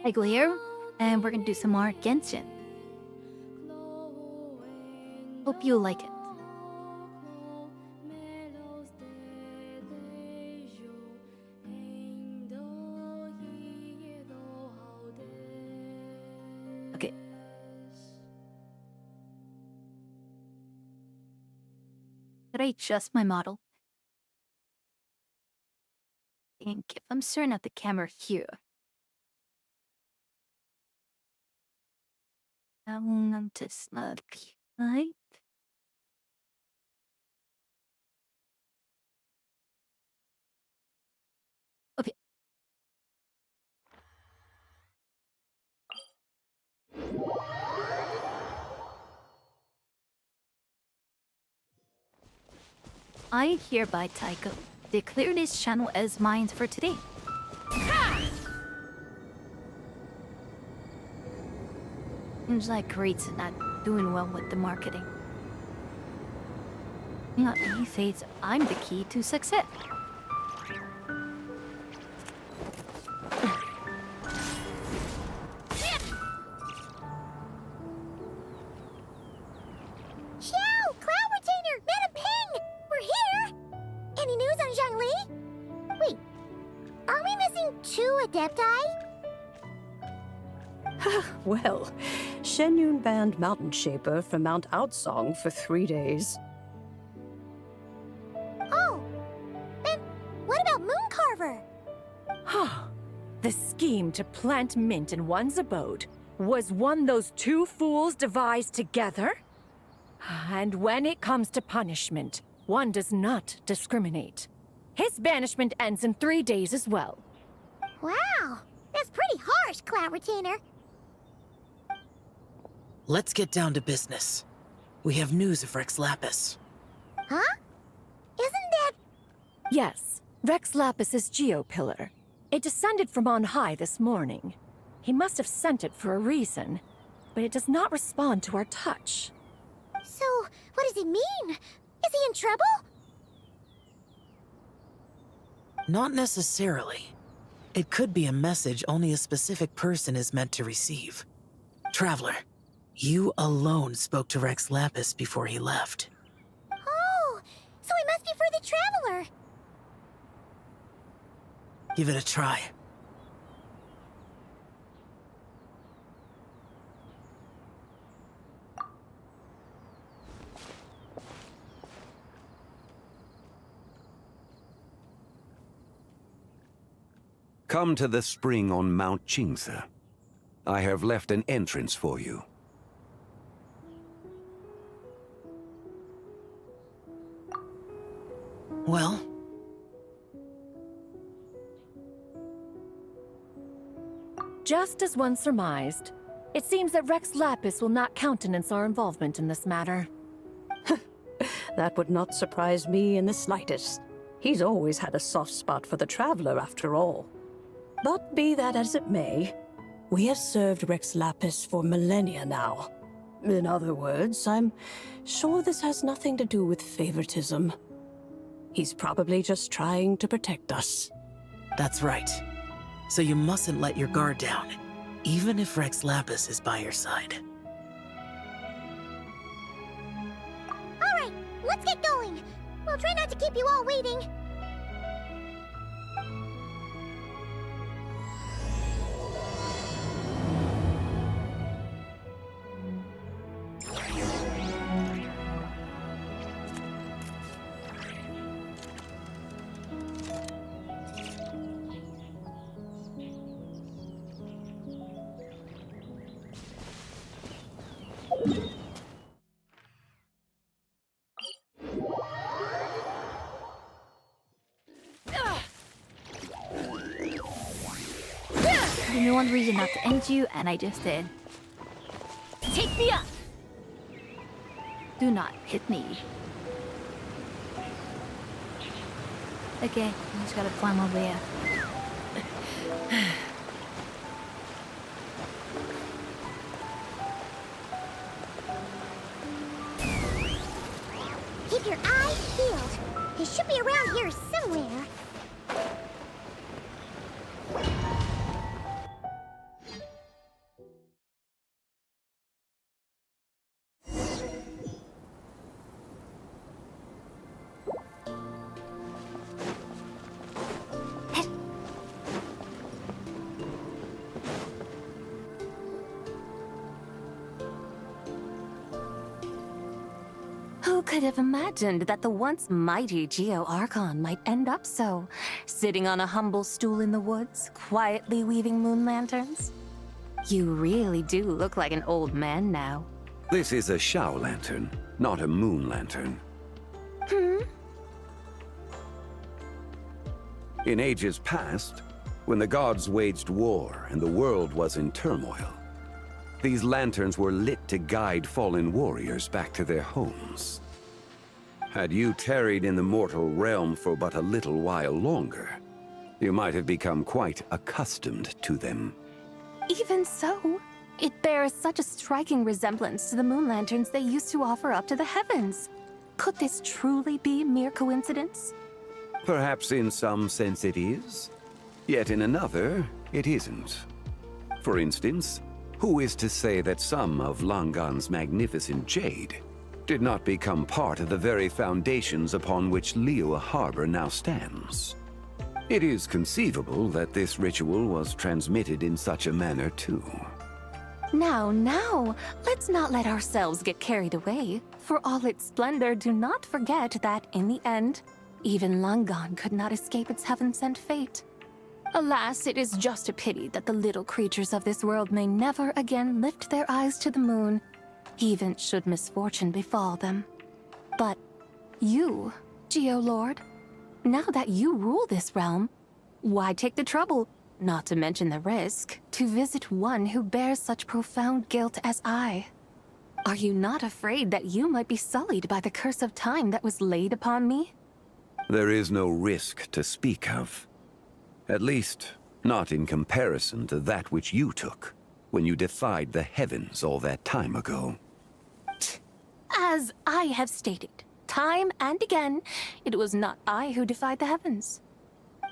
Hi, Glare, and we're gonna do some more Genshin. Hope you like it. Okay. Did I adjust my model? I think if I'm staring at the camera here. I'm just right. Okay. I hereby, Taiko, declare this channel as mine for today. Seems like Rate's not doing well with the marketing. Yeah, he says I'm the key to success. Cloud Retainer! Madam Ping! We're here! Any news on Zhangli? Wait, are we missing 2 Adepti? Well, Shenyun banned Mountain Shaper from Mount Outsong for 3 days. Oh, then what about Mooncarver? The scheme to plant mint in one's abode was one those 2 fools devised together? And when it comes to punishment, one does not discriminate. His banishment ends in 3 days as well. Wow, that's pretty harsh, Cloud Retainer. Let's get down to business. We have news of Rex Lapis. Huh? Isn't that... Yes, Rex Lapis's Geopillar. It descended from on high this morning. He must have sent it for a reason, but it does not respond to our touch. So, what does it mean? Is he in trouble? Not necessarily. It could be a message only a specific person is meant to receive. Traveler, you alone spoke to Rex Lapis before he left. Oh, so it must be for the Traveler. Give it a try. Come to the spring on Mount Qingze. I have left an entrance for you. Well, Just as one surmised, it seems that Rex Lapis will not countenance our involvement in this matter. That would not surprise me in the slightest. He's always had a soft spot for the Traveler, after all. But be that as it may, we have served Rex Lapis for millennia now. In other words, I'm sure this has nothing to do with favoritism. He's probably just trying to protect us. that's right. So you mustn't let your guard down, even if Rex Lapis is by your side. Alright, let's get going. We'll try not to keep you all waiting. Give me one reason not to end you, and I just did. Take me up! Do not hit me. Okay, I just gotta climb over here. Keep your eyes peeled. He should be around here somewhere. could have imagined that the once mighty Geo Archon might end up so, sitting on a humble stool in the woods, quietly weaving moon lanterns? You really do look like an old man now. This is a Shao lantern, not a moon lantern. In ages past, when the gods waged war and the world was in turmoil, these lanterns were lit to guide fallen warriors back to their homes. Had you tarried in the mortal realm for but a little while longer, you might have become quite accustomed to them. Even so, it bears such a striking resemblance to the moon lanterns they used to offer up to the heavens. Could this truly be mere coincidence? Perhaps in some sense it is, yet in another, it isn't. For instance, who is to say that some of Langan's magnificent jade did not become part of the very foundations upon which Liyue Harbor now stands? It is conceivable that this ritual was transmitted in such a manner too. Now, let's not let ourselves get carried away. For all its splendor, do not forget that, in the end, even Langan could not escape its heaven-sent fate. Alas, it is just a pity that the little creatures of this world may never again lift their eyes to the moon, even should misfortune befall them. But you, Geo-Lord, now that you rule this realm, why take the trouble, not to mention the risk, to visit one who bears such profound guilt as I? Are you not afraid that you might be sullied by the curse of time that was laid upon me? There is no risk to speak of. At least, not in comparison to that which you took when you defied the heavens all that time ago. As I have stated, time and again, it was not I who defied the heavens.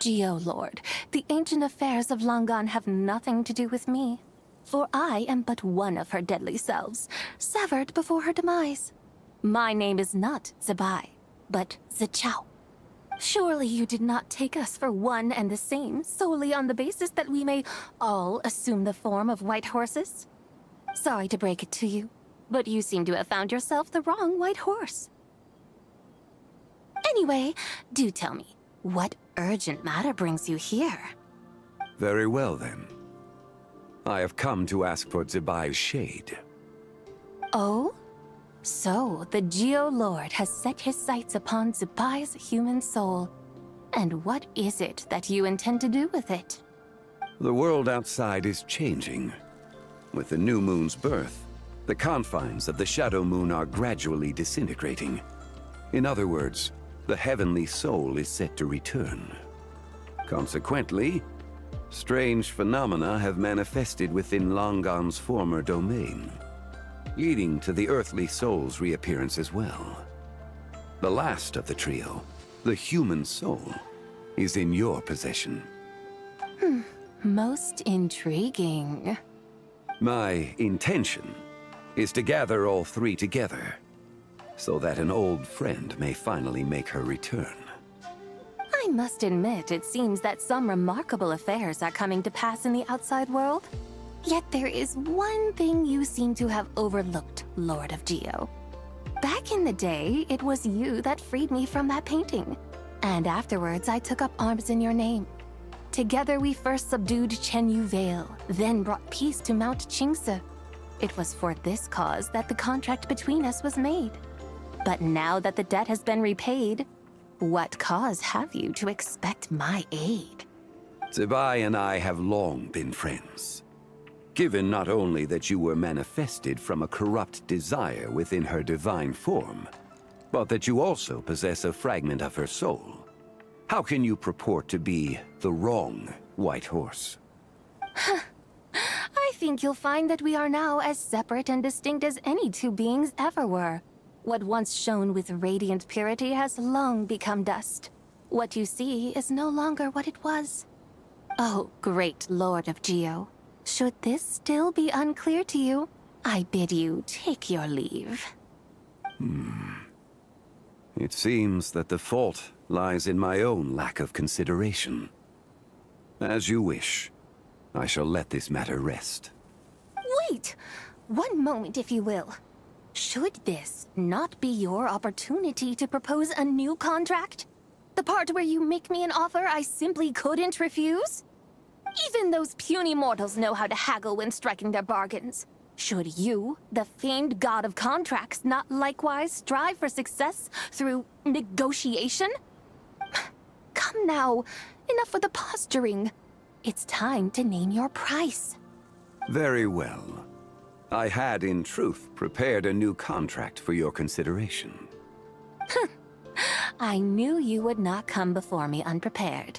Geo-Lord, the ancient affairs of Langan have nothing to do with me, for I am but one of her deadly selves, severed before her demise. My name is not Zebai, but Zichao. Surely you did not take us for one and the same, solely on the basis that we may all assume the form of white horses? Sorry to break it to you, but you seem to have found yourself the wrong white horse. Anyway, do tell me, what urgent matter brings you here? Very well then. I have come to ask for Zebai's shade. Oh? So, the Geo-Lord has set his sights upon Zebai's human soul. And what is it that you intend to do with it? The world outside is changing. With the new moon's birth, the confines of the Shadow Moon are gradually disintegrating. In other words, the heavenly soul is set to return. Consequently, strange phenomena have manifested within Langan's former domain, leading to the earthly soul's reappearance as well. The last of the trio, the human soul, is in your possession. Most intriguing. My intention is to gather all three together, so that an old friend may finally make her return. I must admit, it seems that some remarkable affairs are coming to pass in the outside world. Yet there is one thing you seem to have overlooked, Lord of Geo. Back in the day, it was you that freed me from that painting. And afterwards, I took up arms in your name. Together, we first subdued Chenyu Vale, then brought peace to Mount Qingse. It was for this cause that the contract between us was made. But now that the debt has been repaid, what cause have you to expect my aid? Zebai and I have long been friends. Given not only that you were manifested from a corrupt desire within her divine form, but that you also possess a fragment of her soul, how can you purport to be the wrong white horse? I think you'll find that we are now as separate and distinct as any two beings ever were. What once shone with radiant purity has long become dust. What you see is no longer what it was. Oh, great Lord of Geo. Should this still be unclear to you, I bid you take your leave. It seems that the fault lies in my own lack of consideration. As you wish. I shall let this matter rest. Wait! One moment, if you will. Should this not be your opportunity to propose a new contract? The part where you make me an offer I simply couldn't refuse? Even those puny mortals know how to haggle when striking their bargains. Should you, the famed god of contracts, not likewise strive for success through negotiation? Come now, enough with the posturing. It's time to name your price. Very well. I had, in truth, prepared a new contract for your consideration. I knew you would not come before me unprepared.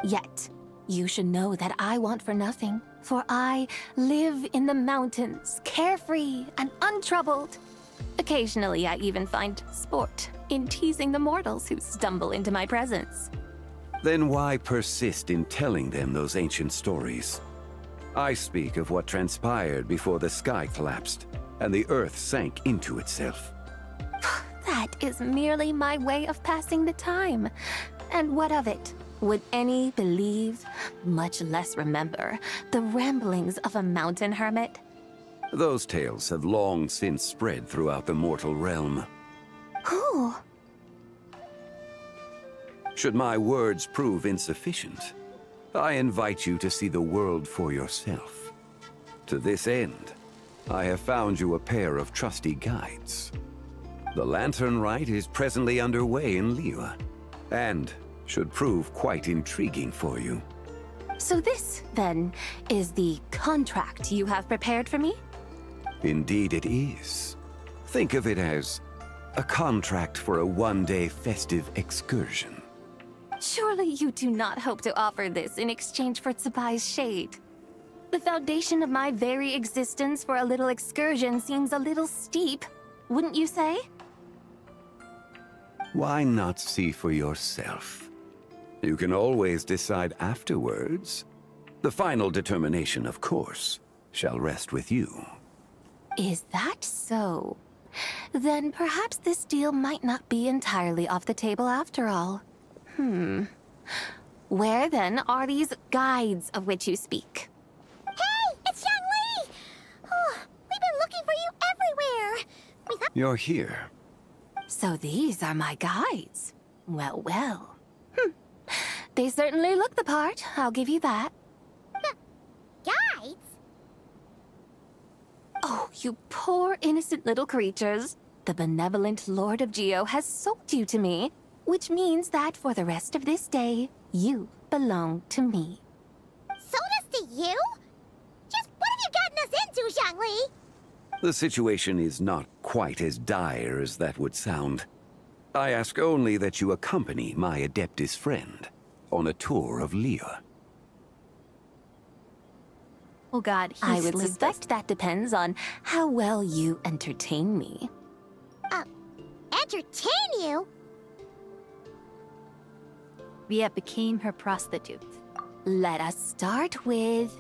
Yet, you should know that I want for nothing, for I live in the mountains, carefree and untroubled. Occasionally, I even find sport in teasing the mortals who stumble into my presence. Then why persist in telling them those ancient stories? I speak of what transpired before the sky collapsed and the earth sank into itself. That is merely my way of passing the time. And what of it? Would any believe, much less remember, the ramblings of a mountain hermit? Those tales have long since spread throughout the mortal realm. Who? Should my words prove insufficient, I invite you to see the world for yourself. To this end, I have found you a pair of trusty guides. The Lantern Rite is presently underway in Liyue, and should prove quite intriguing for you. So this, then, is the contract you have prepared for me? Indeed it is. Think of it as a contract for a one-day festive excursion. Surely you do not hope to offer this in exchange for Tsubai's shade. The foundation of my very existence for a little excursion seems a little steep, wouldn't you say? Why not see for yourself? You can always decide afterwards. The final determination, of course, shall rest with you. Is that so? Then perhaps this deal might not be entirely off the table after all. Where then are these guides of which you speak? Hey, it's Xiangli! Oh, we've been looking for you everywhere. We thought You're here. So these are my guides. Well, well. They certainly look the part, I'll give you that. guides. Oh, you poor innocent little creatures. The benevolent Lord of Geo has sold you to me, which means that for the rest of this day, you belong to me. Sold us to you? Just what have you gotten us into, Xiangli? The situation is not quite as dire as that would sound. I ask only that you accompany my Adeptus friend on a tour of Liyue. Oh god, I would suspect that depends on how well you entertain me. Entertain you? Ria became her prostitute. Let us start with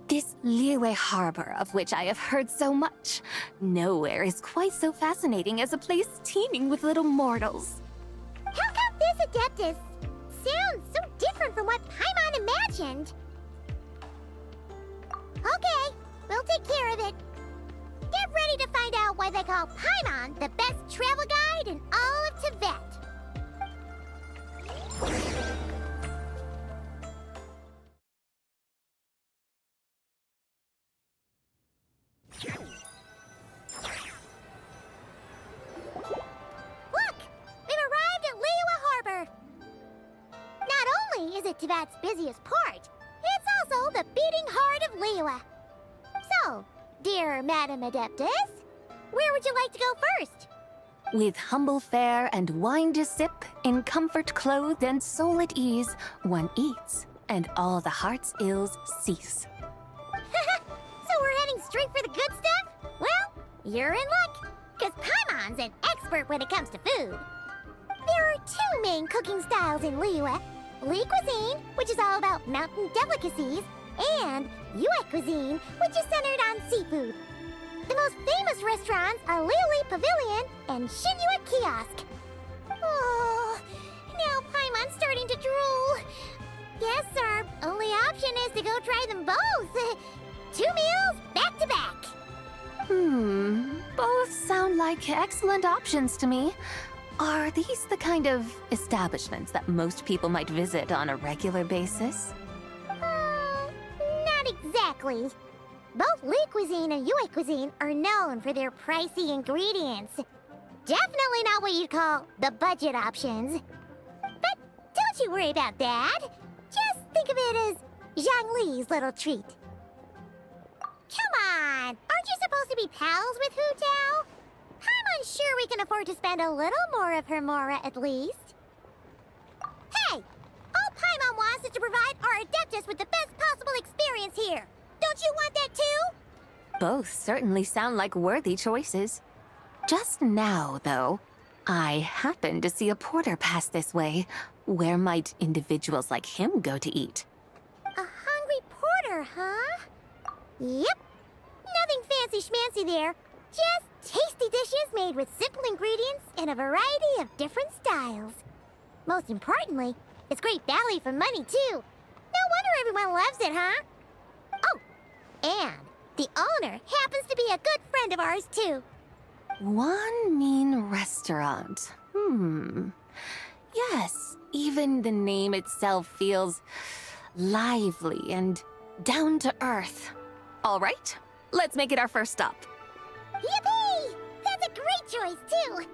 this Liyue harbor of which I have heard so much. Nowhere is quite so fascinating as a place teeming with little mortals. How come this Adeptus sounds so different from what Paimon imagined? Okay, we'll take care of it. Get ready to find out why they call Paimon the best travel guide in all of Tibet. Look! We've arrived at Liyue Harbor! Not only is it Tibet's busiest port, it's also the beating heart of Liyue. So, dear Madam Adeptus, where would you like to go first? With humble fare and wine to sip, in comfort clothed and soul at ease, one eats, and all the heart's ills cease. So we're heading straight for the good stuff? Well, you're in luck, because Paimon's an expert when it comes to food. There are two main cooking styles in Liyue. Li cuisine, which is all about mountain delicacies, and Yue cuisine, which is centered on seafood. The most famous restaurants are Liyue Pavilion and Shinyue Kiosk. Oh, now Paimon's starting to drool. Guess our only option is to go try them both. 2 meals back to back. Both sound seem like excellent options to me. Are these the kind of establishments that most people might visit on a regular basis? Not exactly. Both Li Cuisine and Yue Cuisine are known for their pricey ingredients. Definitely not what you'd call the budget options. But don't you worry about that. Just think of it as Zhang Li's little treat. Come on! Aren't you supposed to be pals with Hu Tao? I'm unsure we can afford to spend a little more of her mora at least. Hey! All Paimon wants is to provide our Adeptus with the best possible experience here. Don't you want that too? Both certainly sound like worthy choices. Just now, though, I happened to see a porter pass this way. Where might individuals like him go to eat? A hungry porter, huh? Yep. Nothing fancy schmancy there. Just tasty dishes made with simple ingredients in a variety of different styles. Most importantly, it's great value for money, too. No wonder everyone loves it, huh? Oh, and the owner happens to be a good friend of ours, too. One mean restaurant. Yes, even the name itself feels lively and down to earth. All right, let's make it our first stop. Yippee! That's a great choice, too.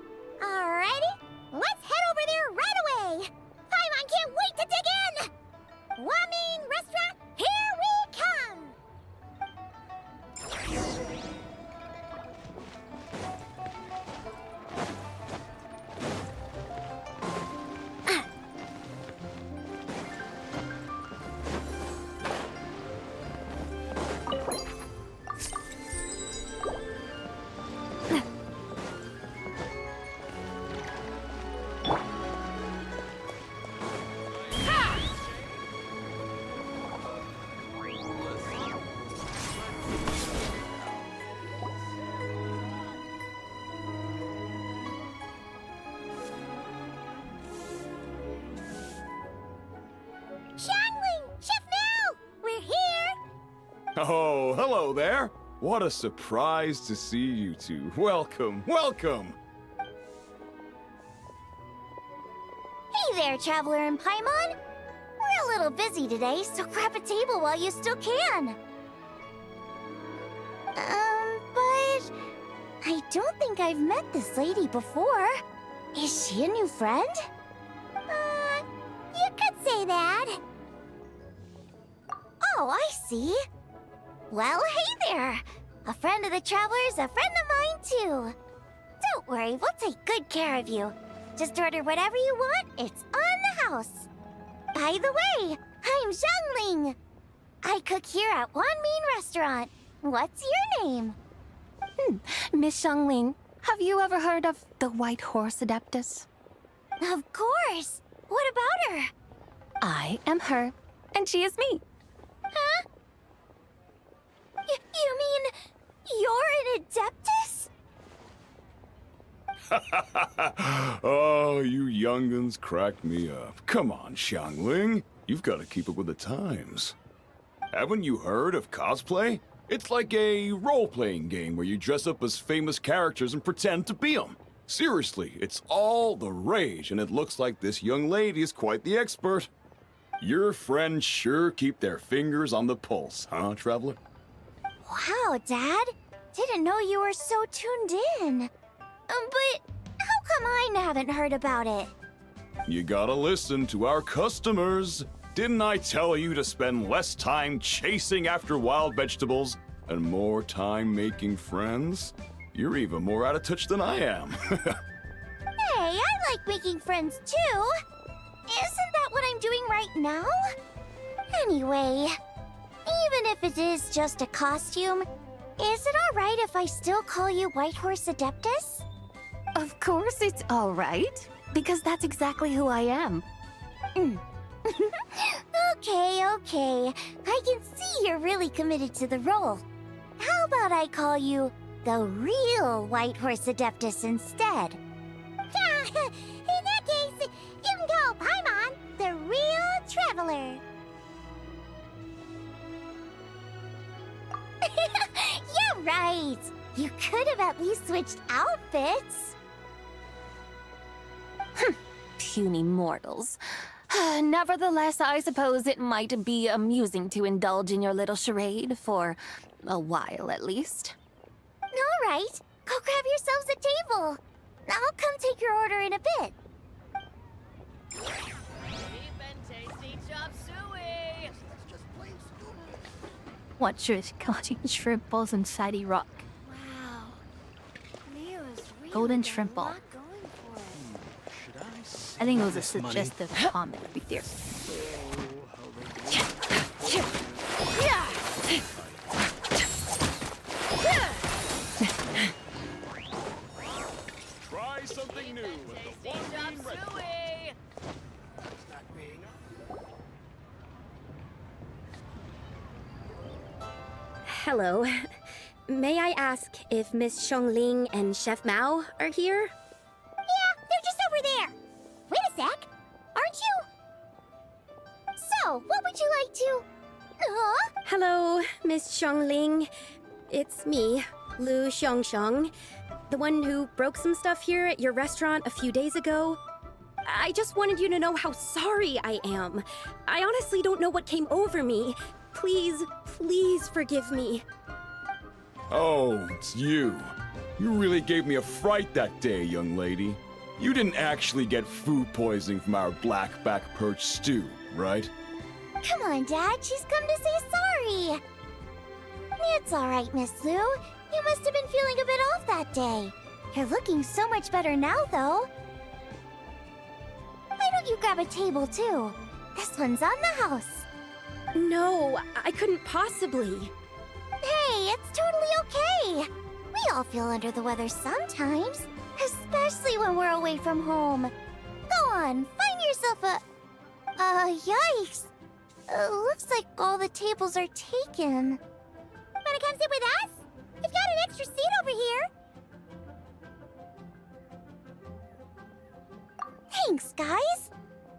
Alrighty, let's head over there right away. Paimon can't wait to dig in. Wamin Restaurant, here we come. Oh, hello there. What a surprise to see you two. Welcome, welcome. Hey there, Traveler and Paimon. We're a little busy today, so grab a table while you still can. But I don't think I've met this lady before. Is she a new friend? You could say that. Oh, I see. Well, hey there. A friend of the Traveler's a friend of mine, too. Don't worry, we'll take good care of you. Just order whatever you want, it's on the house. By the way, I'm Zhangling. I cook here at Wan Min Restaurant. What's your name? Miss Xiangling, have you ever heard of the White Horse Adeptus? Of course. What about her? I am her, and she is me. Huh? You mean you're an Adeptus? Oh, you young'uns crack me up. Come on, Xiangling. You've got to keep up with the times. Haven't you heard of cosplay? It's like a role-playing game where you dress up as famous characters and pretend to be them. Seriously, it's all the rage, and it looks like this young lady is quite the expert. Your friends sure keep their fingers on the pulse, huh, Traveler? Wow, Dad. Didn't know you were so tuned in. But how come I haven't heard about it? You gotta listen to our customers. Didn't I tell you to spend less time chasing after wild vegetables and more time making friends? You're even more out of touch than I am. Hey, I like making friends too. Isn't that what I'm doing right now? Anyway, even if it is just a costume, is it alright if I still call you White Horse Adeptus? Of course it's all right, because that's exactly who I am. Okay. I can see you're really committed to the role. How about I call you the real White Horse Adeptus instead? In that case, you can call Paimon the real Traveler. Yeah, right. You could have at least switched outfits. Puny mortals. Nevertheless, I suppose it might be amusing to indulge in your little charade for a while at least. All right, go grab yourselves a table. I'll come take your order in a bit. What's yours? Cottage shrimp balls and sidey rock. Wow. Leo's really Golden got a shrimp ball. lot going for it. I think it was a suggestive comment right there. Try something new with the one bean red. Hello. May I ask if Miss Xiongling and Chef Mao are here? Yeah, they're just over there. Wait a sec. Aren't you? So, what would you like to... Huh? Hello, Miss Xiongling. It's me, Lu Xiongxiong, the one who broke some stuff here at your restaurant a few days ago. I just wanted you to know how sorry I am. I honestly don't know what came over me. Please, please forgive me. Oh, it's you. You really gave me a fright that day, young lady. You didn't actually get food poisoning from our black-back perch stew, right? Come on, Dad. She's come to say sorry. It's all right, Miss Lou. You must have been feeling a bit off that day. You're looking so much better now, though. Why don't you grab a table, too? This one's on the house. No, I couldn't possibly. Hey, it's totally okay. We all feel under the weather sometimes, especially when we're away from home. Go on, find yourself a... yikes. Looks like all the tables are taken. Wanna come sit with us? We've got an extra seat over here. Thanks, guys.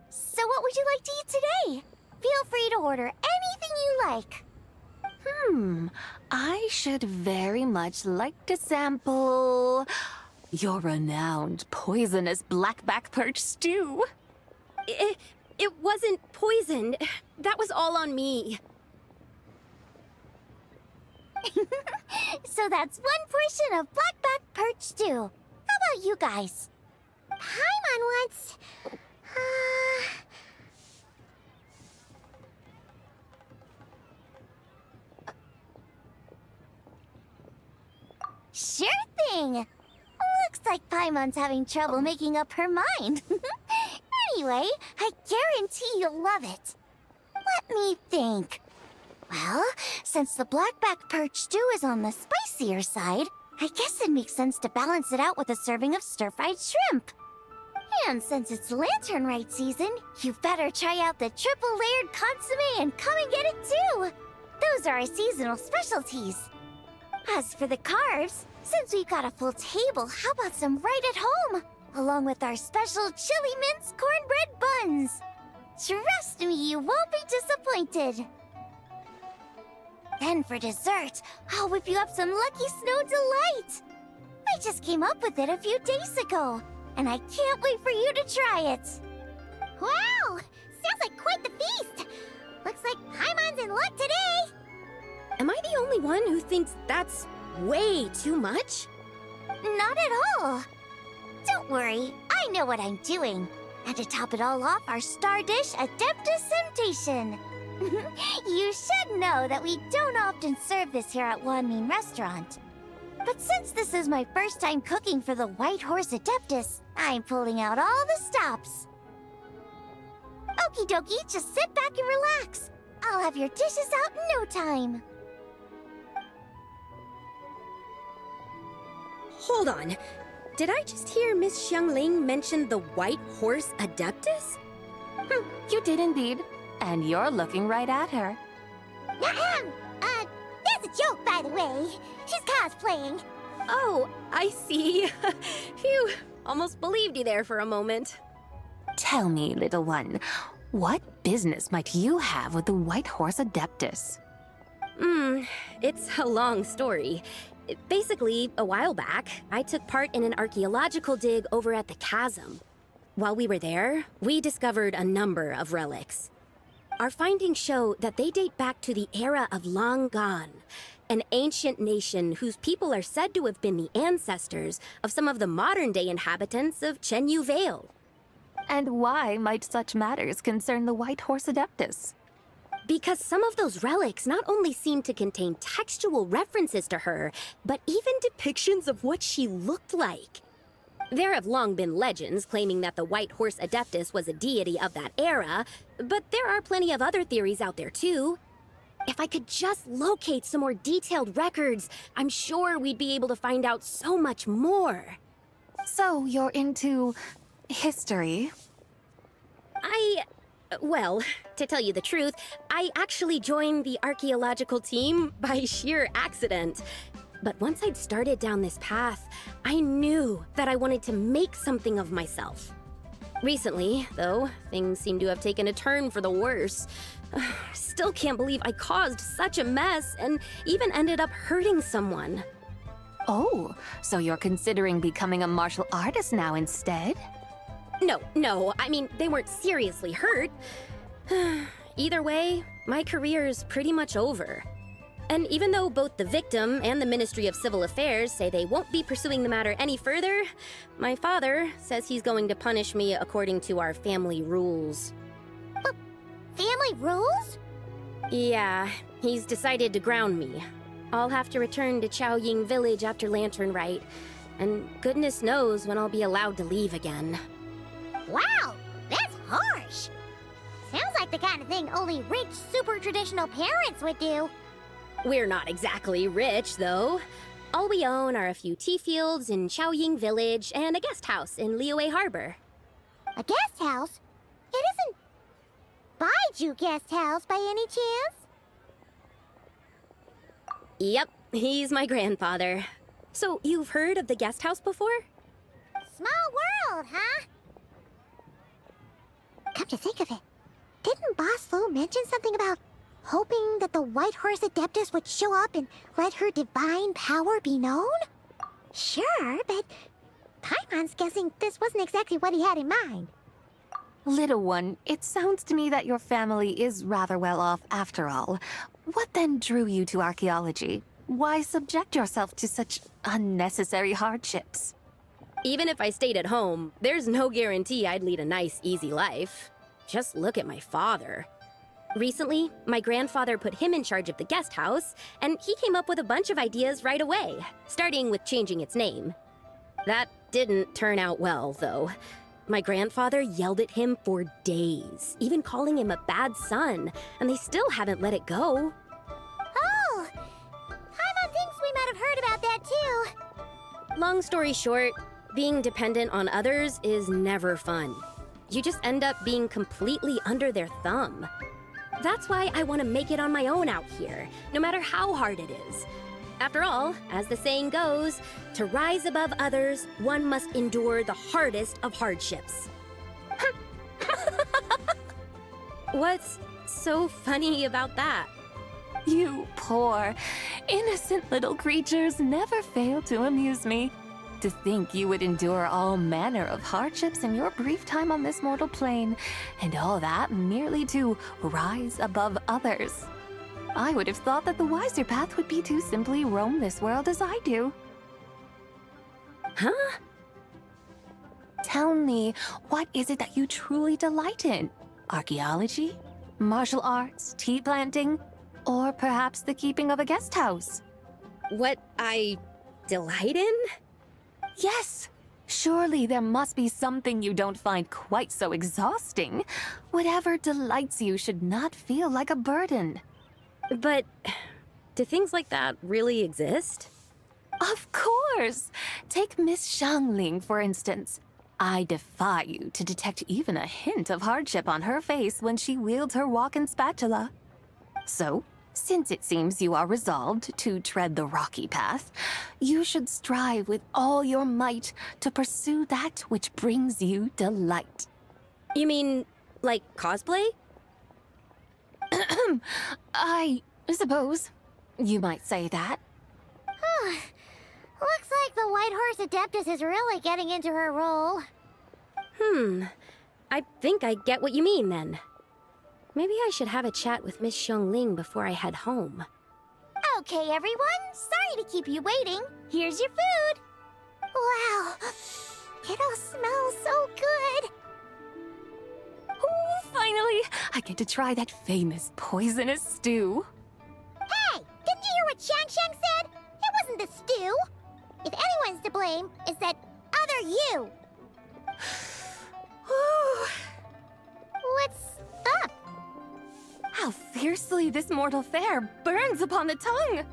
So what would you like to eat today? Feel free to order anything you like. I should very much like to sample your renowned poisonous blackback perch stew. It wasn't poisoned. That was all on me. So that's one portion of blackback perch stew. How about you guys? Paimon wants... Sure thing! Looks like Paimon's having trouble making up her mind. Anyway, I guarantee you'll love it. Let me think. Well, since the blackback perch stew is on the spicier side, I guess it makes sense to balance it out with a serving of stir-fried shrimp. And since it's Lantern Rite season, you better try out the triple-layered consommé and come and get it too! Those are our seasonal specialties. As for the carbs, since we've got a full table, how about some right at home? Along with our special chili mince cornbread buns. Trust me, you won't be disappointed. Then for dessert, I'll whip you up some Lucky Snow Delight. I just came up with it a few days ago, and I can't wait for you to try it. Wow! Sounds like quite the feast. Looks like Paimon's in luck today. Am I the only one who thinks that's way too much? Not at all. Don't worry, I know what I'm doing. And to top it all off, our star dish, Adeptus Temptation. You should know that we don't often serve this here at Wanmin Restaurant. But since this is my first time cooking for the White Horse Adeptus, I'm pulling out all the stops. Okie dokie, just sit back and relax. I'll have your dishes out in no time. Hold on. Did I just hear Miss Xiangling mention the White Horse Adeptus? You did indeed. And you're looking right at her. That's a joke, by the way. She's cosplaying. Oh, I see. Phew, almost believed you there for a moment. Tell me, little one, what business might you have with the White Horse Adeptus? It's a long story. Basically, a while back, I took part in an archaeological dig over at the chasm. While we were there, we discovered a number of relics. Our findings show that they date back to the era of Long Gone, an ancient nation whose people are said to have been the ancestors of some of the modern-day inhabitants of Chenyu Vale. And why might such matters concern the White Horse Adeptus? Because some of those relics not only seem to contain textual references to her, but even depictions of what she looked like. There have long been legends claiming that the White Horse Adeptus was a deity of that era, but there are plenty of other theories out there too. If I could just locate some more detailed records, I'm sure we'd be able to find out so much more. So you're into history? Well, to tell you the truth, I actually joined the archaeological team by sheer accident. But once I'd started down this path, I knew that I wanted to make something of myself. Recently, though, things seem to have taken a turn for the worse. Still can't believe I caused such a mess and even ended up hurting someone. Oh, so you're considering becoming a martial artist now instead? No, I mean, they weren't seriously hurt. Either way, my career's pretty much over. And even though both the victim and the Ministry of Civil Affairs say they won't be pursuing the matter any further, my father says he's going to punish me according to our family rules. Family rules? Yeah, he's decided to ground me. I'll have to return to Chaoying Village after Lantern Rite, and goodness knows when I'll be allowed to leave again. Wow, that's harsh. Sounds like the kind of thing only rich, super traditional parents would do. We're not exactly rich, though. All we own are a few tea fields in Chaoying Village and a guest house in Liyue Harbor. A guest house? It isn't Baiju Guest House by any chance? Yep, he's my grandfather. So, you've heard of the guest house before? Small world, huh? Come to think of it, didn't Boss Lu mention something about hoping that the White Horse Adeptus would show up and let her divine power be known? Sure, but Paimon's guessing this wasn't exactly what he had in mind. Little one, it sounds to me that your family is rather well off after all. What then drew you to archaeology? Why subject yourself to such unnecessary hardships? Even if I stayed at home, there's no guarantee I'd lead a nice, easy life. Just look at my father. Recently, my grandfather put him in charge of the guest house, and he came up with a bunch of ideas right away, starting with changing its name. That didn't turn out well, though. My grandfather yelled at him for days, even calling him a bad son, and they still haven't let it go. Oh, Paimon thinks we might have heard about that too. Long story short, being dependent on others is never fun. You just end up being completely under their thumb. That's why I want to make it on my own out here, no matter how hard it is. After all, as the saying goes, to rise above others, one must endure the hardest of hardships. What's so funny about that? You poor, innocent little creatures never fail to amuse me. To think you would endure all manner of hardships in your brief time on this mortal plane, and all that merely to rise above others. I would have thought that the wiser path would be to simply roam this world as I do. Huh? Tell me, what is it that you truly delight in? Archaeology? Martial arts? Tea planting? Or perhaps the keeping of a guest house? What I delight in? Yes! Surely there must be something you don't find quite so exhausting. Whatever delights you should not feel like a burden. But do things like that really exist? Of course! Take Miss Xiangling, for instance. I defy you to detect even a hint of hardship on her face when she wields her walking spatula. So, since it seems you are resolved to tread the rocky path, you should strive with all your might to pursue that which brings you delight. You mean, like cosplay? I suppose you might say that. Looks like the White Horse Adeptus is really getting into her role. I think I get what you mean then. Maybe I should have a chat with Miss Xiangling before I head home. Okay, everyone. Sorry to keep you waiting. Here's your food. Wow. It all smells so good. Oh, finally! I get to try that famous poisonous stew. Hey, didn't you hear what Shang said? It wasn't the stew. If anyone's to blame, it's that other you. What's up? How fiercely this mortal fare burns upon the tongue!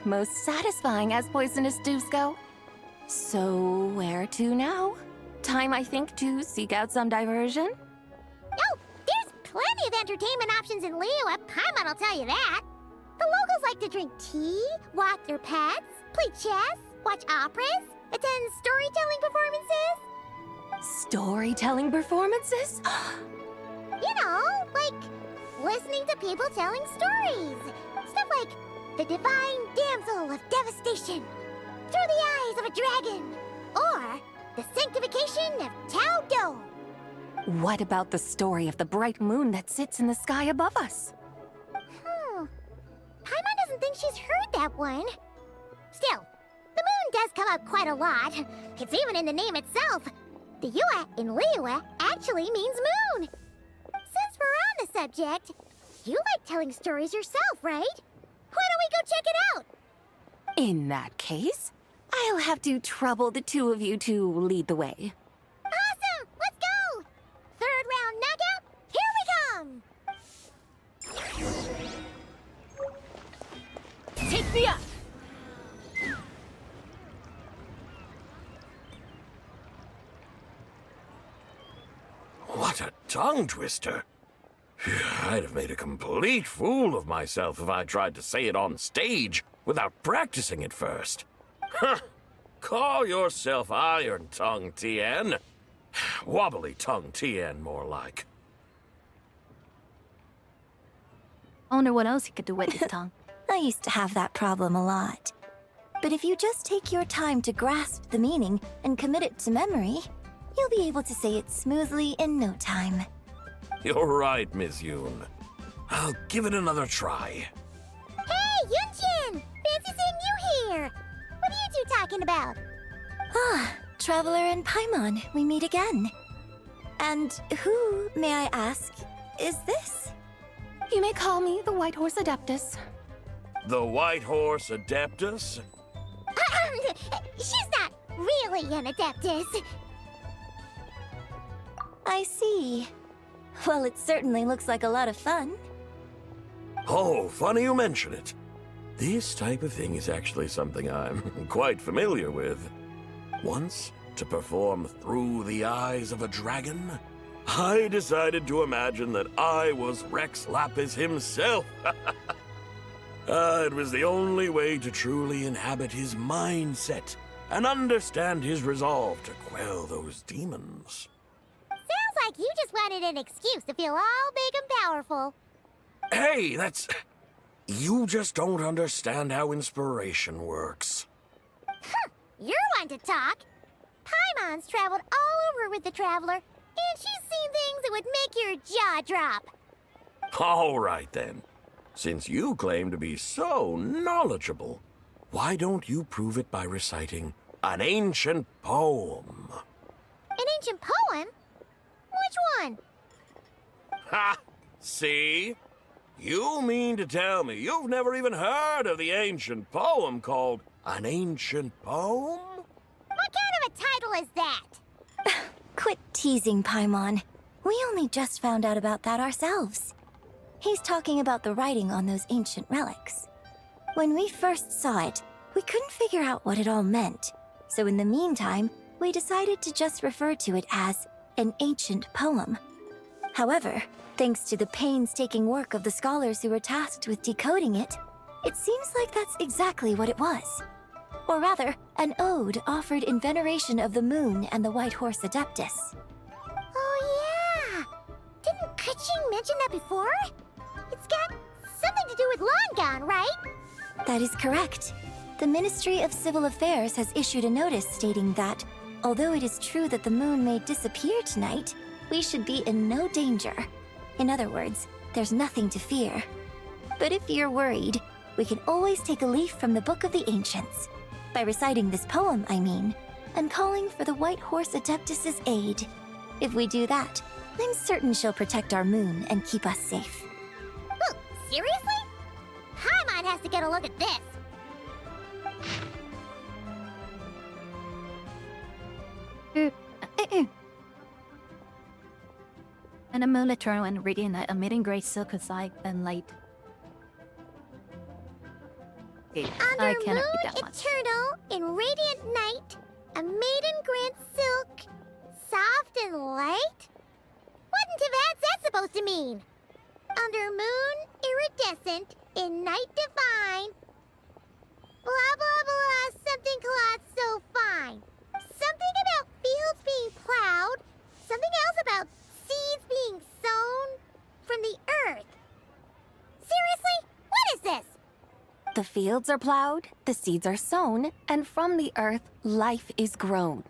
Most satisfying as poisonous stews go. So, where to now? Time, I think, to seek out some diversion? Oh, there's plenty of entertainment options in Liyue. Paimon will tell you that. The locals like to drink tea, walk their pets, play chess, watch operas, attend storytelling performances. Storytelling performances? You know, like listening to people telling stories. Stuff like The Divine Damsel of Devastation, Through the Eyes of a Dragon, or The Sanctification of Tao Do. What about the story of the bright moon that sits in the sky above us? Paimon doesn't think she's heard that one. Still, the moon does come up quite a lot. It's even in the name itself. The Yue in Liyue actually means moon. Since we're on the subject, you like telling stories yourself, right? Why don't we go check it out? In that case, I'll have to trouble the two of you to lead the way. Awesome! Let's go! Third round knockout, here we come! Take me up! What a tongue twister! I'd have made a complete fool of myself if I tried to say it on stage without practicing it first. Huh. Call yourself Iron Tongue, Tien. Wobbly Tongue, Tien, more like. I wonder what else he could do with his tongue. I used to have that problem a lot. But if you just take your time to grasp the meaning and commit it to memory, you'll be able to say it smoothly in no time. You're right, Miss Yoon. I'll give it another try. Hey, Yunchin! Fancy seeing you here! What are you two talking about? Ah, Traveler and Paimon, we meet again. And who, may I ask, is this? You may call me the White Horse Adeptus. The White Horse Adeptus? She's not really an Adeptus. I see. Well, it certainly looks like a lot of fun. Oh, funny you mention it. This type of thing is actually something I'm quite familiar with. Once, to perform Through the Eyes of a Dragon, I decided to imagine that I was Rex Lapis himself. It was the only way to truly inhabit his mindset and understand his resolve to quell those demons. Sounds like you just wanted an excuse to feel all big and powerful. Hey, that's... You just don't understand how inspiration works. You're one to talk. Paimon's traveled all over with the Traveler, and she's seen things that would make your jaw drop. All right, then. Since you claim to be so knowledgeable, why don't you prove it by reciting an ancient poem? An ancient poem? Which one? Ha! See? You mean to tell me you've never even heard of the ancient poem called An Ancient Poem? What kind of a title is that? Quit teasing, Paimon. We only just found out about that ourselves. He's talking about the writing on those ancient relics. When we first saw it, we couldn't figure out what it all meant. So in the meantime, we decided to just refer to it as an ancient poem. However, thanks to the painstaking work of the scholars who were tasked with decoding it, it seems like that's exactly what it was. Or rather, an ode offered in veneration of the moon and the White Horse Adeptus. Oh, yeah! Didn't Kuching mention that before? It's got something to do with Longan, right? That is correct. The Ministry of Civil Affairs has issued a notice stating that, although it is true that the moon may disappear tonight, we should be in no danger. In other words, there's nothing to fear. But if you're worried, we can always take a leaf from the Book of the Ancients. By reciting this poem, I mean, and calling for the White Horse Adeptus' aid. If we do that, I'm certain she'll protect our moon and keep us safe. Oh, seriously? Paimon has to get a look at this. And the moon eternal and radiant night, emitting great silk light and light. Okay, I Under cannot moon read that much. eternal, in radiant night, a maiden grants silk, soft and light? Wouldn't have had that supposed to mean? Under moon iridescent, in night divine, blah blah blah, something cloth so fine. Something about fields being plowed, something else about seeds being sown from the earth. Seriously? What is this? The fields are plowed, the seeds are sown, and from the earth, life is grown.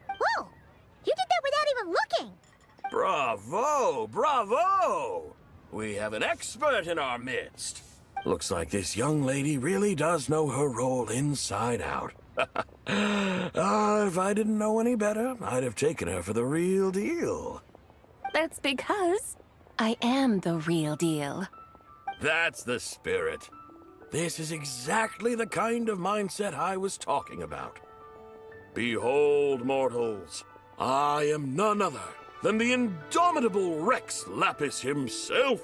Whoa! You did that without even looking! Bravo! Bravo! We have an expert in our midst. Looks like this young lady really does know her role inside out. If I didn't know any better, I'd have taken her for the real deal. That's because I am the real deal. That's the spirit. This is exactly the kind of mindset I was talking about. Behold, mortals, I am none other than the indomitable Rex Lapis himself.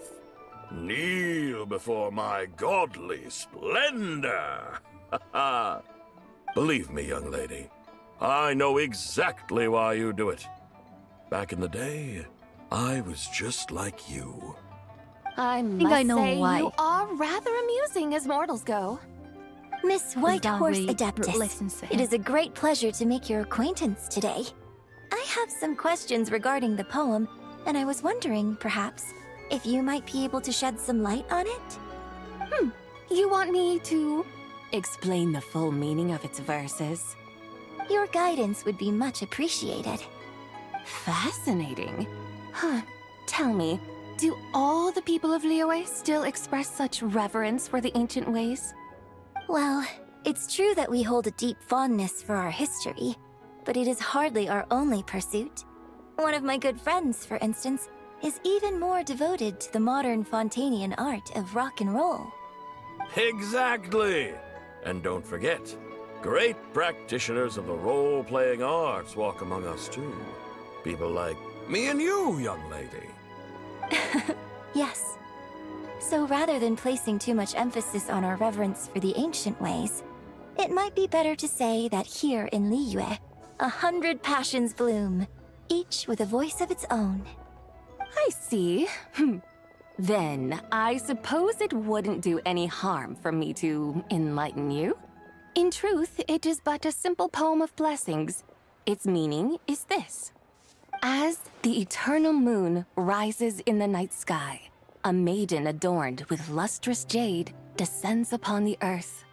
Kneel before my godly splendor. Believe me, young lady, I know exactly why you do it. Back in the day, I was just like you. I think must I know say why. you are rather amusing as mortals go. Miss White Don't Horse we Adeptus, listen to it him? is a great pleasure to make your acquaintance today. I have some questions regarding the poem, and I was wondering, perhaps, if you might be able to shed some light on it? You want me to explain the full meaning of its verses? Your guidance would be much appreciated. Fascinating. Huh. Tell me, do all the people of Liyue still express such reverence for the ancient ways? Well, it's true that we hold a deep fondness for our history, but it is hardly our only pursuit. One of my good friends, for instance, is even more devoted to the modern Fontanian art of rock and roll. Exactly! And don't forget, great practitioners of the role-playing arts walk among us too. People like me and you, young lady. Yes. So rather than placing too much emphasis on our reverence for the ancient ways, it might be better to say that here in Liyue, 100 passions bloom, each with a voice of its own. I see. Then, I suppose it wouldn't do any harm for me to enlighten you. In truth, it is but a simple poem of blessings. Its meaning is this. As the eternal moon rises in the night sky, a maiden adorned with lustrous jade descends upon the earth.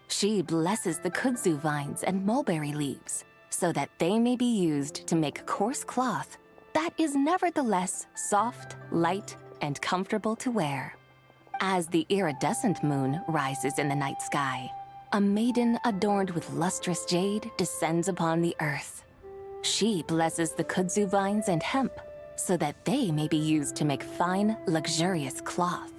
She blesses the kudzu vines and mulberry leaves, so that they may be used to make coarse cloth that is nevertheless soft, light, and comfortable to wear. As the iridescent moon rises in the night sky, a maiden adorned with lustrous jade descends upon the earth. She blesses the kudzu vines and hemp, so that they may be used to make fine, luxurious cloth.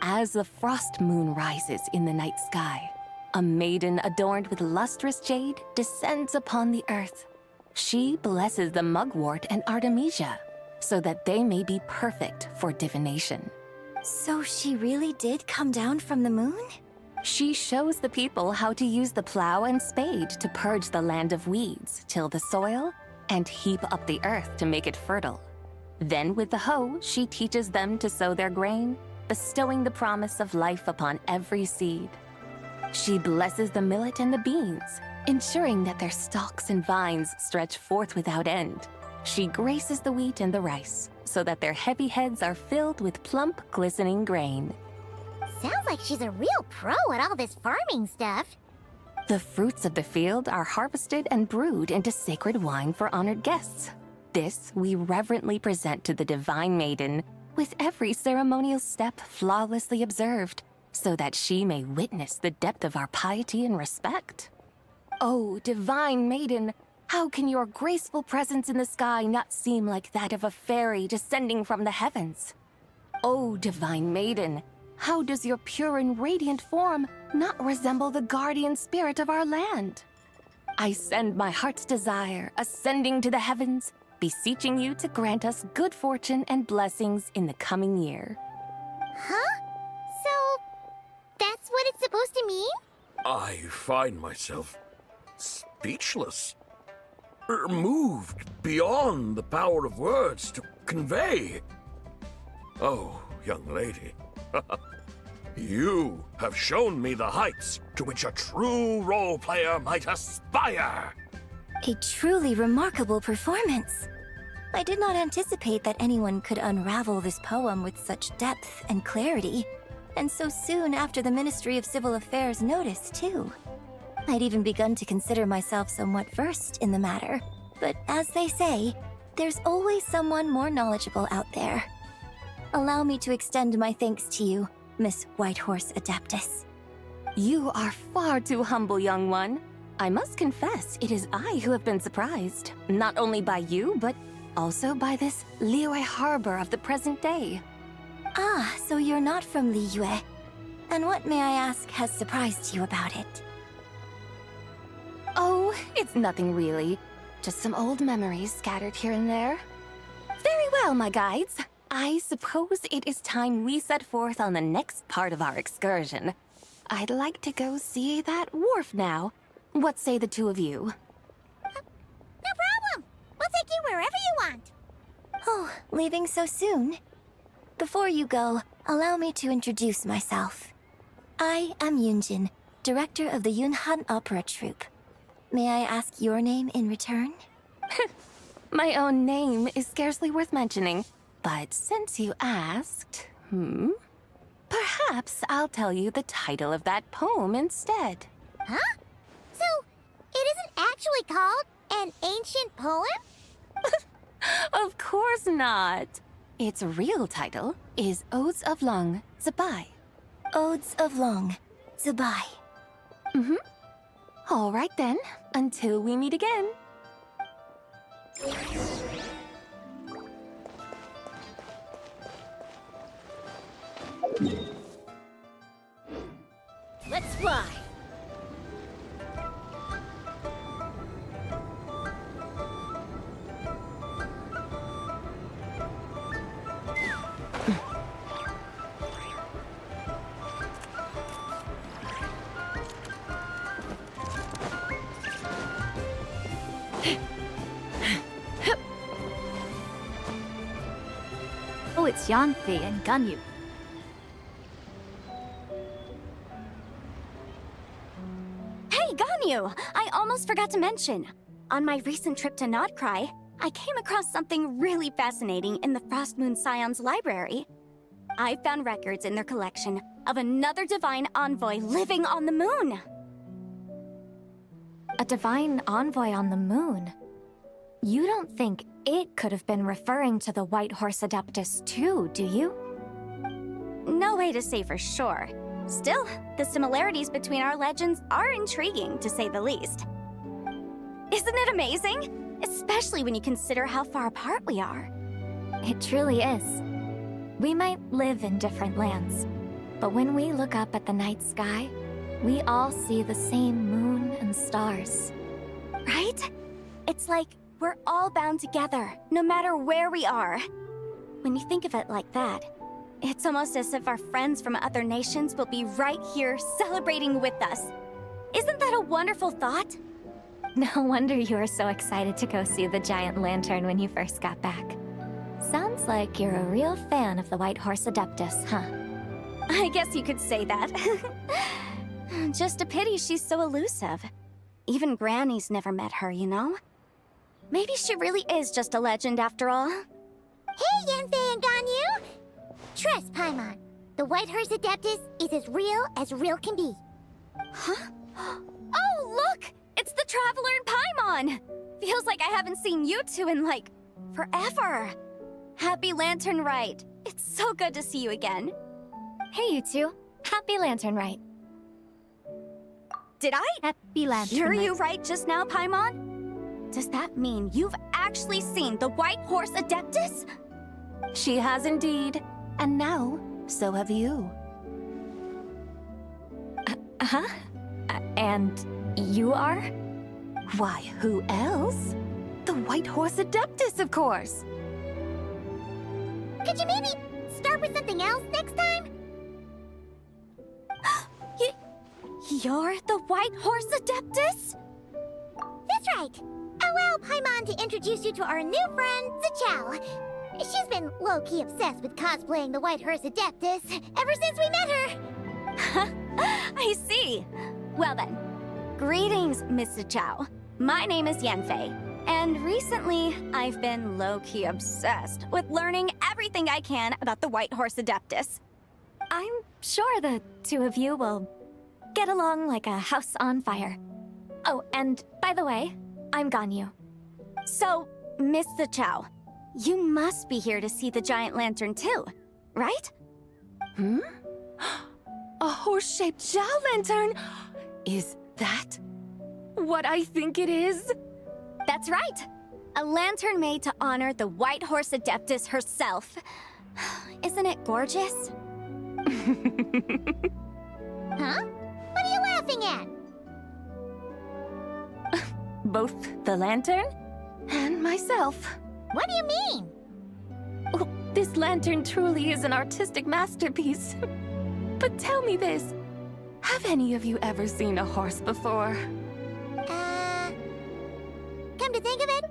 As the frost moon rises in the night sky, a maiden adorned with lustrous jade descends upon the earth. She blesses the mugwort and artemisia, so that they may be perfect for divination. So she really did come down from the moon? She shows the people how to use the plow and spade to purge the land of weeds, till the soil, and heap up the earth to make it fertile. Then with the hoe, she teaches them to sow their grain, bestowing the promise of life upon every seed. She blesses the millet and the beans, ensuring that their stalks and vines stretch forth without end. She graces the wheat and the rice, so that their heavy heads are filled with plump, glistening grain. Sounds like she's a real pro at all this farming stuff. The fruits of the field are harvested and brewed into sacred wine for honored guests. This we reverently present to the Divine Maiden, with every ceremonial step flawlessly observed, so that she may witness the depth of our piety and respect. Oh, Divine Maiden, how can your graceful presence in the sky not seem like that of a fairy descending from the heavens? Oh, Divine Maiden, how does your pure and radiant form not resemble the guardian spirit of our land? I send my heart's desire, ascending to the heavens, beseeching you to grant us good fortune and blessings in the coming year. Huh? So, that's what it's supposed to mean? I find myself speechless. Moved beyond the power of words to convey. Oh, young lady, you have shown me the heights to which a true role player might aspire. A truly remarkable performance. I did not anticipate that anyone could unravel this poem with such depth and clarity, and so soon after the Ministry of Civil Affairs noticed, too. I'd even begun to consider myself somewhat versed in the matter, but as they say, there's always someone more knowledgeable out there. Allow me to extend my thanks to you, Miss Whitehorse Adeptus. You are far too humble, young one. I must confess, it is I who have been surprised, not only by you, but also by this Liyue harbor of the present day. Ah, so you're not from Liyue. And what, may I ask, has surprised you about it? Oh, it's nothing really. Just some old memories scattered here and there. Very well, my guides. I suppose it is time we set forth on the next part of our excursion. I'd like to go see that wharf now. What say the two of you? No problem. We'll take you wherever you want. Oh, leaving so soon? Before you go, allow me to introduce myself. I am Yunjin, director of the Yunhan Opera Troupe. May I ask your name in return? My own name is scarcely worth mentioning, but since you asked, perhaps I'll tell you the title of that poem instead. Huh? So, it isn't actually called an ancient poem? Of course not. Its real title is Odes of Long Zabai. Odes of Long Zabai. All right then, until we meet again. Let's fly. Oh, it's Yanfei and Ganyu. Hey, Ganyu! I almost forgot to mention. On my recent trip to Notcry, I came across something really fascinating in the Frost Moon Scion's library. I found records in their collection of another divine envoy living on the moon. A divine envoy on the moon? You don't think it could have been referring to the White Horse Adeptus too, do you? No way to say for sure. Still, the similarities between our legends are intriguing, to say the least. Isn't it amazing? Especially when you consider how far apart we are. It truly is. We might live in different lands, but when we look up at the night sky, we all see the same moon and stars. Right? It's like we're all bound together, no matter where we are. When you think of it like that, it's almost as if our friends from other nations will be right here celebrating with us. Isn't that a wonderful thought? No wonder you were so excited to go see the giant lantern when you first got back. Sounds like you're a real fan of the White Horse Adeptus, huh? I guess you could say that. Just a pity she's so elusive. Even Granny's never met her, you know? Maybe she really is just a legend after all. Hey, Yanfei and Ganyu! Trust, Paimon. The White Horse Adeptus is as real can be. Huh? Oh, look! It's the Traveler and Paimon! Feels like I haven't seen you two in, like, forever. Happy Lantern Rite. It's so good to see you again. Hey, you two. Happy Lantern Rite. Did I Happy Lantern hear Rite. you right just now, Paimon? Does that mean you've actually seen the White Horse Adeptus? She has indeed. And now, so have you. Huh? And you are? Why, who else? The White Horse Adeptus, of course. Could you maybe start with something else next time? You're the White Horse Adeptus? That's right. Allow Paimon to introduce you to our new friend, Zichao. She's been low-key obsessed with cosplaying the White Horse Adeptus ever since we met her. I see. Well then, greetings, Mr. Chow. My name is Yanfei, and recently I've been low-key obsessed with learning everything I can about the White Horse Adeptus. I'm sure the two of you will get along like a house on fire. Oh, and by the way, I'm Ganyu. So, Mr. Chow, you must be here to see the giant lantern too, right? Hmm? A horse-shaped Zhao lantern? Is that what I think it is? That's right. A lantern made to honor the White Horse Adeptus herself. Isn't it gorgeous? Huh? What are you laughing at? Both the lantern and myself. What do you mean? Oh, this lantern truly is an artistic masterpiece. But tell me this, have any of you ever seen a horse before? Come to think of it,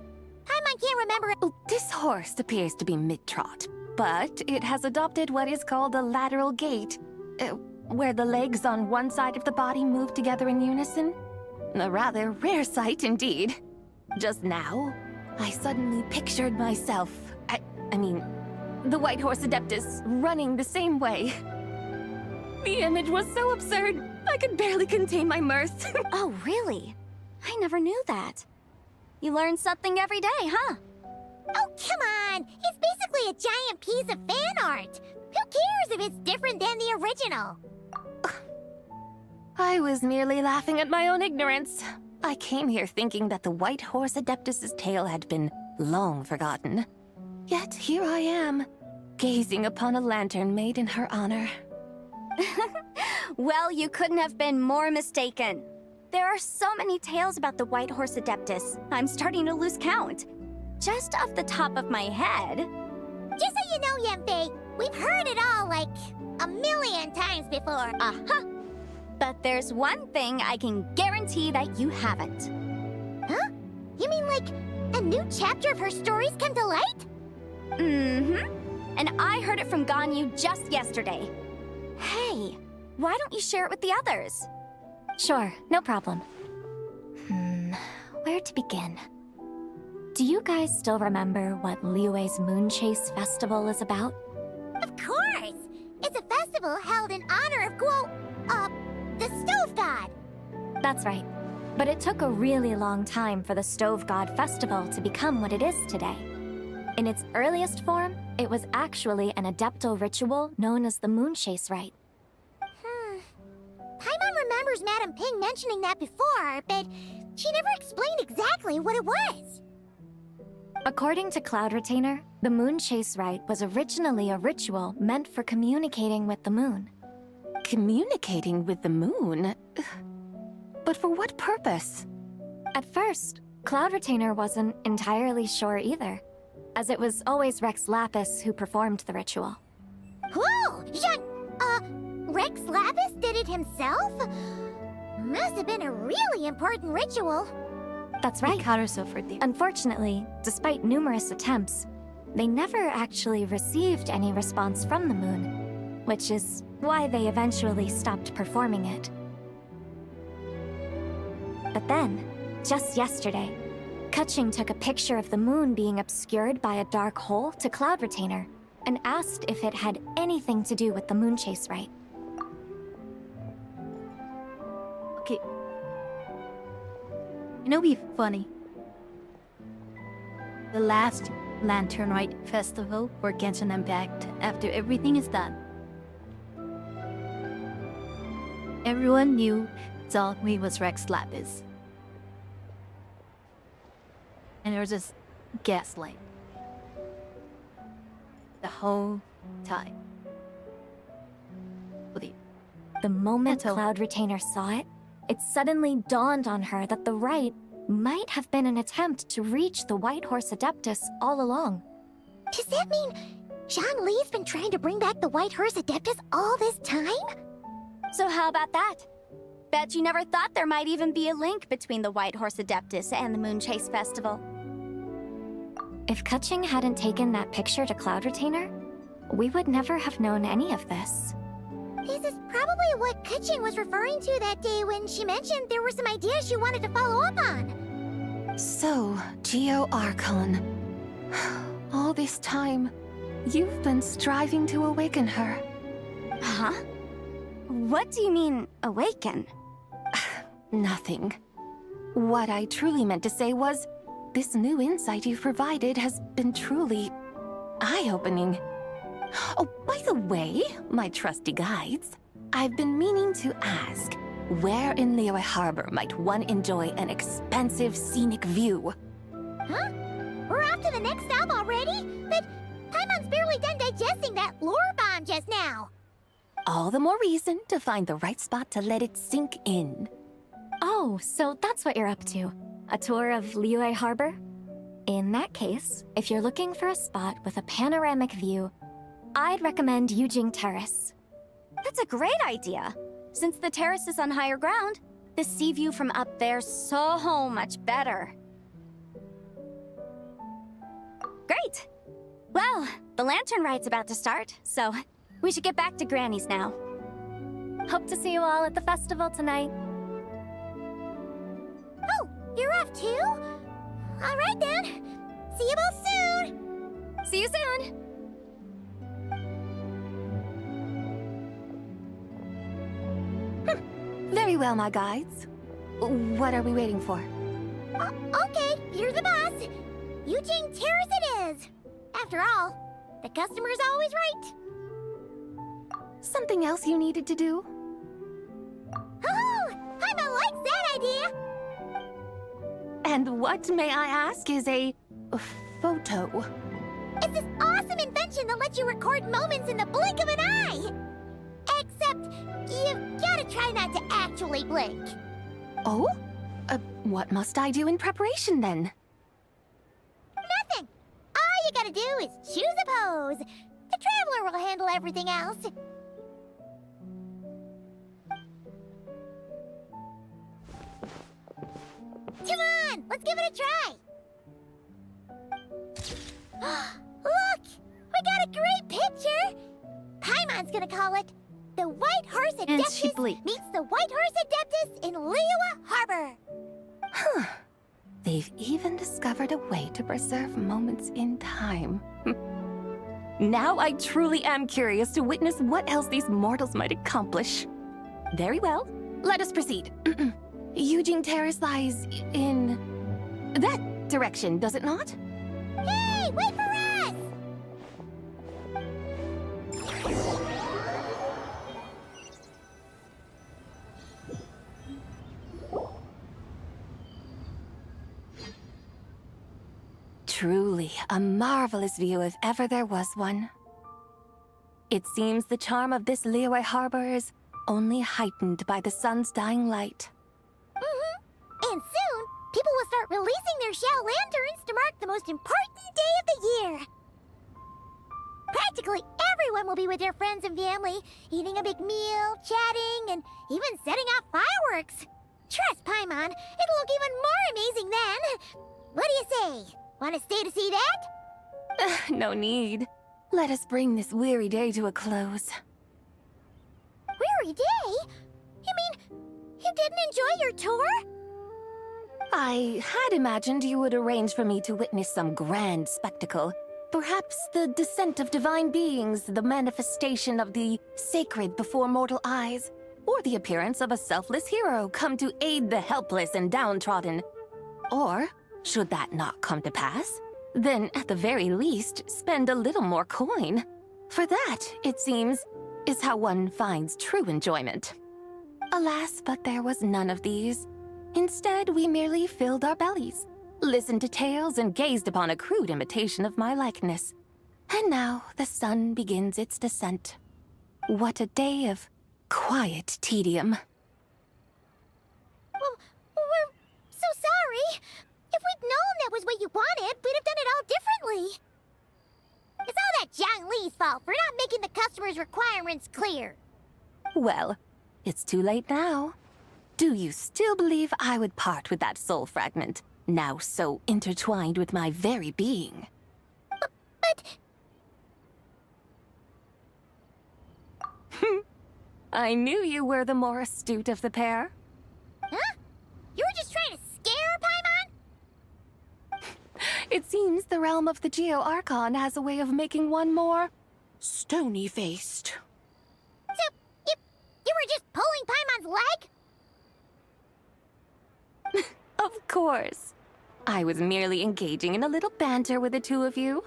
Paimon can't remember it. Oh, this horse appears to be mid-trot, but it has adopted what is called a lateral gait, where the legs on one side of the body move together in unison. A rather rare sight indeed. Just now, I suddenly pictured myself, I mean, the White Horse Adeptus running the same way. The image was so absurd, I could barely contain my mirth. Oh, really? I never knew that. You learn something every day, huh? Oh, come on! It's basically a giant piece of fan art! Who cares if it's different than the original? I was merely laughing at my own ignorance. I came here thinking that the White Horse Adeptus's tale had been long forgotten. Yet here I am, gazing upon a lantern made in her honor. Well, you couldn't have been more mistaken. There are so many tales about the White Horse Adeptus, I'm starting to lose count. Just off the top of my head... Just so you know, Yanfei, we've heard it all like a million times before. Uh-huh. But there's one thing I can guarantee that you haven't. Huh? You mean like a new chapter of her stories come to light? Mm-hmm. And I heard it from Ganyu just yesterday. Hey, why don't you share it with the others? Sure, no problem. Where to begin? Do you guys still remember what Liyue's Moon Chase Festival is about? Of course! It's a festival held in honor of, the Stove God! That's right. But it took a really long time for the Stove God Festival to become what it is today. In its earliest form, it was actually an adeptal ritual known as the Moon Chase Rite. Paimon remembers Madame Ping mentioning that before, but she never explained exactly what it was. According to Cloud Retainer, the Moon Chase Rite was originally a ritual meant for communicating with the moon. Communicating with the moon? But for what purpose? At first, Cloud Retainer wasn't entirely sure either, as it was always Rex Lapis who performed the ritual. Whoa! Rex Lapis did it himself? Must have been a really important ritual. That's right. Unfortunately, despite numerous attempts, they never actually received any response from the moon, which is why they eventually stopped performing it. But then, just yesterday, Kutching took a picture of the moon being obscured by a dark hole to Cloud Retainer and asked if it had anything to do with the moon chase rite. Okay. You know, be funny. The last Lantern Rite Festival for Genshin Impact, after everything is done, everyone knew Zalgui was Rex Lapis. And there was just gaslight the whole time. The moment That's all. Cloud Retainer saw it, it suddenly dawned on her that the rite might have been an attempt to reach the White Horse Adeptus all along. Does that mean Zhongli's been trying to bring back the White Horse Adeptus all this time? So how about that? Bet you never thought there might even be a link between the White Horse Adeptus and the Moon Chase Festival. If Kutching hadn't taken that picture to Cloud Retainer, we would never have known any of this. This is probably what Kutching was referring to that day when she mentioned there were some ideas she wanted to follow up on. So, Geo Archon. All this time, you've been striving to awaken her. Huh? What do you mean, awaken? Nothing. What I truly meant to say was, this new insight you've provided has been truly eye-opening. Oh, by the way, my trusty guides, I've been meaning to ask, where in Liyue Harbor might one enjoy an expansive scenic view? Huh? We're off to the next stop already? But Paimon's barely done digesting that lore bomb just now. All the more reason to find the right spot to let it sink in. Oh, so that's what you're up to. A tour of Liyue Harbor? In that case, if you're looking for a spot with a panoramic view, I'd recommend Yujing Terrace. That's a great idea. Since the terrace is on higher ground, the sea view from up there's so much better. Great! Well, the Lantern Rite's about to start, so we should get back to Granny's now. Hope to see you all at the festival tonight. Oh, you're off too? All right then. See you both soon. See you soon! Very well, my guides. What are we waiting for? Okay, you're the boss. Yujing Terrace it is. After all, the customer's always right. Something else you needed to do? Oh, Paimon likes that idea. And what, may I ask, is a photo? It's this awesome invention that lets you record moments in the blink of an eye. Except, you've gotta try not to actually blink. Oh? What must I do in preparation then? Nothing. All you gotta do is choose a pose. The Traveler will handle everything else. Come on, let's give it a try. Look, we got a great picture. Paimon's gonna call it the White Horse And she Adeptus blinked. meets the White Horse Adeptus in Liyue Harbor. Huh. They've even discovered a way to preserve moments in time. Now I truly am curious to witness what else these mortals might accomplish. Very well, let us proceed. Yujing Terrace lies in that direction, does it not? Hey, wait for us! Truly a marvelous view if ever there was one. It seems the charm of this Liyue Harbor is only heightened by the sun's dying light. And soon, people will start releasing their Xiao lanterns to mark the most important day of the year. Practically everyone will be with their friends and family, eating a big meal, chatting, and even setting off fireworks. Trust Paimon, it'll look even more amazing then. What do you say? Want to stay to see that? No need. Let us bring this weary day to a close. Weary day? You mean you didn't enjoy your tour? I had imagined you would arrange for me to witness some grand spectacle. Perhaps the descent of divine beings, the manifestation of the sacred before mortal eyes, or the appearance of a selfless hero come to aid the helpless and downtrodden. Or, should that not come to pass, then at the very least spend a little more coin. For that, it seems, is how one finds true enjoyment. Alas, but there was none of these. Instead, we merely filled our bellies, listened to tales, and gazed upon a crude imitation of my likeness. And now the sun begins its descent. What a day of quiet tedium. Well, we're so sorry. If we'd known that was what you wanted, we'd have done it all differently. It's all that Zhang Li's fault for not making the customer's requirements clear. Well, it's too late now. Do you still believe I would part with that soul fragment, now so intertwined with my very being? But... I knew you were the more astute of the pair. Huh? You were just trying to scare Paimon? It seems the realm of the Geo-Archon has a way of making one more stony-faced. So, you were just pulling Paimon's leg? Of course. I was merely engaging in a little banter with the two of you.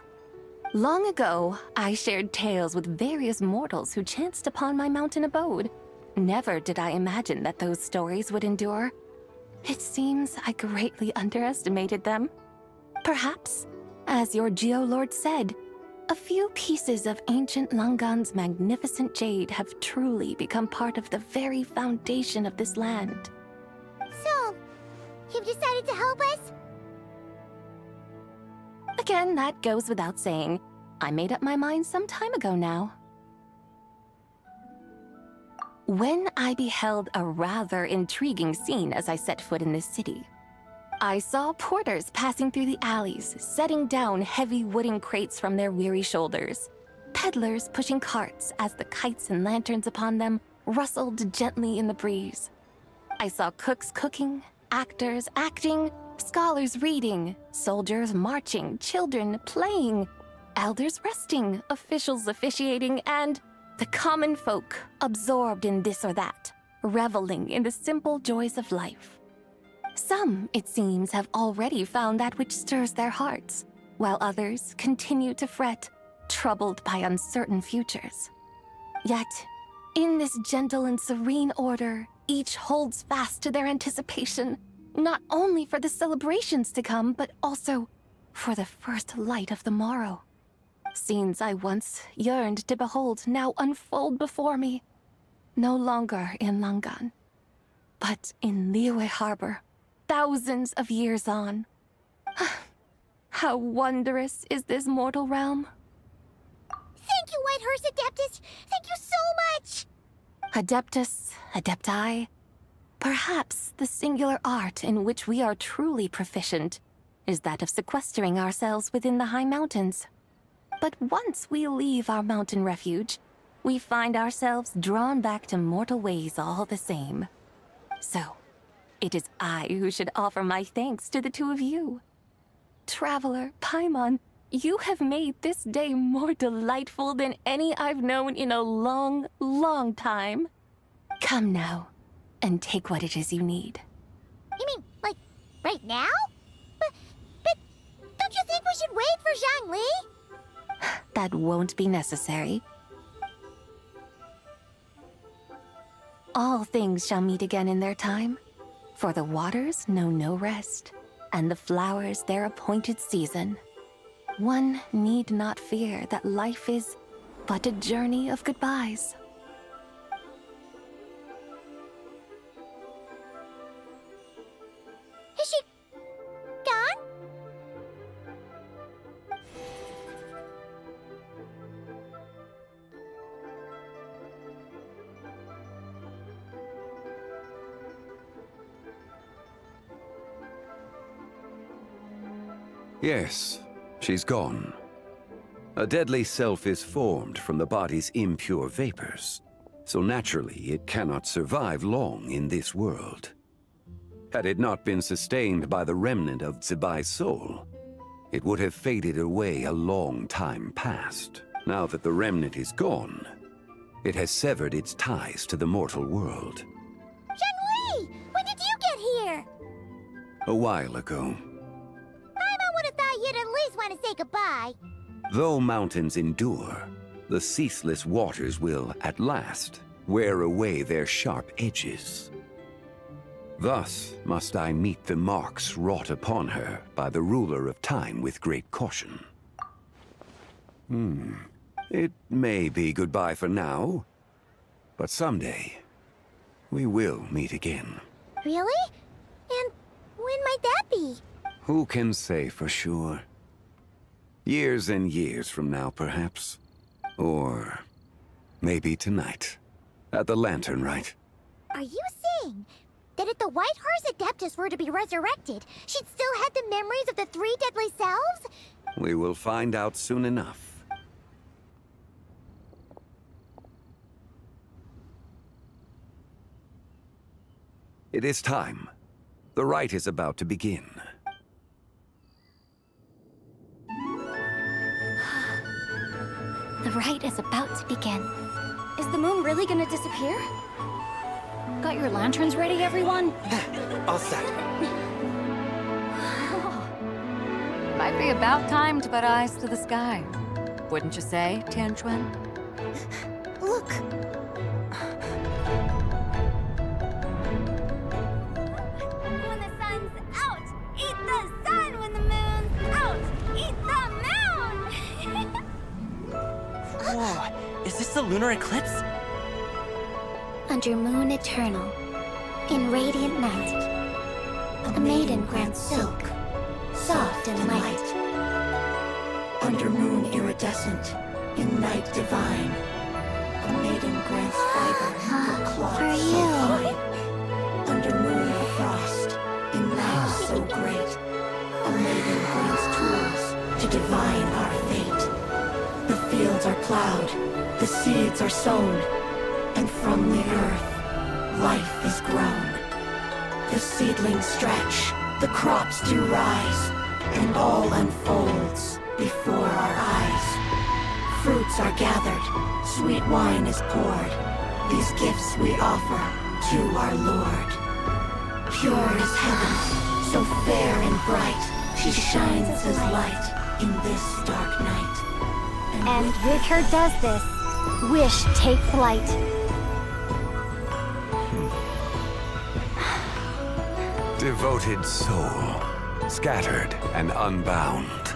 Long ago, I shared tales with various mortals who chanced upon my mountain abode. Never did I imagine that those stories would endure. It seems I greatly underestimated them. Perhaps, as your Geolord said, a few pieces of ancient Langan's magnificent jade have truly become part of the very foundation of this land. So, you've decided to help us? Again, that goes without saying. I made up my mind some time ago now. When I beheld a rather intriguing scene as I set foot in this city, I saw porters passing through the alleys, setting down heavy wooden crates from their weary shoulders. Peddlers pushing carts as the kites and lanterns upon them rustled gently in the breeze. I saw cooks cooking, actors acting, scholars reading, soldiers marching, children playing, elders resting, officials officiating, and the common folk absorbed in this or that, reveling in the simple joys of life. Some, it seems, have already found that which stirs their hearts, while others continue to fret, troubled by uncertain futures. Yet, in this gentle and serene order, each holds fast to their anticipation, not only for the celebrations to come, but also for the first light of the morrow. Scenes I once yearned to behold now unfold before me, no longer in Langan, but in Liyue Harbor, thousands of years on. How wondrous is this mortal realm! Thank you, Whitehurst Adeptus! Thank you so much! Adeptus, Adepti, perhaps the singular art in which we are truly proficient is that of sequestering ourselves within the high mountains. But once we leave our mountain refuge, we find ourselves drawn back to mortal ways all the same. So, it is I who should offer my thanks to the two of you. Traveler, Paimon, you have made this day more delightful than any I've known in a long, long time. Come now, and take what it is you need. You mean, like, right now? But don't you think we should wait for Zhang Li? That won't be necessary. All things shall meet again in their time, for the waters know no rest, and the flowers their appointed season. One need not fear that life is but a journey of goodbyes. Is she gone? Yes, she's gone. A deadly self is formed from the body's impure vapors, so naturally it cannot survive long in this world. Had it not been sustained by the remnant of Zibai's soul, it would have faded away a long time past. Now that the remnant is gone, it has severed its ties to the mortal world. Chun-Li! When did you get here? A while ago. Paimon would have thought you'd at least want to say goodbye. Though mountains endure, the ceaseless waters will, at last, wear away their sharp edges. Thus must I meet the marks wrought upon her by the ruler of time with great caution. It may be goodbye for now, but someday we will meet again. Really? And when might that be? Who can say for sure? Years and years from now, perhaps. Or maybe tonight, at the Lantern Rite. Are you saying that if the White Horse Adeptus were to be resurrected, she'd still have the memories of the three deadly selves? We will find out soon enough. It is time. The rite is about to begin. The rite is about to begin. Is the moon really gonna disappear? Got your lanterns ready, everyone? All set. Might be about time to put eyes to the sky. Wouldn't you say, Tianchuan? Look! When the sun's out, eat the sun! When the moon's out, eat the moon! Whoa, is this the lunar eclipse? Under moon eternal, in radiant night, a maiden grants silk, soft and light. Under moon iridescent, in night divine, a maiden grants fiber for cloth For so you. fine. Under moon of frost, in night so great, a maiden grants tools to divine our fate. The fields are plowed, the seeds are sown, and from the earth, life is grown. The seedlings stretch, the crops do rise, and all unfolds before our eyes. Fruits are gathered, sweet wine is poured. These gifts we offer to our Lord. Pure is heaven, so fair and bright, she shines as light in this dark night. And with her does this, wish take flight. Devoted soul, scattered and unbound.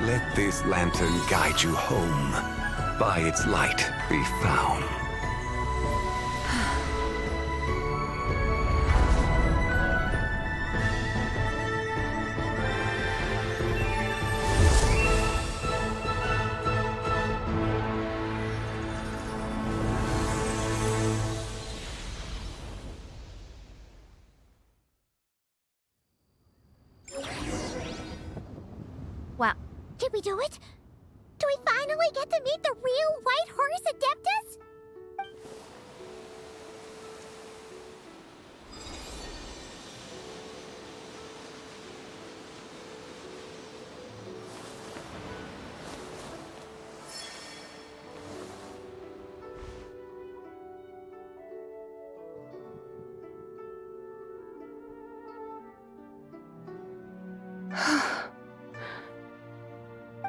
Let this lantern guide you home. By its light be found. Wow. Did we do it? Do we finally get to meet the real White Horse Adeptus?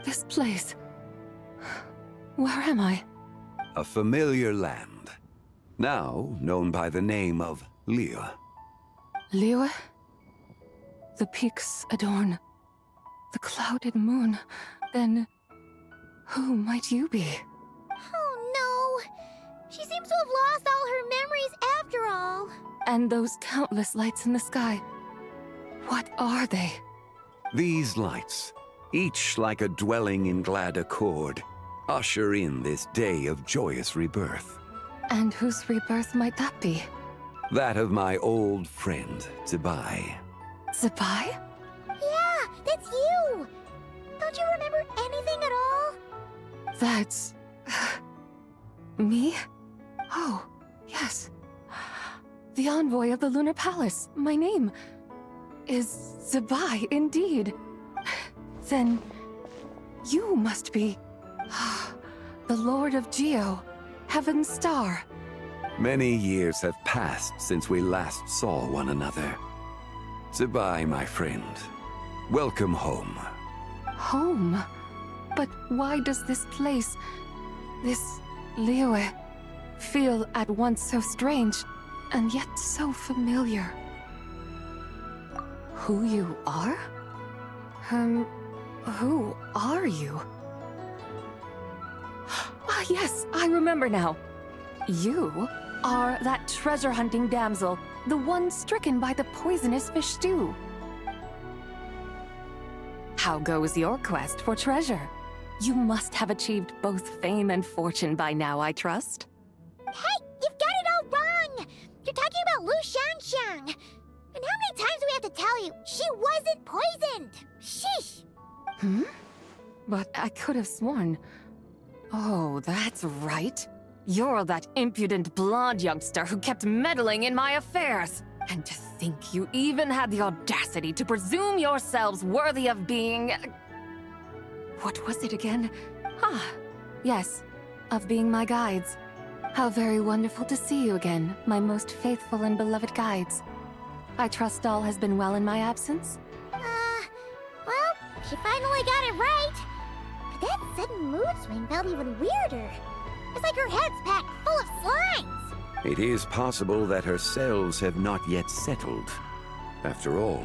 This place. Where am I? A familiar land, now known by the name of Liyue. Liyue? The peaks adorn the clouded moon. Then, who might you be? Oh no! She seems to have lost all her memories after all. And those countless lights in the sky. What are they? These lights, each like a dwelling in glad accord, usher in this day of joyous rebirth. And whose rebirth might that be? That of my old friend, Zibai. Zibai? Yeah, that's you! Don't you remember anything at all? That's... me? Oh, yes. The envoy of the Lunar Palace. My name is Zabai, indeed. Then you must be the Lord of Geo, Heaven's Star. Many years have passed since we last saw one another. Zabai, my friend. Welcome home. Home? But why does this place, this Liyue, feel at once so strange and yet so familiar? Who you are? Who are you? Ah, yes, I remember now. You are that treasure-hunting damsel, the one stricken by the poisonous fish stew. How goes your quest for treasure? You must have achieved both fame and fortune by now, I trust. Hey, you've got it all wrong! You're talking about Lu Xiangxiang. And how many times do we have to tell you? She wasn't poisoned! Sheesh! But I could have sworn... Oh, that's right. You're that impudent blonde youngster who kept meddling in my affairs. And to think you even had the audacity to presume yourselves worthy of being... What was it again? Ah, yes, of being my guides. How very wonderful to see you again, my most faithful and beloved guides. I trust all has been well in my absence? Well, she finally got it right. But that sudden mood swing felt even weirder. It's like her head's packed full of slimes. It is possible that her cells have not yet settled. After all,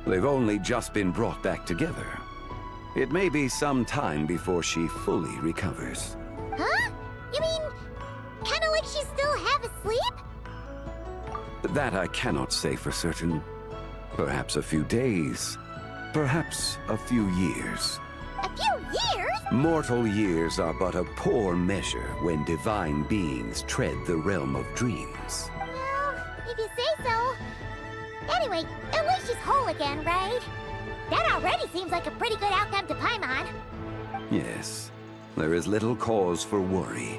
they've only just been brought back together. It may be some time before she fully recovers. Huh? You mean, kinda like she's still half asleep? That I cannot say for certain. Perhaps a few days. Perhaps a few years. A few years? Mortal years are but a poor measure when divine beings tread the realm of dreams. Well, if you say so. Anyway, at least she's whole again, right? That already seems like a pretty good outcome to Paimon. Yes, there is little cause for worry.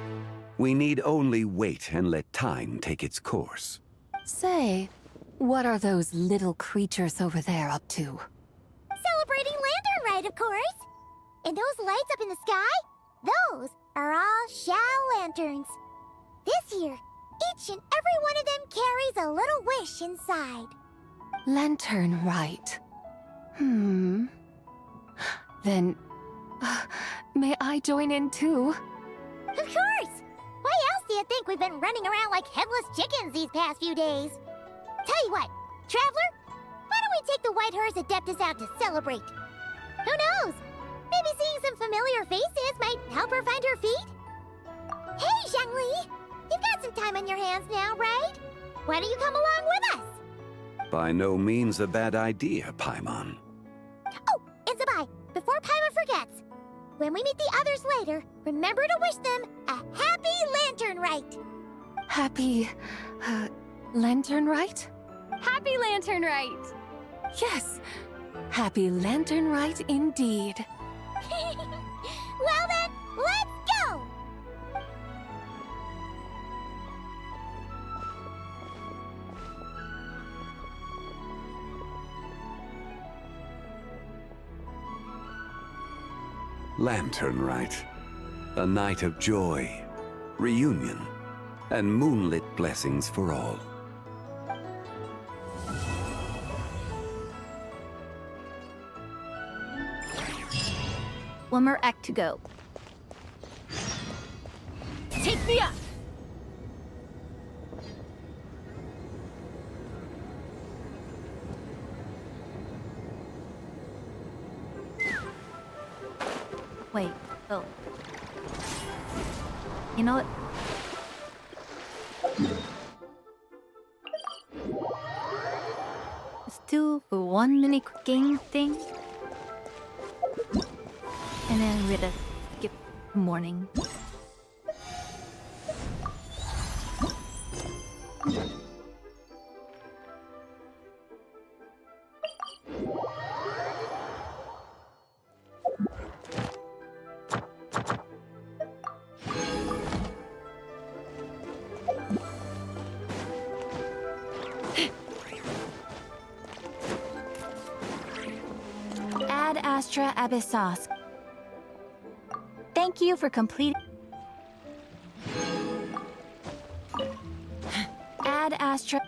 We need only wait and let time take its course. Say, what are those little creatures over there up to? Celebrating Lantern Rite, of course. And those lights up in the sky? Those are all Xiao lanterns. This year, each and every one of them carries a little wish inside. Lantern Rite. Then, may I join in too? Of course! Why else do you think we've been running around like headless chickens these past few days? Tell you what, Traveler, why don't we take the White Horse Adeptus out to celebrate? Who knows? Maybe seeing some familiar faces might help her find her feet? Hey, Zhangli! You've got some time on your hands now, right? Why don't you come along with us? By no means a bad idea, Paimon. Oh, and Zabai, before Paimon forgets, when we meet the others later, remember to wish them a happy Lantern Rite. Happy... Lantern Rite? Happy Lantern Rite! Yes! Happy Lantern Rite indeed. Well then, let's go! Lantern Rite. A night of joy, reunion, and moonlit blessings for all. One more act to go. Take me up! Wait, oh. You know what? Let's do the 1 minute cooking thing. And then we're gonna skip morning. Astra Abyssos. Thank you for completing. Ad Astra.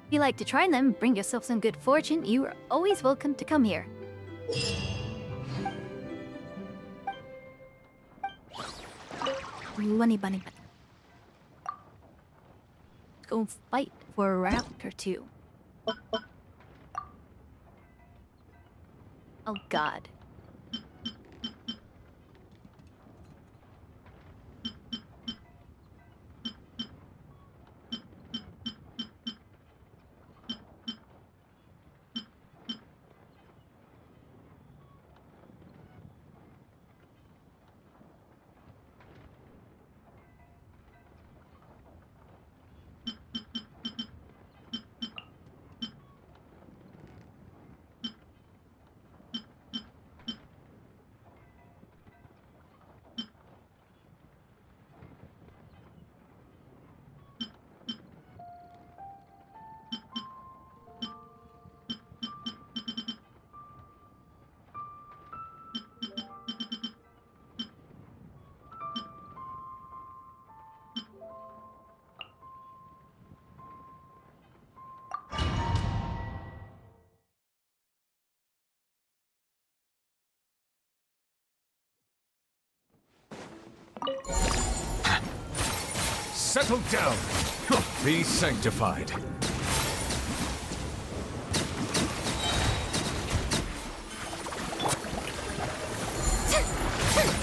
If you like to try them, bring yourself some good fortune, you are always welcome to come here. Bunny, bunny, bunny. Let's go fight for a round or two. Oh god. Settle down. Be sanctified.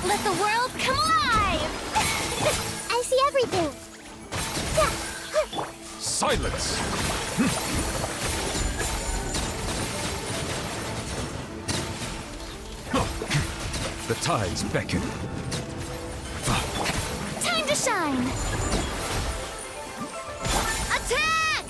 Let the world come alive! I see everything. Silence! The tides beckon. Time to shine! Attack!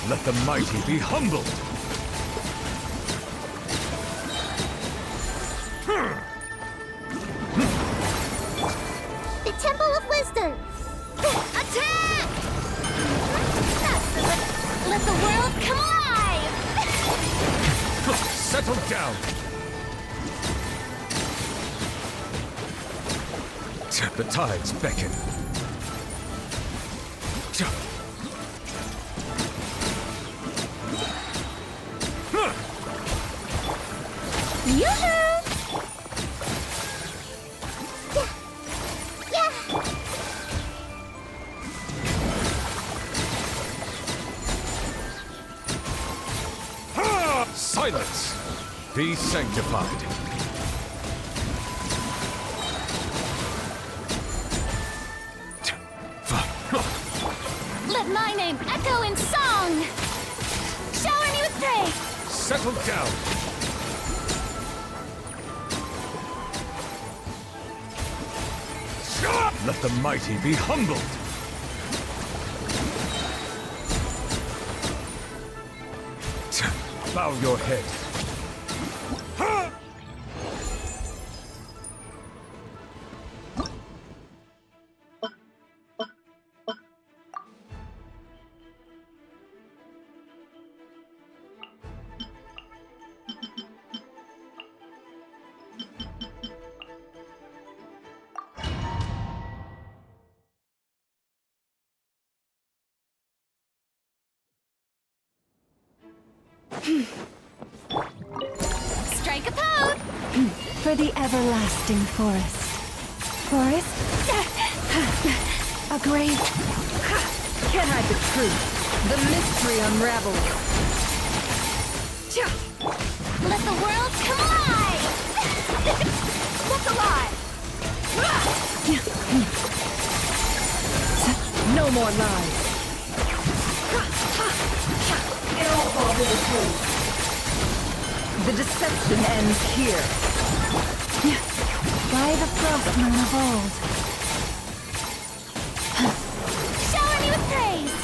Let the mighty be humbled. The Temple of Wisdom! Attack! Let the world come alive! Settle down. The tides beckon. Yoo-hoo! Yeah! Silence! Be sanctified. Let my name echo in song! Shower me with praise! Settle down. Let the mighty be humbled. Bow your head. Strike a pose! For the everlasting forest. Forest? A grave. Can't hide the truth. The mystery unravels. Let the world come alive! Look alive! No more lies. It all falls into place. The deception ends here. By the frost moon of old. Shower me with praise!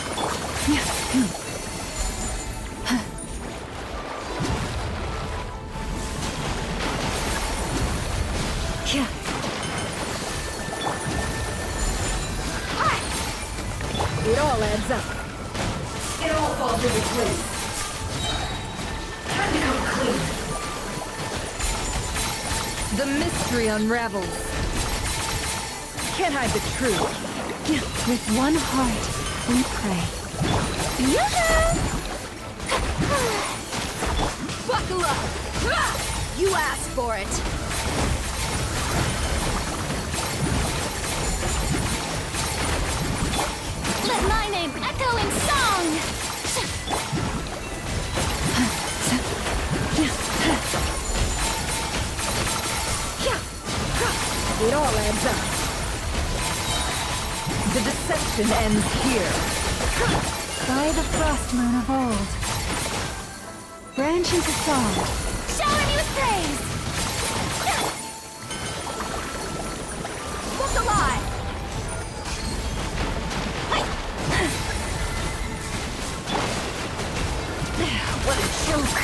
It all adds up. It all falls into place. Time to come clean. The mystery unravels. Can't hide the truth. With one heart, we pray. Buckle up! You asked for it. Let my name echo in song! It all adds up. The deception ends here. By the frost moon of old. Branch into song. Shower me with praise! Look alive! What a joke!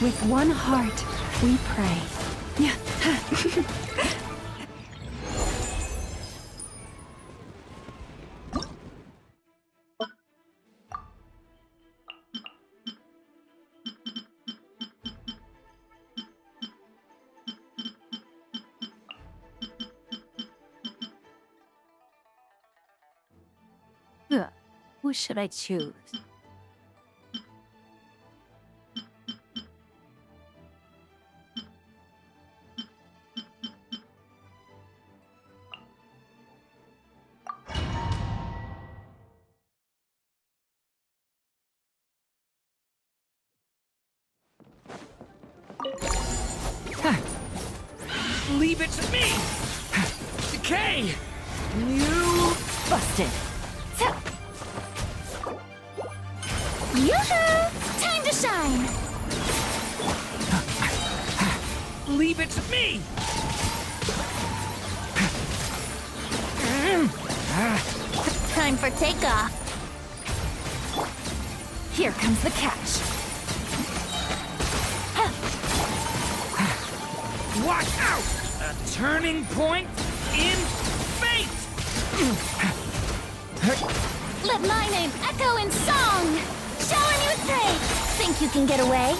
With one heart, we pray. Who should I choose? Leave it to me! Decay! You Busted. Yoo-hoo! Time to shine! leave it to me! Time for takeoff. Here comes the catch. Watch out! A turning point in fate! Let my name echo in song! Shower me with praise! Think you can get away?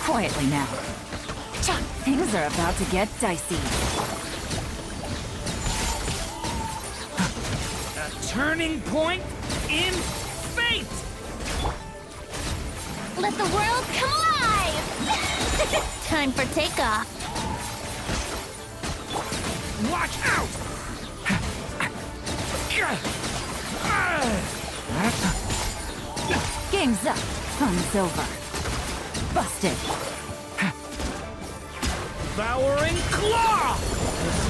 Quietly now. Things are about to get dicey. A turning point in fate! Let the world come alive! Time for takeoff. Watch out! Game's up. Fun's over. Busted. Devouring claw!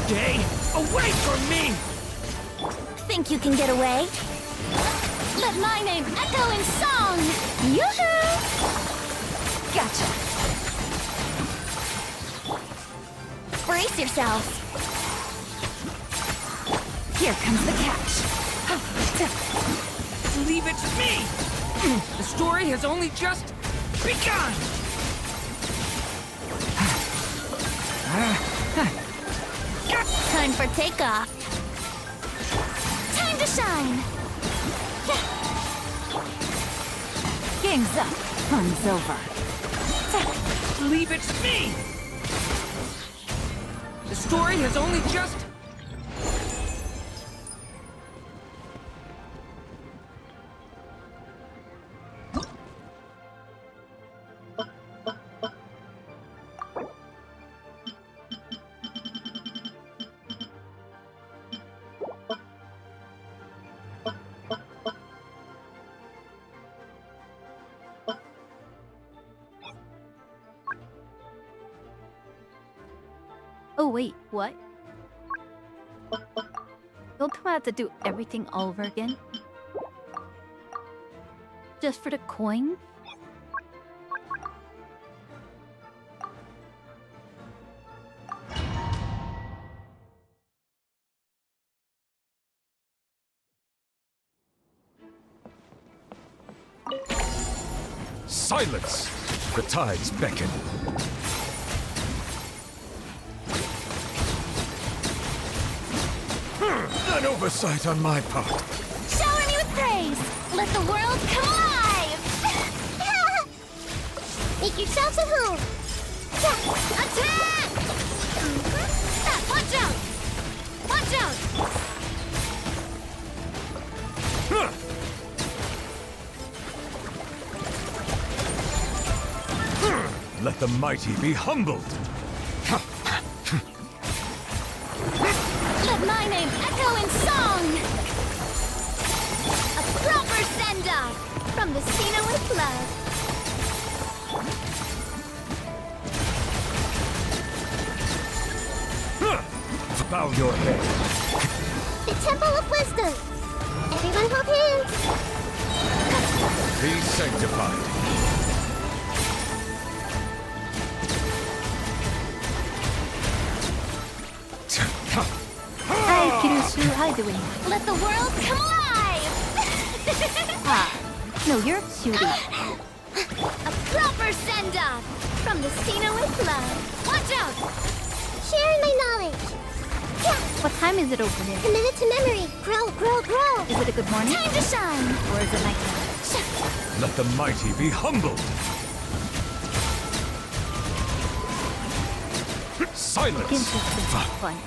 Stay away from me! Think you can get away? Let my name echo in song! Yoo-hoo! Gotcha. Brace yourselves. Here comes the catch. Leave it to me! The story has only just begun! Time for takeoff. Time to shine! Game's up. Fun's over. Leave it to me! The story has only just... Oh wait, what? Don't I have to do everything all over again? Just for the coin? Silence! The tides beckon. An oversight on my part. Shower me with praise! Let the world come alive! Make yourselves at home! Attack! Watch out! Watch out! Let the mighty be humbled. Let my name echo in song! A proper send-off from the Cena with love. Bow your head. The Temple of Wisdom. Everyone hold hands. Be sanctified. Hi, Kirusu. How you doing? Let the world come alive! Ah, no, you're shooting. A proper send-off from the Cena with love. Watch out! Sharing my knowledge. What time is it open here? Committed to memory. Grow, grow, grow. Is it a good morning? Time to shine. Or is it nighttime? Let the mighty be humbled. Silence! Fun.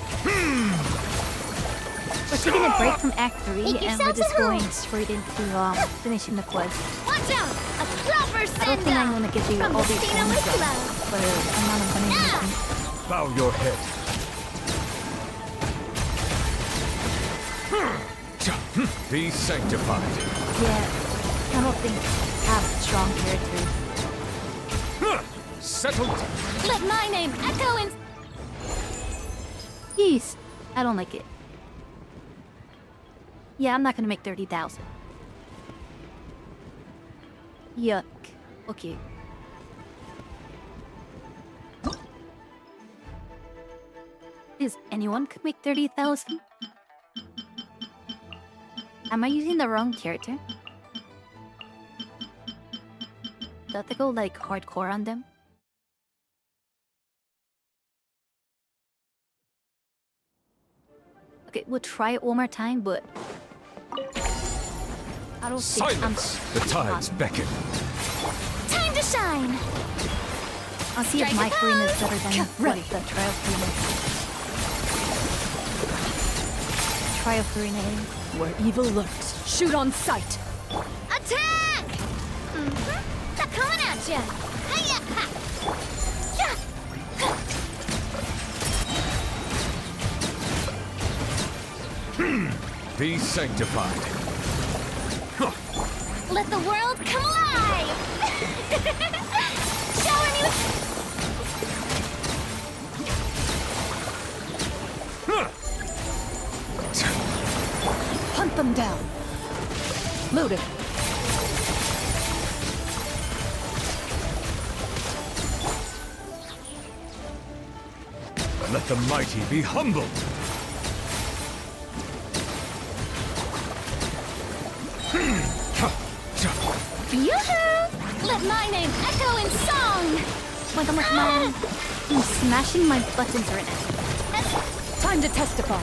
We're taking a break from Act 3 and we're just going straight into finishing the quest. Watch out! A proper I don't think I'm send-off gonna give you from all the these Cena things with up love. for the amount of money you can. Bow your head. Be sanctified. Yeah, I don't think I have strong characters. Settled. Let my name echo in... Yeast. I don't like it. Yeah, I'm not gonna make 30,000. Yuck. Okay. Is anyone could make 30,000? Am I using the wrong character? Do I have to go like hardcore on them? Okay, we'll try it one more time, but I don't think I'm... Silence! The tides beckon. Time to shine! I'll see if my green is better than what the trial green is. Trial green is. Where evil lurks, shoot on sight. Attack! They're coming at ya! Hiya! Ha! Yeah! Be sanctified. Let the world come alive! Shower me with... Hunt them down. Loaded. Let the mighty be humbled. Yoo-hoo! Let my name echo in song! Wait, I'm smashing my buttons right now. Time to testify.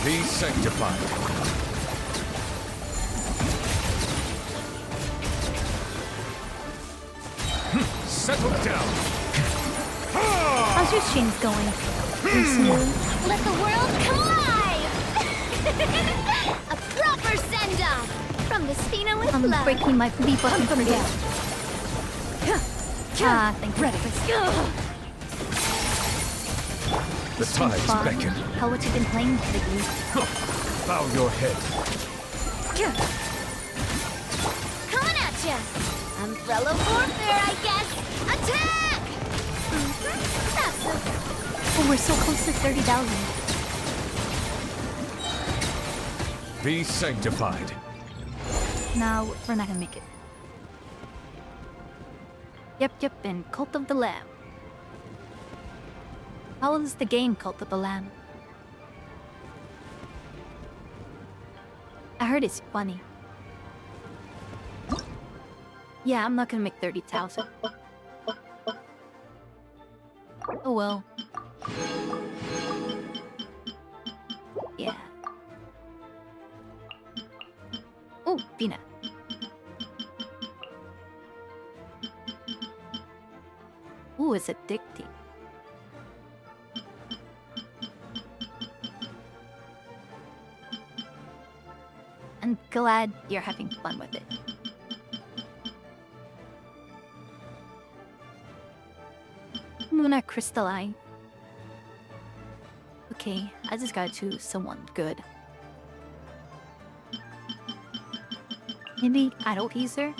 Be sanctified. Settle down. How's your strings going? Let the world come alive! A proper send-off from the Spina with I'm love. breaking my B button for you. Ah, thank you. Ready. The tides Fun. beckon. How what you been playing lately? Bow your head. Coming at ya! Umbrella warfare, I guess! Attack! we're so close to 30,000. Be sanctified. Now, we're not gonna make it. Yep, and Cult of the Lamb. How is the game Cult of the Lamb? I heard it's funny. Yeah, I'm not gonna make 30,000. Oh well. Yeah. Oh, Vina. Ooh, it's addicting. I'm glad you're having fun with it. Luna Crystalline. Okay, I just gotta choose someone good. Maybe Idol Teaser?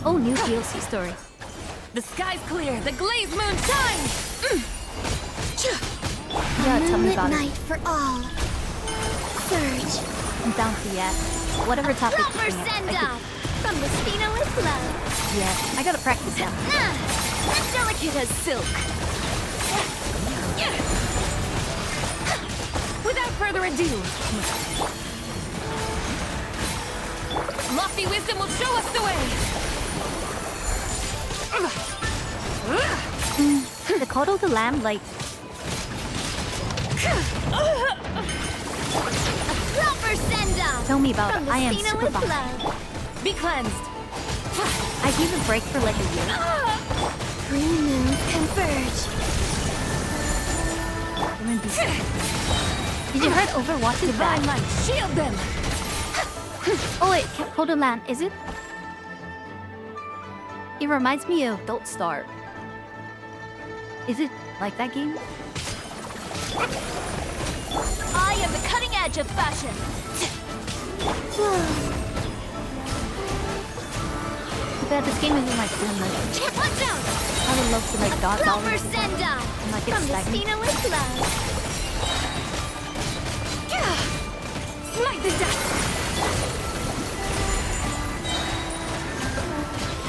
Oh, new DLC story. The sky's clear. The glazed moon shines. Yeah, tell me about Night it. for all. Surge. I'm down for that. Whatever topic you Proper bring up, I send could- off from the Spino with love. Yeah, I gotta practice that. As delicate as silk. Without further ado, lofty wisdom will show us the way. The Cult of the Lamb, like, Proper send off. tell me about From it. the I am Spino super with bummed. love. Be cleansed. I gave a break for like a year. Three moons converge. Did you heard Overwatch is Divine bad? light, shield them. Oh wait, Cult of the Lamb, is it? It reminds me of Don't Starve. Is it like that game? I am the cutting edge of fashion. Too bad this game isn't like Sim. Can't watch out. I would love to like dodge all Proper of it. send off And like get from the stagnant. Spino with love. Smite the dust.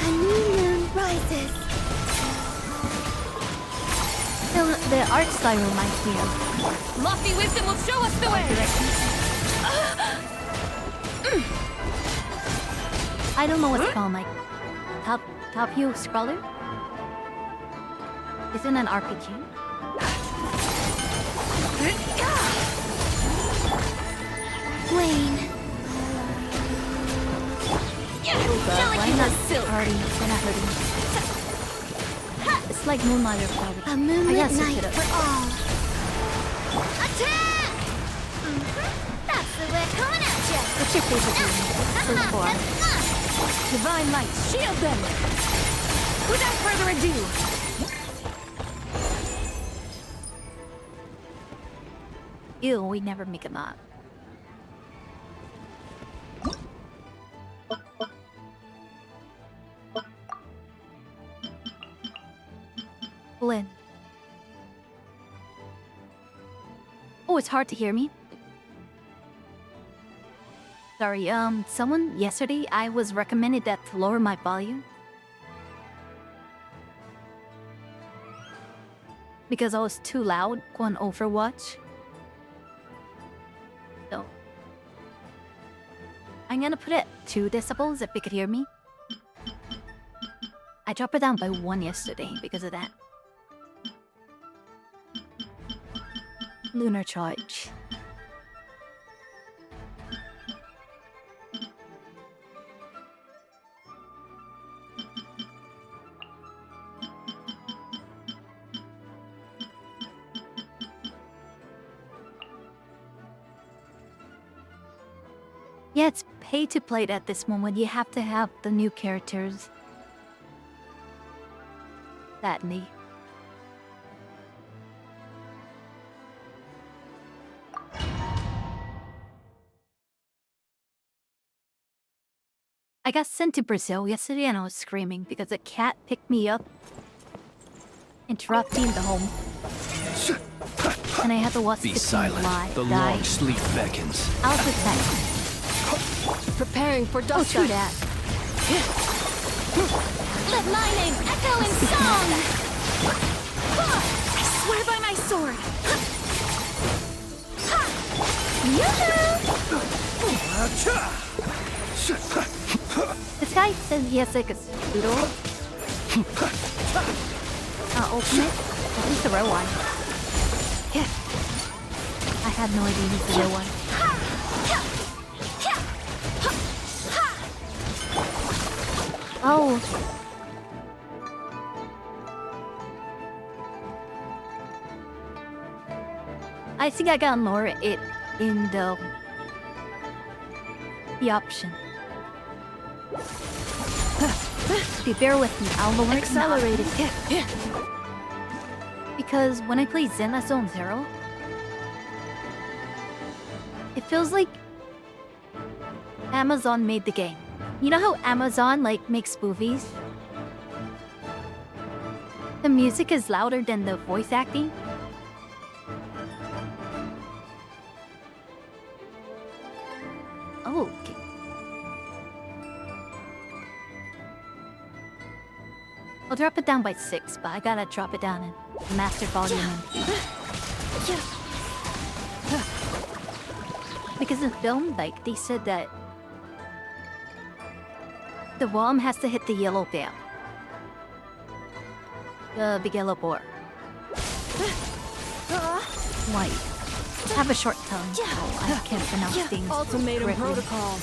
A new moon rises. The art style reminds me of Lofty wisdom will show us the way. I don't know what's called, like top view scroller? Isn't an RPG? Wayne. Why not already? They're not hurting. It's like Moonlight or probably. A I moonlit gotta switch night it up. for all. Attack! That's the way coming at you. What's your favorite game so far? Divine light, shield them. Without further ado, Ew, we never make a map. Lynn. Oh, it's hard to hear me. Sorry, someone yesterday I was recommended that to lower my volume. Because I was too loud on Overwatch. So I'm gonna put it 2 decibels if you could hear me. I dropped it down by 1 yesterday because of that. Lunar charge. Yeah, it's pay to play it at this moment. You have to have the new characters. Sadly. I got sent to Brazil yesterday and I was screaming because a cat picked me up, interrupting the home. And I had to watch Be the silent. The die. long sleep beckons. I'll protect. Preparing for dust. True that. Let my name echo in song! I swear by my sword! This guy says he has like a pseudo ultimate. At least the real one. Yeah. I had no idea he's the real one. Oh. I think I got more it in the option. Okay, bear with me. I'll lower Accelerated. it. Because when I play Zen Zone Zero, it feels like Amazon made the game. You know how Amazon makes movies? The music is louder than the voice acting. Oh, okay. I'll drop it down by 6, but I gotta drop it down in master volume. Because in film, they said that the worm has to hit the yellow bear. The big yellow boar. White. I have a short tongue, so I can't pronounce things Ultimatum correctly. protocol.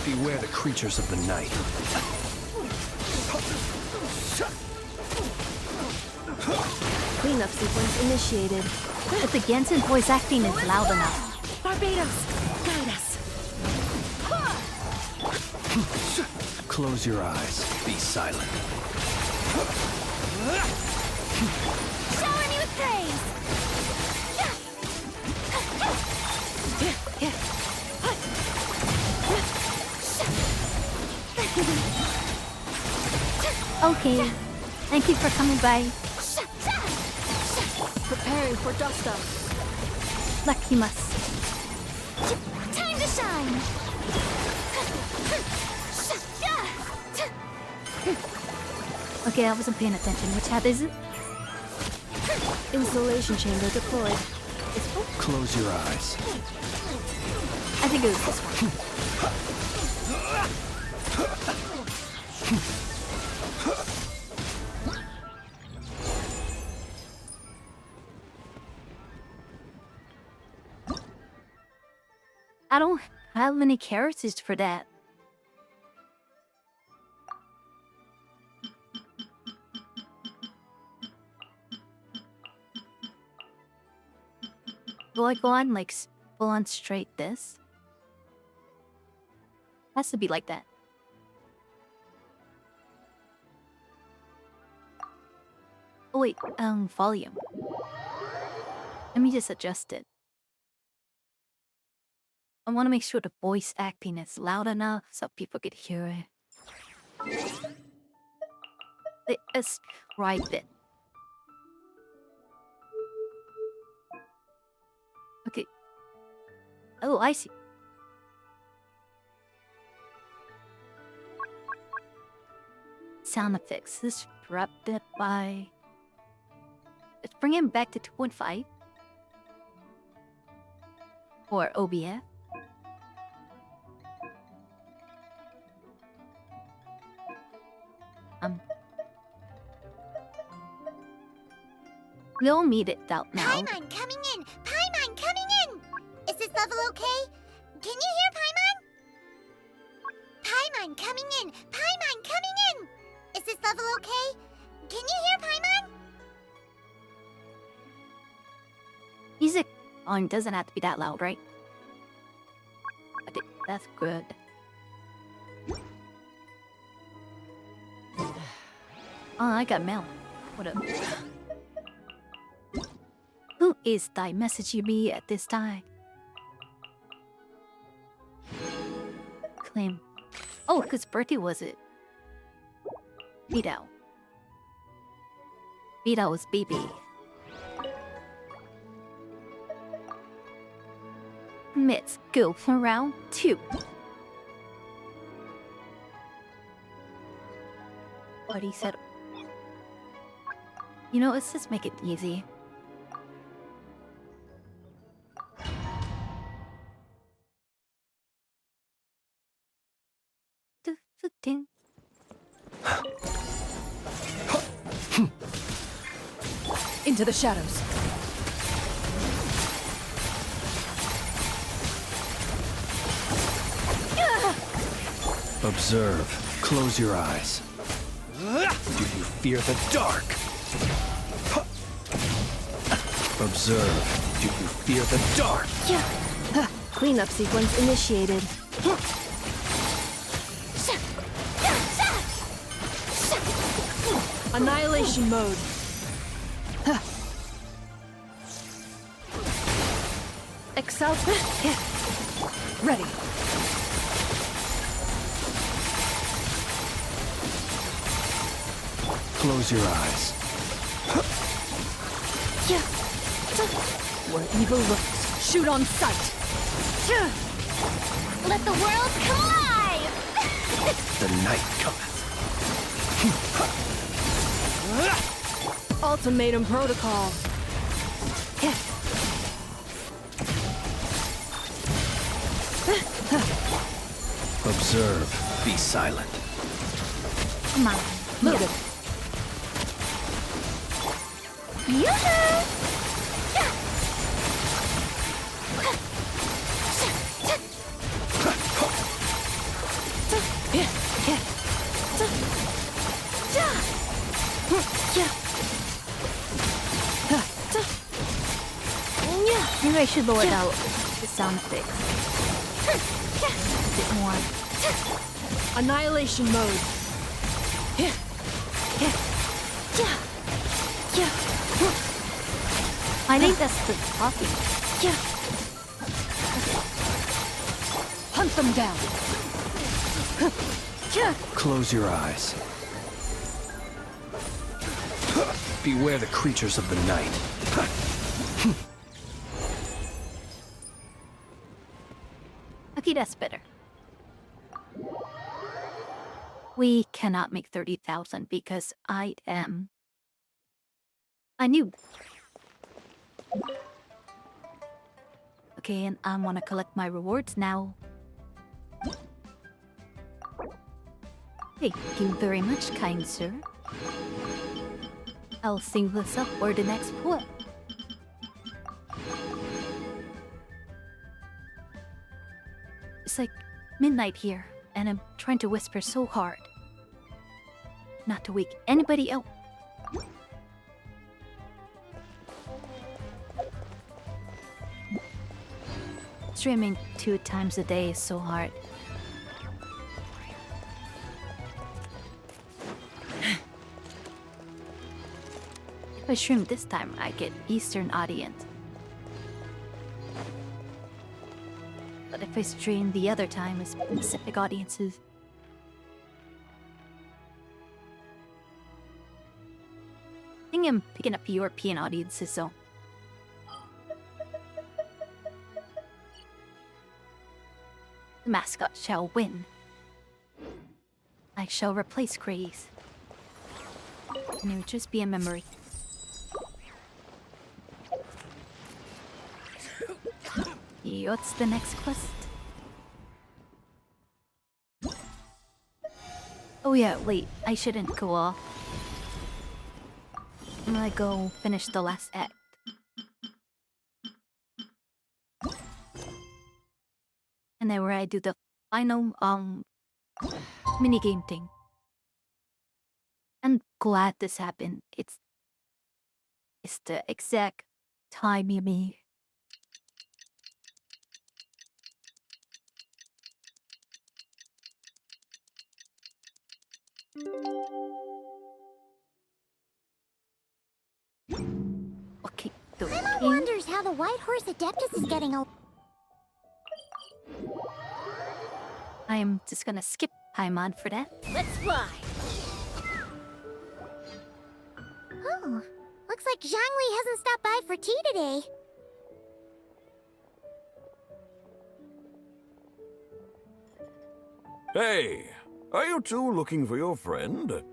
Beware the creatures of the night. Cleanup sequence initiated. But the Gensen voice acting is loud enough. Barbados, guide us. Close your eyes. Be silent. Shower me with praise! Okay. Thank you for coming by. Preparing for dust up. Lucky must. Time to shine! Okay, I wasn't paying attention. Which hat is it? Installation chamber deployed. Close your eyes. I think it was this one. I don't have many characters for that. Do I go on full on straight this? Has to be like that. Oh wait, volume. Let me just adjust it. I want to make sure the voice acting is loud enough so people could hear it. Let's try it. Okay. Oh, I see. Sound effects. This dropped it by... Let's bring him back to 2.5. Or OBF. We'll meet it out now. Paimon coming in! Paimon coming in! Is this level okay? Can you hear Paimon? Paimon coming in! Paimon coming in! Is this level okay? Can you hear Paimon? Music doesn't have to be that loud, right? Okay, that's good. Oh, I got mail. What up? Who is thy messaging me at this time? claim? Oh, whose birthday was it? Vidal. Vidal's baby. Let's go for round 2. What he said. You know, let's just make it easy. Ding. Into the shadows. Observe. Close your eyes. Do you fear the dark? Observe. Do you fear the dark? Cleanup sequence initiated. Annihilation mode. Excel. Ready. Close your eyes. Where evil looks, shoot on sight. Let the world come alive! The night cometh. Ultimatum protocol. Observe. Be silent. Come on. Move it. Maybe I should lower out the sound effects. A bit more. Annihilation mode. I think that's the coffee. Hunt them down. Close your eyes. Beware the creatures of the night. Okay, that's better. We cannot make 30,000 because I am a noob. Okay, and I want to collect my rewards now. Thank you very much, kind sir. I'll sing this up for the next poem. It's like midnight here, and I'm trying to whisper so hard. Not to wake anybody out. Streaming 2 times a day is so hard. If I stream this time, I get Eastern audience. But if I stream the other time, it's Pacific audiences. I think I'm picking up European audiences, so. The mascot shall win. I shall replace Grace. And it would just be a memory. What's the next quest? Oh yeah, wait, I shouldn't go off. I'm gonna go finish the last act. And then where I do the final minigame thing. I'm glad this happened. It's the exact time you me. Okay, Emma wonders how the White Horse Adeptus is getting along. I'm just gonna skip Paimon for that. Let's fly! Oh, looks like Zhangli hasn't stopped by for tea today. Hey, are you two looking for your friend?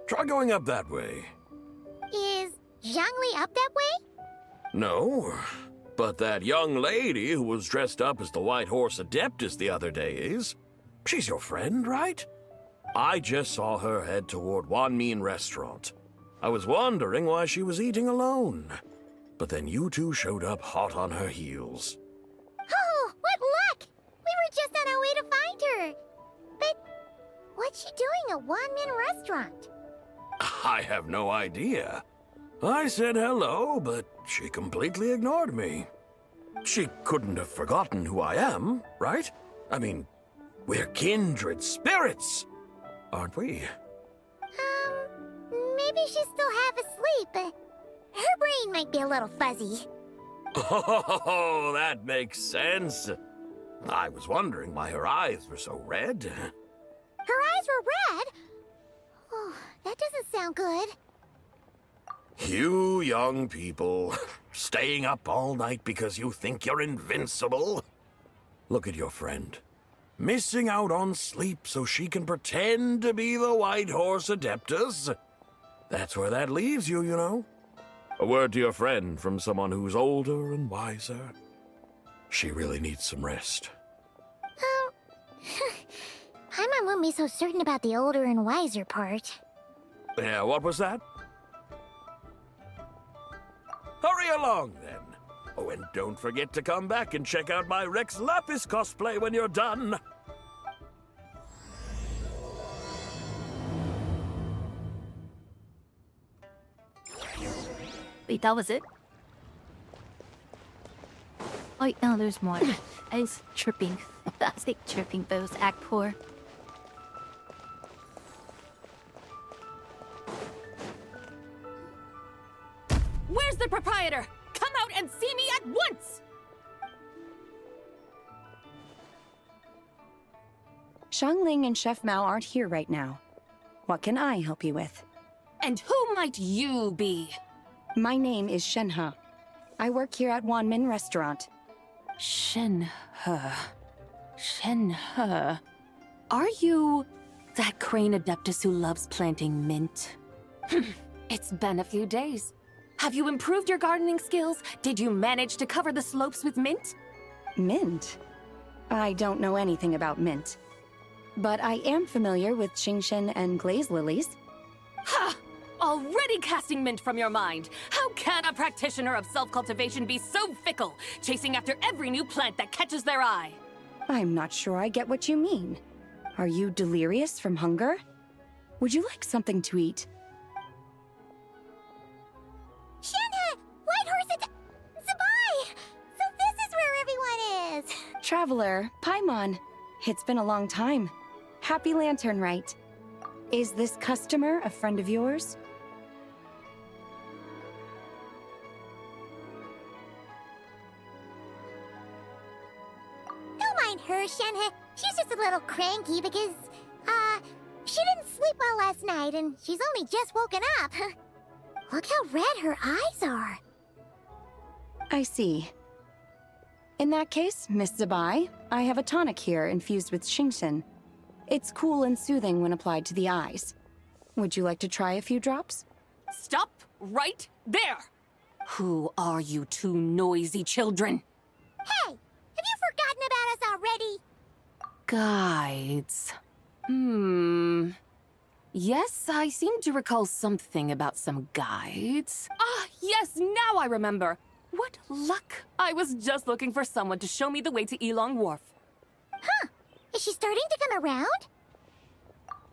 Try going up that way. Is Zhangli up that way? No, but that young lady who was dressed up as the White Horse Adeptus the other day is. She's your friend, right? I just saw her head toward Wanmin Restaurant. I was wondering why she was eating alone. But then you two showed up hot on her heels. Oh, what luck! We were just on our way to find her. But what's she doing at Wanmin Restaurant? I have no idea. I said hello, but she completely ignored me. She couldn't have forgotten who I am, right? I mean, we're kindred spirits, aren't we? Maybe she's still half asleep, but her brain might be a little fuzzy. Oh, that makes sense. I was wondering why her eyes were so red. Her eyes were red? Oh, that doesn't sound good. You young people, staying up all night because you think you're invincible? Look at your friend. Missing out on sleep so she can pretend to be the White Horse Adeptus. That's where that leaves you, you know. A word to your friend from someone who's older and wiser. She really needs some rest. Oh, Paimon wouldn't be so certain about the older and wiser part. Yeah, what was that? Hurry along, then. Oh, and don't forget to come back and check out my Rex Lapis cosplay when you're done. Wait, that was it? Oh, no, there's more. I was chirping. I think chirping, but it was act poor. Where's the proprietor? Come out and see me at once! Xiangling and Chef Mao aren't here right now. What can I help you with? And who might you be? My name is Shenhe. I work here at Wanmin Restaurant. Shenhe. Shenhe. Are you that crane adeptus who loves planting mint? It's been a few days. Have you improved your gardening skills? Did you manage to cover the slopes with mint? Mint? I don't know anything about mint. But I am familiar with Qingshen and glaze lilies. Ha! Already casting mint from your mind. How can a practitioner of self-cultivation be so fickle, chasing after every new plant that catches their eye? I'm not sure I get what you mean. Are you delirious from hunger? Would you like something to eat? Shenhe! White Horse Zabai! So this is where everyone is! Traveler, Paimon. It's been a long time. Happy Lantern Rite. Is this customer a friend of yours? Don't mind her, Shenhe. She's just a little cranky because, she didn't sleep well last night and she's only just woken up. Look how red her eyes are. I see. In that case, Miss Zabai, I have a tonic here infused with Qingshen. It's cool and soothing when applied to the eyes. Would you like to try a few drops? Stop right there! Who are you two noisy children? Hey! Have you forgotten about us already? Guides. Yes, I seem to recall something about some guides. Ah, yes, now I remember. What luck! I was just looking for someone to show me the way to Elong Wharf. Huh. Is she starting to come around?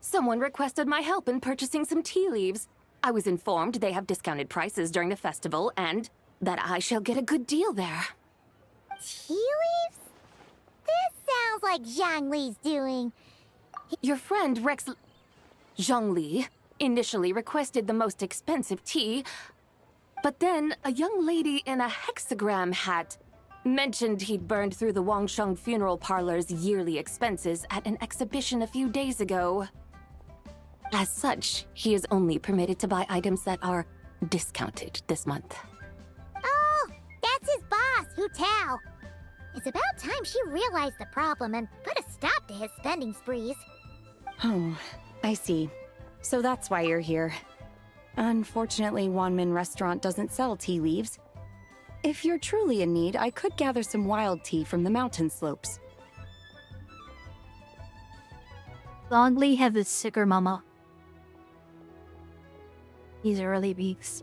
Someone requested my help in purchasing some tea leaves. I was informed they have discounted prices during the festival and that I shall get a good deal there. Tea leaves? This sounds like Zhangli's doing. Your friend Rex Zhangli initially requested the most expensive tea, but then a young lady in a hexagram hat mentioned he'd burned through the Wangsheng funeral parlor's yearly expenses at an exhibition a few days ago. As such, he is only permitted to buy items that are discounted this month. Oh, that's his boss, Hu Tao. It's about time she realized the problem and put a stop to his spending sprees. Oh, I see. So that's why you're here. Unfortunately, Wanmin Restaurant doesn't sell tea leaves. If you're truly in need, I could gather some wild tea from the mountain slopes. Longly have a sicker mama. These early weeks.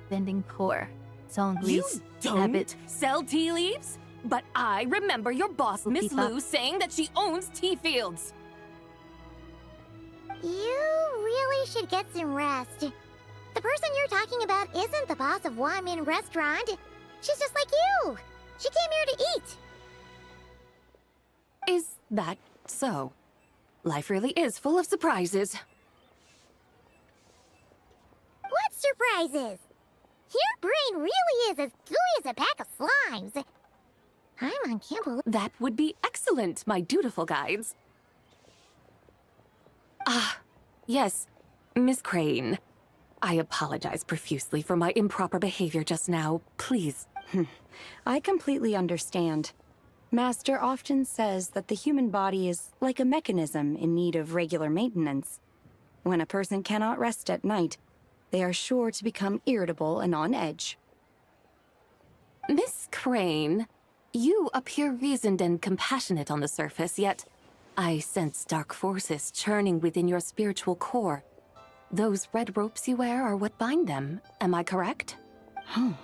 Bending poor. Zongli's habit. Sell tea leaves? But I remember your boss, Miss Lu, saying that she owns tea fields. You really should get some rest. The person you're talking about isn't the boss of Wanmin Restaurant. She's just like you. She came here to eat. Is that so? Life really is full of surprises. What surprises? Your brain really is as gooey as a pack of slimes. Paimon can't believe— That would be excellent, my dutiful guides. Ah, yes, Miss Crane. I apologize profusely for my improper behavior just now. Please. I completely understand. Master often says that the human body is like a mechanism in need of regular maintenance. When a person cannot rest at night, they are sure to become irritable and on edge. Miss Crane, you appear reasoned and compassionate on the surface, yet I sense dark forces churning within your spiritual core. Those red ropes you wear are what bind them, am I correct? Oh.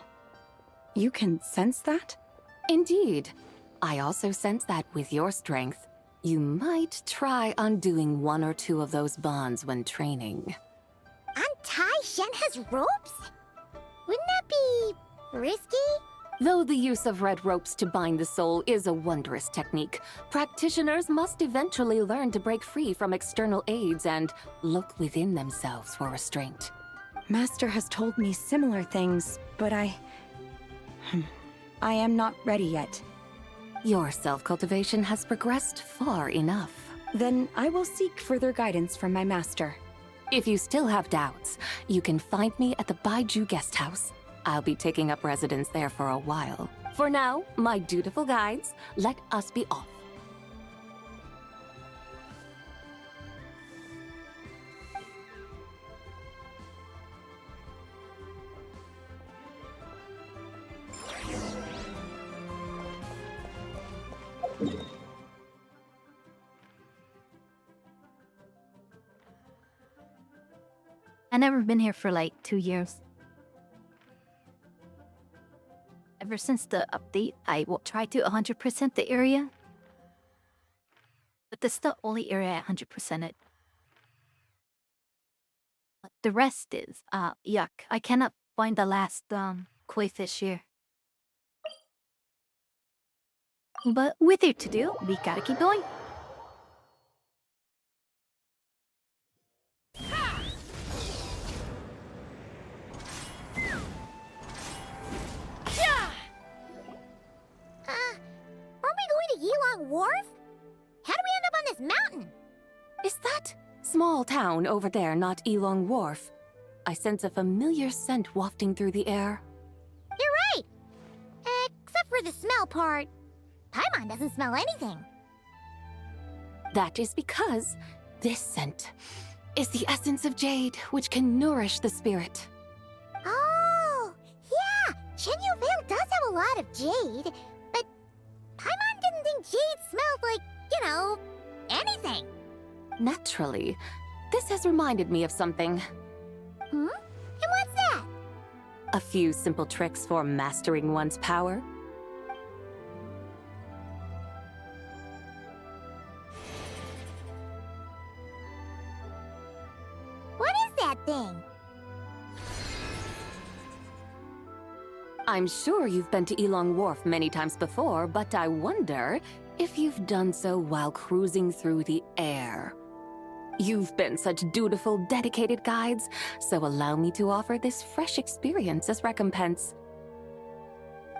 You can sense that? Indeed. I also sense that with your strength, you might try undoing one or two of those bonds when training. Untie Shen has ropes? Wouldn't that be risky? Though the use of red ropes to bind the soul is a wondrous technique, practitioners must eventually learn to break free from external aids and look within themselves for restraint. Master has told me similar things, but I am not ready yet. Your self-cultivation has progressed far enough. Then I will seek further guidance from my master. If you still have doubts, you can find me at the Baiju Guest House. I'll be taking up residence there for a while. For now, my dutiful guides, let us be off. I've never been here for like 2 years. Ever since the update, I will try to 100% the area. But that's the only area I 100% it. But the rest is, yuck. I cannot find the last, koi fish here. But with it to do, we gotta keep going. Aren't we going to Yilong Wharf? How do we end up on this mountain? Is that small town over there not Yilong Wharf? I sense a familiar scent wafting through the air. You're right! Except for the smell part. Paimon doesn't smell anything. That is because this scent is the essence of jade, which can nourish the spirit. Oh, yeah! Shenyu Vale does have a lot of jade, but Paimon didn't think jade smelled like, anything. Naturally, this has reminded me of something. And what's that? A few simple tricks for mastering one's power. What is that thing? I'm sure you've been to Yilong Wharf many times before, but I wonder if you've done so while cruising through the air. You've been such dutiful, dedicated guides, so allow me to offer this fresh experience as recompense.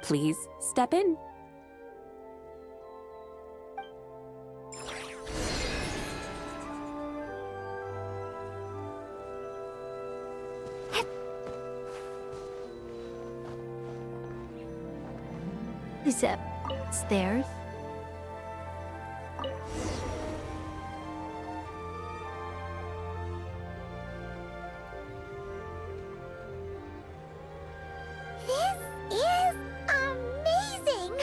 Please step in. Is that stairs? This is amazing!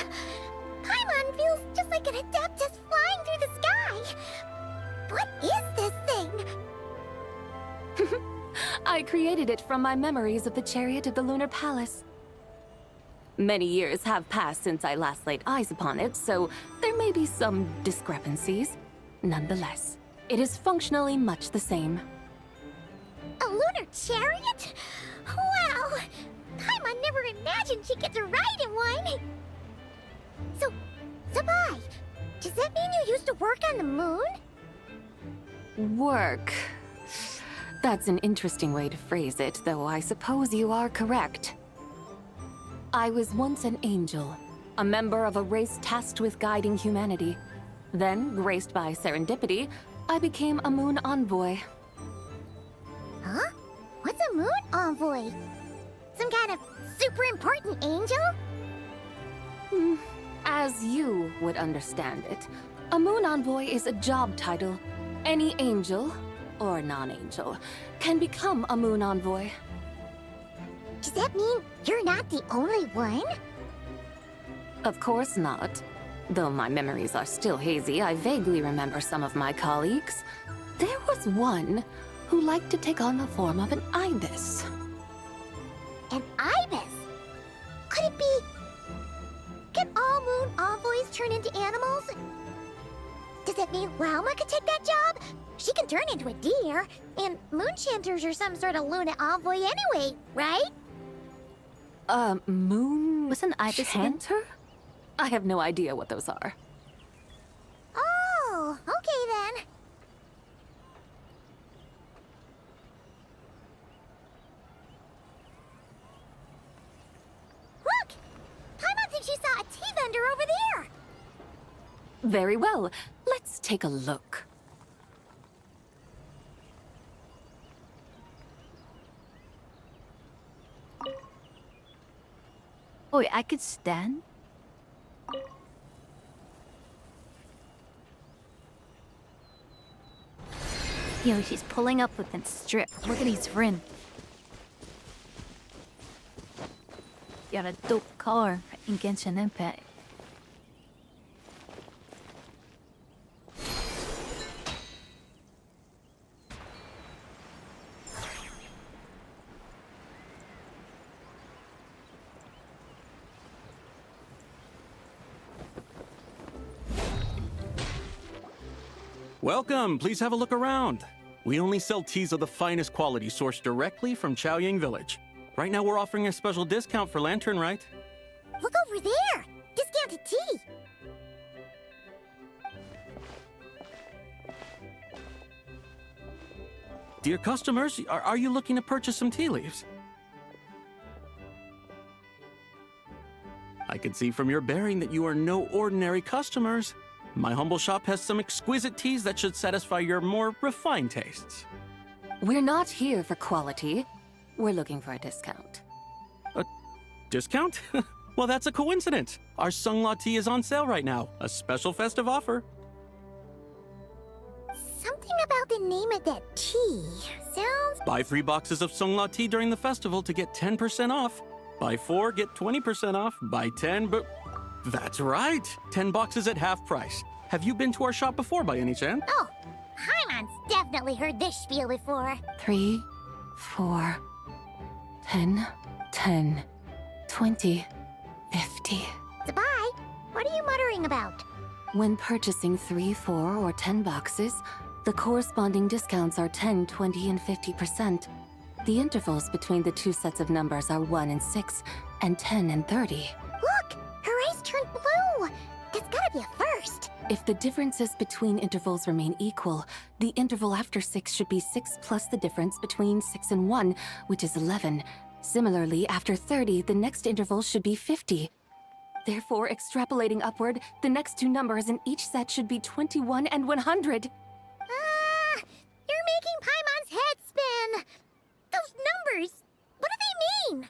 Paimon feels just like an Adeptus flying through the sky! What is this thing? I created it from my memories of the chariot of the Lunar Palace. Many years have passed since I last laid eyes upon it, so there may be some discrepancies. Nonetheless, it is functionally much the same. A lunar chariot? Wow! Paimon never imagined she'd get to ride in one! So, Sabai, does that mean you used to work on the moon? Work. That's an interesting way to phrase it, though I suppose you are correct. I was once an angel, a member of a race tasked with guiding humanity. Then, graced by serendipity, I became a moon envoy. Huh? What's a moon envoy? Some kind of super important angel? As you would understand it, a moon envoy is a job title. Any angel, or non-angel, can become a moon envoy. Does that mean you're not the only one? Of course not. Though my memories are still hazy, I vaguely remember some of my colleagues. There was one who liked to take on the form of an ibis. An ibis? Could it be... Can all moon envoys turn into animals? Does that mean Lauma could take that job? She can turn into a deer, and moon chanters are some sort of Luna envoy anyway, right? Moon... Was an ibis again? chanter? I have no idea what those are. Oh, okay then. Look! Paimon thinks she saw a tea vendor over there! Very well. Let's take a look. Oh, wait, I could stand? Yo, she's pulling up with a strip. Look at his rim. Got a dope car in Genshin Impact. Welcome, please have a look around. We only sell teas of the finest quality sourced directly from Chaoying Village. Right now we're offering a special discount for Lantern Rite. Look over there! Discounted tea! Dear customers, are you looking to purchase some tea leaves? I can see from your bearing that you are no ordinary customers. My humble shop has some exquisite teas that should satisfy your more refined tastes. We're not here for quality. We're looking for a discount. A discount? Well, that's a coincidence. Our Sunglaw tea is on sale right now. A special festive offer. Something about the name of that tea sounds... Buy 3 boxes of Sunglaw tea during the festival to get 10% off. Buy 4, get 20% off. Buy 10, but... That's right! 10 boxes at half price. Have you been to our shop before by any chance? Oh, Paimon's definitely heard this spiel before. 3, 4, 10, 10, 20, 50. Sabai, what are you muttering about? When purchasing 3, 4, or 10 boxes, the corresponding discounts are 10, 20, and 50%. The intervals between the two sets of numbers are 1 and 6, and 10 and 30. Look! Her eyes turned blue! That's gotta be a first! If the differences between intervals remain equal, the interval after 6 should be 6 plus the difference between 6 and 1, which is 11. Similarly, after 30, the next interval should be 50. Therefore, extrapolating upward, the next two numbers in each set should be 21 and 100. You're making Paimon's head spin. Those numbers, what do they mean?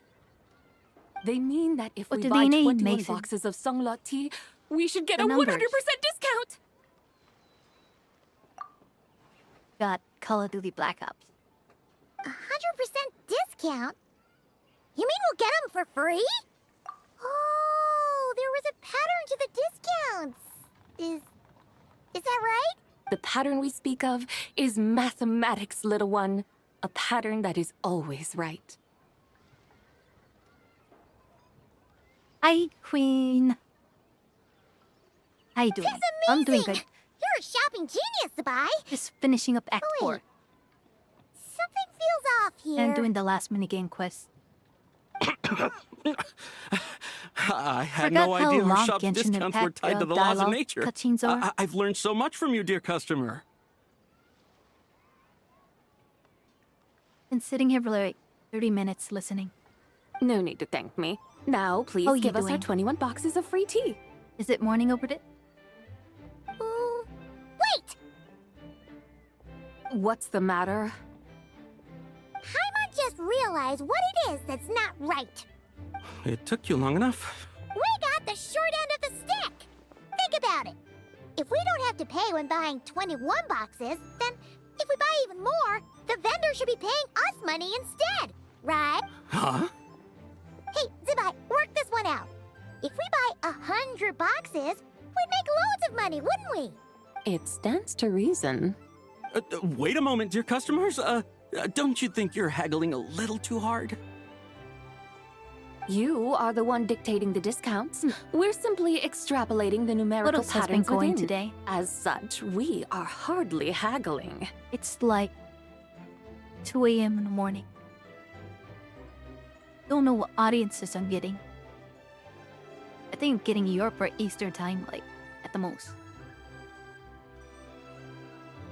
They mean that if What we do buy they mean, 21 Mason? boxes of Songlot tea, we should get The a 100% numbers. discount! Got Call of Duty Black Ops. 100% discount? You mean we'll get them for free? Oh, there was a pattern to the discounts. Is that right? The pattern we speak of is mathematics, little one. A pattern that is always right. Hi, Queen. How you doing? That's I'm doing amazing. good. You're a shopping genius, Sabai. Just finishing up Act Oh, 4 wait. Something feels off here. and doing the last minigame quest. I had Forgot no how idea our long shop's Genshin discounts were Impact, tied to the laws of dialogue nature. cutscenes are. I've learned so much from you, dear customer. Been sitting here for like 30 minutes listening. No need to thank me. Now, please How you give us our doing? 21 boxes of free tea. Is it morning over there? Wait! What's the matter? Paimon just realized what it is that's not right. It took you long enough. We got the short end of the stick. Think about it. If we don't have to pay when buying 21 boxes, then if we buy even more, the vendor should be paying us money instead, right? Huh? Hey, Zibai, work this one out. If we buy 100 boxes, we'd make loads of money, wouldn't we? It stands to reason. Wait a moment, dear customers. Don't you think you're haggling a little too hard? You are the one dictating the discounts. We're simply extrapolating the numerical What else has been patterns going within. today? As such, we are hardly haggling. It's like 2 a.m. in the morning. Don't know what audiences I'm getting. I think I'm getting Europe or Eastern time, like, at the most.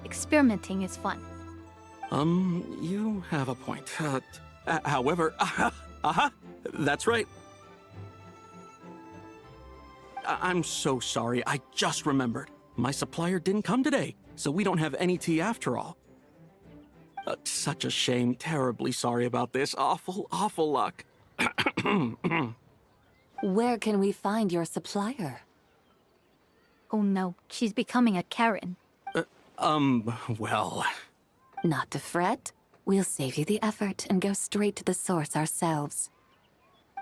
Experimenting is fun. You have a point. However, that's right. I'm so sorry. I just remembered. My supplier didn't come today, so we don't have any tea after all. Such a shame. Terribly sorry about this. Awful, awful luck. Where can we find your supplier? Oh no, she's becoming a Karen. Well... Not to fret. We'll save you the effort and go straight to the source ourselves.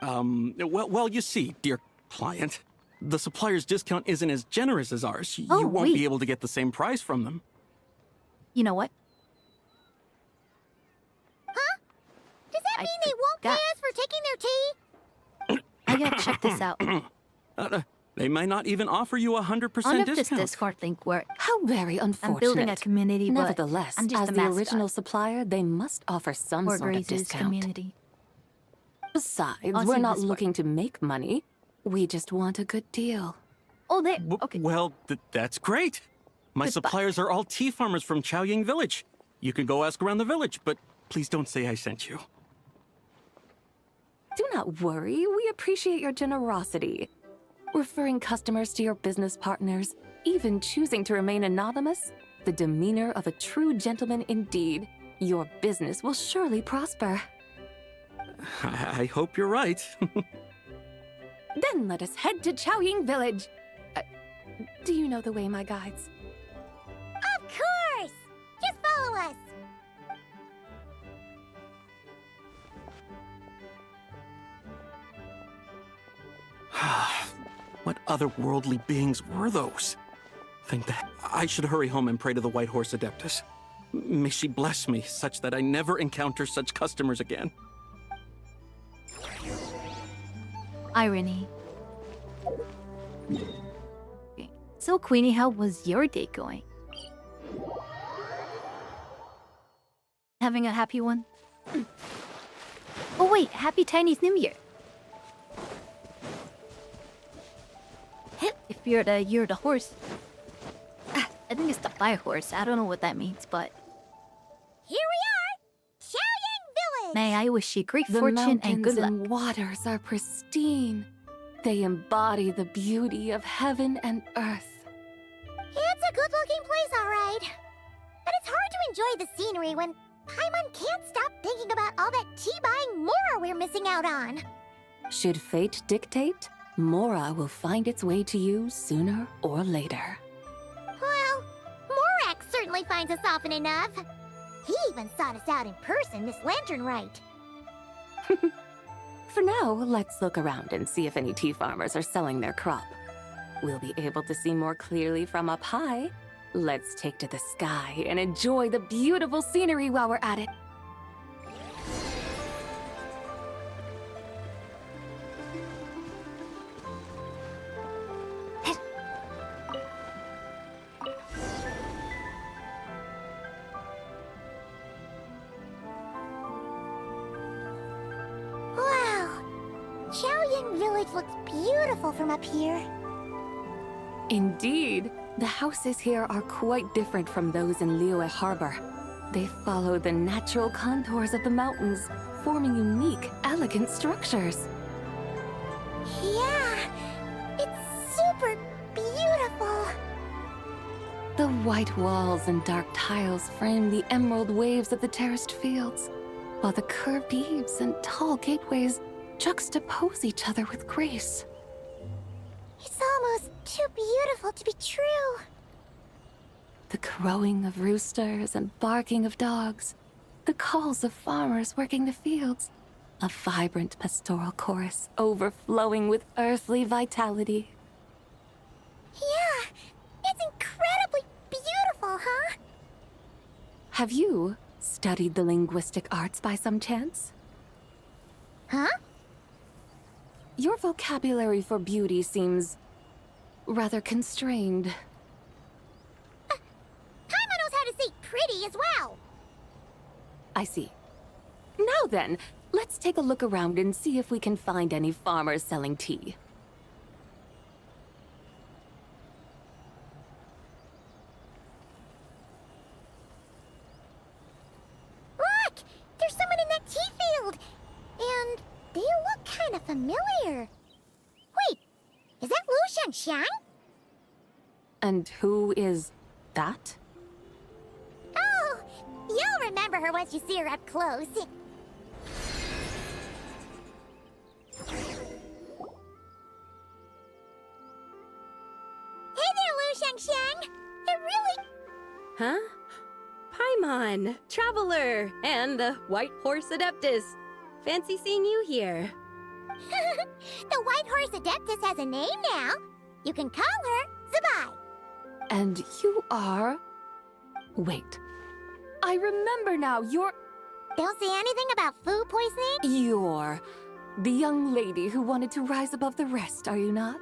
Well, you see, dear client, the supplier's discount isn't as generous as ours. Oh, You won't wait. be able to get the same price from them. You know what? Does that mean they won't pay us for taking their tea? I gotta check this out. They might not even offer you 100% Wonder if this discount. Discord link works. How very unfortunate. I'm building a community, but Nevertheless, I'm just as a the mascot. original supplier, they must offer some For sort of Grace's discount. community. Besides, I'll we're see not this looking to make money. We just want a good deal. Oh, there. Okay. Well, that's great. My Goodbye. suppliers are all tea farmers from Chaoying Village. You can go ask around the village, but please don't say I sent you. Do not worry, we appreciate your generosity. Referring customers to your business partners, even choosing to remain anonymous, the demeanor of a true gentleman indeed. Your business will surely prosper. I hope you're right. Then let us head to Chaoying Village. Do you know the way, my guides? Of course! Just follow us. What otherworldly beings were those? Think that I should hurry home and pray to the White Horse Adeptus. May she bless me such that I never encounter such customers again. Irony. Okay. So, Queenie, how was your day going? Having a happy one? Oh wait, happy Chinese New Year! If you're the horse. I think it's the fire horse. I don't know what that means, but Here we are! Chaoying Village! may I wish you great The fortune mountains and good luck. and waters are pristine. They embody the beauty of heaven and earth. It's a good-looking place, all right. But it's hard to enjoy the scenery when Paimon can't stop thinking about all that tea-buying Mora we're missing out on. Should fate dictate, Mora will find its way to you sooner or later. Well, Morak certainly finds us often enough. He even sought us out in person this lantern rite. For now, let's look around and see if any tea farmers are selling their crop. We'll be able to see more clearly from up high. Let's take to the sky and enjoy the beautiful scenery while we're at it. Wow! Xiaoying Village looks beautiful from up here. Indeed, the houses here are quite different from those in Liyue Harbor. They follow the natural contours of the mountains, forming unique, elegant structures. Yeah, it's super beautiful. The white walls and dark tiles frame the emerald waves of the terraced fields, while the curved eaves and tall gateways juxtapose each other with grace. It's almost too beautiful to be true. The crowing of roosters and barking of dogs, the calls of farmers working the fields, a vibrant pastoral chorus overflowing with earthly vitality. Yeah, it's incredibly beautiful, huh? Have you studied the linguistic arts by some chance? Huh? Your vocabulary for beauty seems rather constrained. Paimon knows how to say pretty as well. I see. Now then, let's take a look around and see if we can find any farmers selling tea. Look! There's someone in that tea field! And they look kind of familiar. Wait, is that Lu Xiangxiang? And who is that? Oh, you'll remember her once you see her up close. Hey there, Lu Xiangxiang! It really... Huh? Paimon, Traveler, and the White Horse Adeptus. Fancy seeing you here. The White Horse Adeptus has a name now. You can call her Zabai. And you are... Wait. I remember now, you're... Don't say anything about food poisoning? You're the young lady who wanted to rise above the rest, are you not?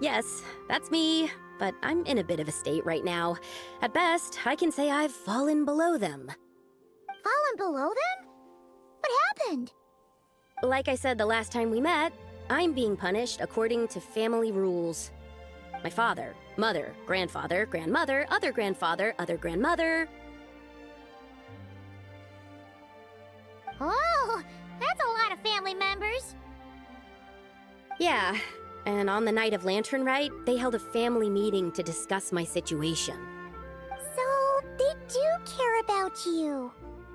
Yes, that's me, but I'm in a bit of a state right now. At best, I can say I've fallen below them. Fallen below them? What happened? Like I said the last time we met, I'm being punished according to family rules. My father, mother, grandfather, grandmother, other grandmother. Oh, that's a lot of family members. Yeah, and on the night of Lantern Rite, they held a family meeting to discuss my situation. So, they do care about you.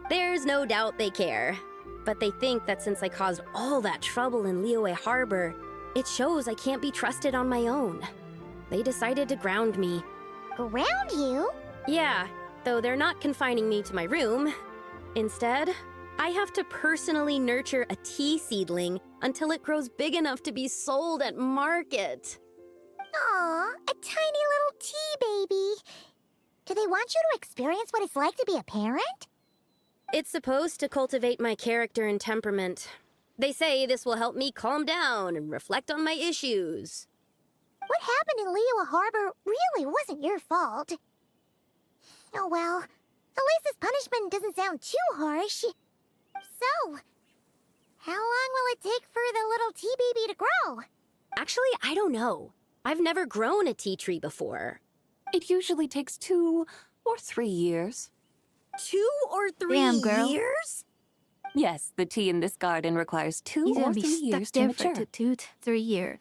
There's no doubt they care. But they think that since I caused all that trouble in Liyue Harbor, it shows I can't be trusted on my own. They decided to ground me. Ground you? Yeah, though they're not confining me to my room. Instead, I have to personally nurture a tea seedling until it grows big enough to be sold at market. Aw, a tiny little tea baby. Do they want you to experience what it's like to be a parent? It's supposed to cultivate my character and temperament. They say this will help me calm down and reflect on my issues. What happened in Liyue Harbor really wasn't your fault. Oh well, at least this punishment doesn't sound too harsh. So, how long will it take for the little tea baby to grow? Actually, I don't know. I've never grown a tea tree before. It usually takes 2 or 3 years. 2 or 3 Damn, girl. years? Yes, the tea in this garden requires 2 He's or gonna 3 be stuck years to there mature. for 2 to 3 years.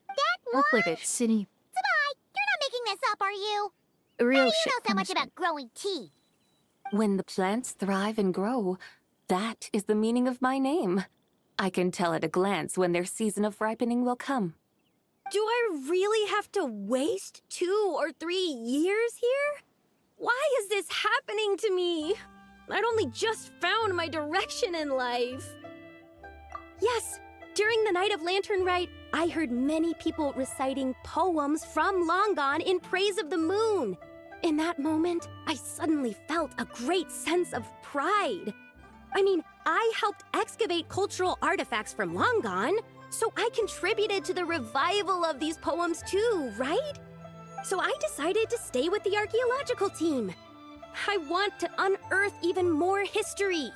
That That's what? like a city Sabai, you're not making this up, are you? real How do you shit know so much punishment. about growing tea? When the plants thrive and grow, that is the meaning of my name. I can tell at a glance when their season of ripening will come. Do I really have to waste 2 or 3 years here? Why is this happening to me? I'd only just found my direction in life. Yes, during the Night of Lantern Rite, I heard many people reciting poems from Long Gone in praise of the moon. In that moment, I suddenly felt a great sense of pride. I mean, I helped excavate cultural artifacts from Long Gone, so I contributed to the revival of these poems too, right? So I decided to stay with the archaeological team. I want to unearth even more history.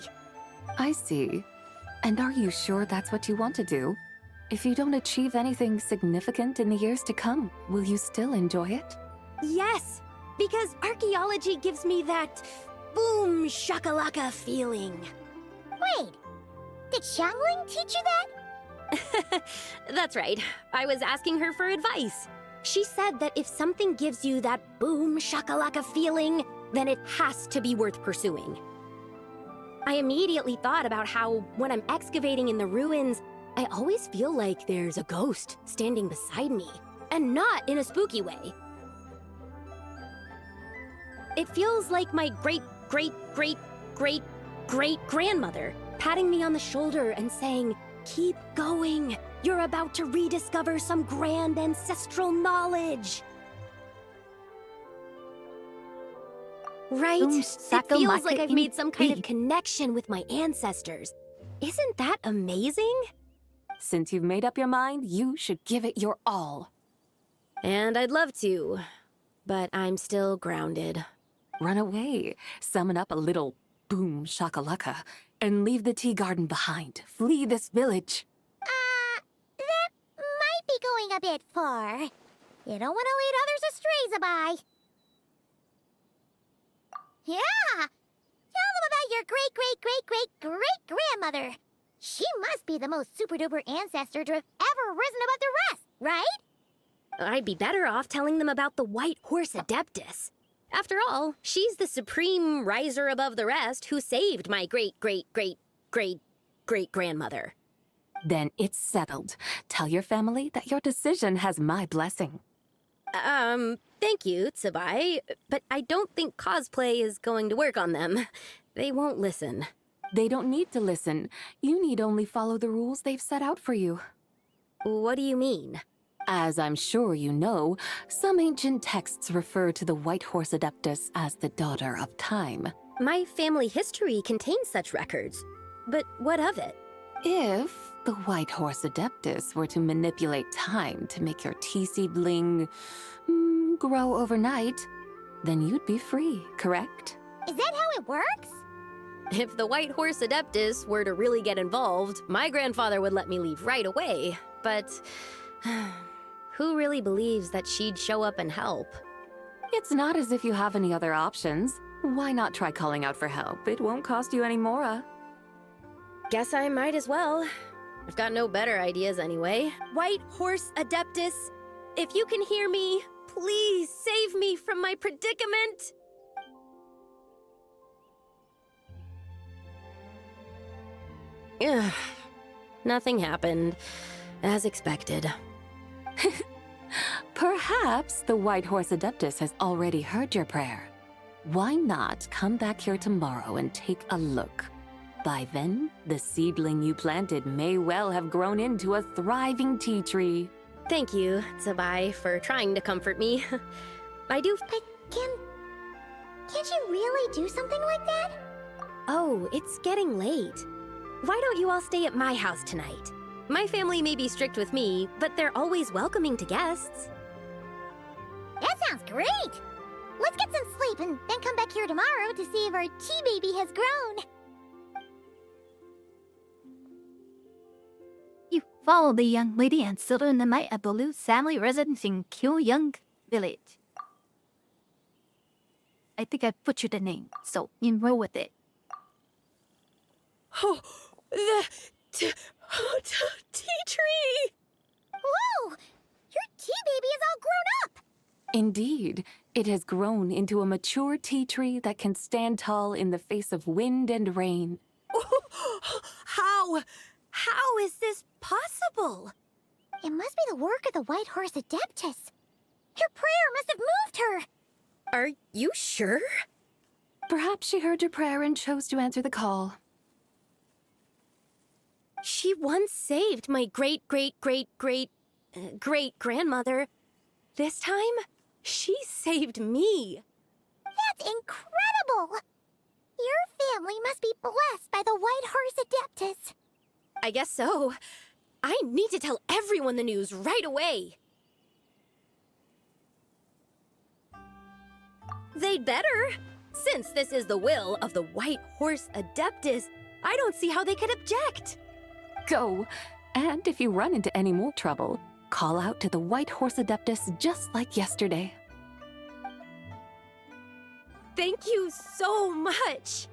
I see. And are you sure that's what you want to do? If you don't achieve anything significant in the years to come, will you still enjoy it? Yes, because archaeology gives me that boom shakalaka feeling. Wait, did Xiangling teach you that? That's right. I was asking her for advice. She said that if something gives you that boom shakalaka feeling, then it has to be worth pursuing. I immediately thought about how, when I'm excavating in the ruins, I always feel like there's a ghost standing beside me, and not in a spooky way. It feels like my great-great-great-great-great-grandmother patting me on the shoulder and saying, "Keep going. You're about to rediscover some grand ancestral knowledge." Right? Boom, It feels like sakalaka I've made some kind of indeed. connection with my ancestors. Isn't that amazing? Since you've made up your mind, you should give it your all. And I'd love to, but I'm still grounded. Run away, summon up a little boom shakalaka, and leave the tea garden behind. Flee this village. That might be going a bit far. You don't want to lead others astray, Sabai. Yeah! Tell them about your great-great-great-great-great-grandmother. She must be the most super-duper ancestor to have ever risen above the rest, right? I'd be better off telling them about the White Horse Adeptus. After all, she's the supreme riser above the rest who saved my great-great-great-great-great-grandmother. Then it's settled. Tell your family that your decision has my blessing. Thank you, Tsubai, but I don't think cosplay is going to work on them. They won't listen. They don't need to listen. You need only follow the rules they've set out for you. What do you mean? As I'm sure you know, some ancient texts refer to the White Horse Adeptus as the Daughter of Time. My family history contains such records. But what of it? If the White Horse Adeptus were to manipulate time to make your tea seedling grow overnight, then you'd be free, correct? Is that how it works? If the White Horse Adeptus were to really get involved, my grandfather would let me leave right away. But who really believes that she'd show up and help? It's not as if you have any other options. Why not try calling out for help? It won't cost you any more. Guess I might as well. I've got no better ideas anyway. White Horse Adeptus, if you can hear me, please save me from my predicament! Ugh. Nothing happened, as expected. Perhaps the White Horse Adeptus has already heard your prayer. Why not come back here tomorrow and take a look? By then, the seedling you planted may well have grown into a thriving tea tree. Thank you, Tsubai, for trying to comfort me. I do... But can't you really do something like that? Oh, it's getting late. Why don't you all stay at my house tonight? My family may be strict with me, but they're always welcoming to guests. That sounds great! Let's get some sleep and then come back here tomorrow to see if our tea baby has grown. You follow the young lady and settle in the night at the Liu family residence in Kyoyoung Village. I think I butchered the name, so you roll with it. Oh, the tea tree! Whoa! Your tea baby is all grown up! Indeed, it has grown into a mature tea tree that can stand tall in the face of wind and rain. How is this possible? It must be the work of the White Horse Adeptus. Your prayer must have moved her. Are you sure? Perhaps she heard your prayer and chose to answer the call. She once saved my great-great-great-great-great-grandmother. This time, she saved me. That's incredible! Your family must be blessed by the White Horse Adeptus. I guess so. I need to tell everyone the news right away. They'd better. Since this is the will of the White Horse Adeptus, I don't see how they could object. Go! And if you run into any more trouble, call out to the White Horse Adeptus just like yesterday. Thank you so much!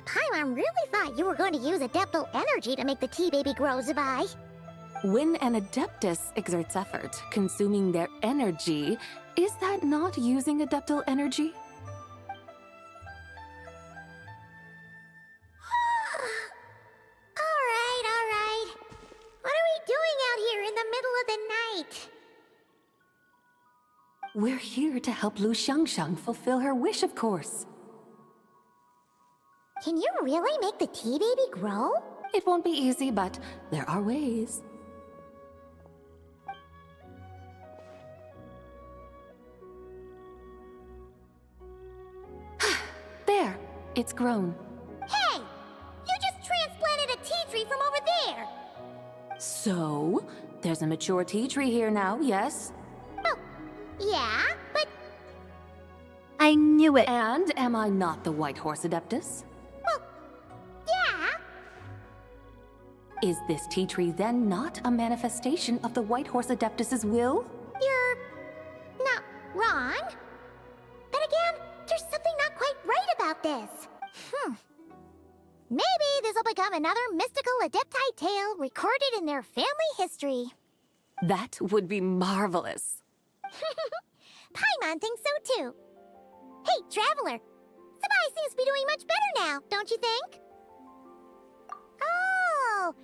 Paimon really thought you were going to use adeptal energy to make the tea baby grow, Zabai. When an Adeptus exerts effort, consuming their energy, is that not using adeptal energy? All right. What are we doing out here in the middle of the night? We're here to help Lu Xiangxiang fulfill her wish, of course. Can you really make the tea baby grow? It won't be easy, but there are ways. There, it's grown. Hey! You just transplanted a tea tree from over there! So, there's a mature tea tree here now, yes? Oh, yeah, but... I knew it. And am I not the White Horse Adeptus? Well, yeah. Is this tea tree then not a manifestation of the White Horse Adeptus's will? You're... not wrong. But again, there's something not quite right about this. Maybe this will become another mystical Adepti tale recorded in their family history. That would be marvelous. Paimon thinks so too. Hey, Traveler! Sabai seems to be doing much better now, don't you think? Oh!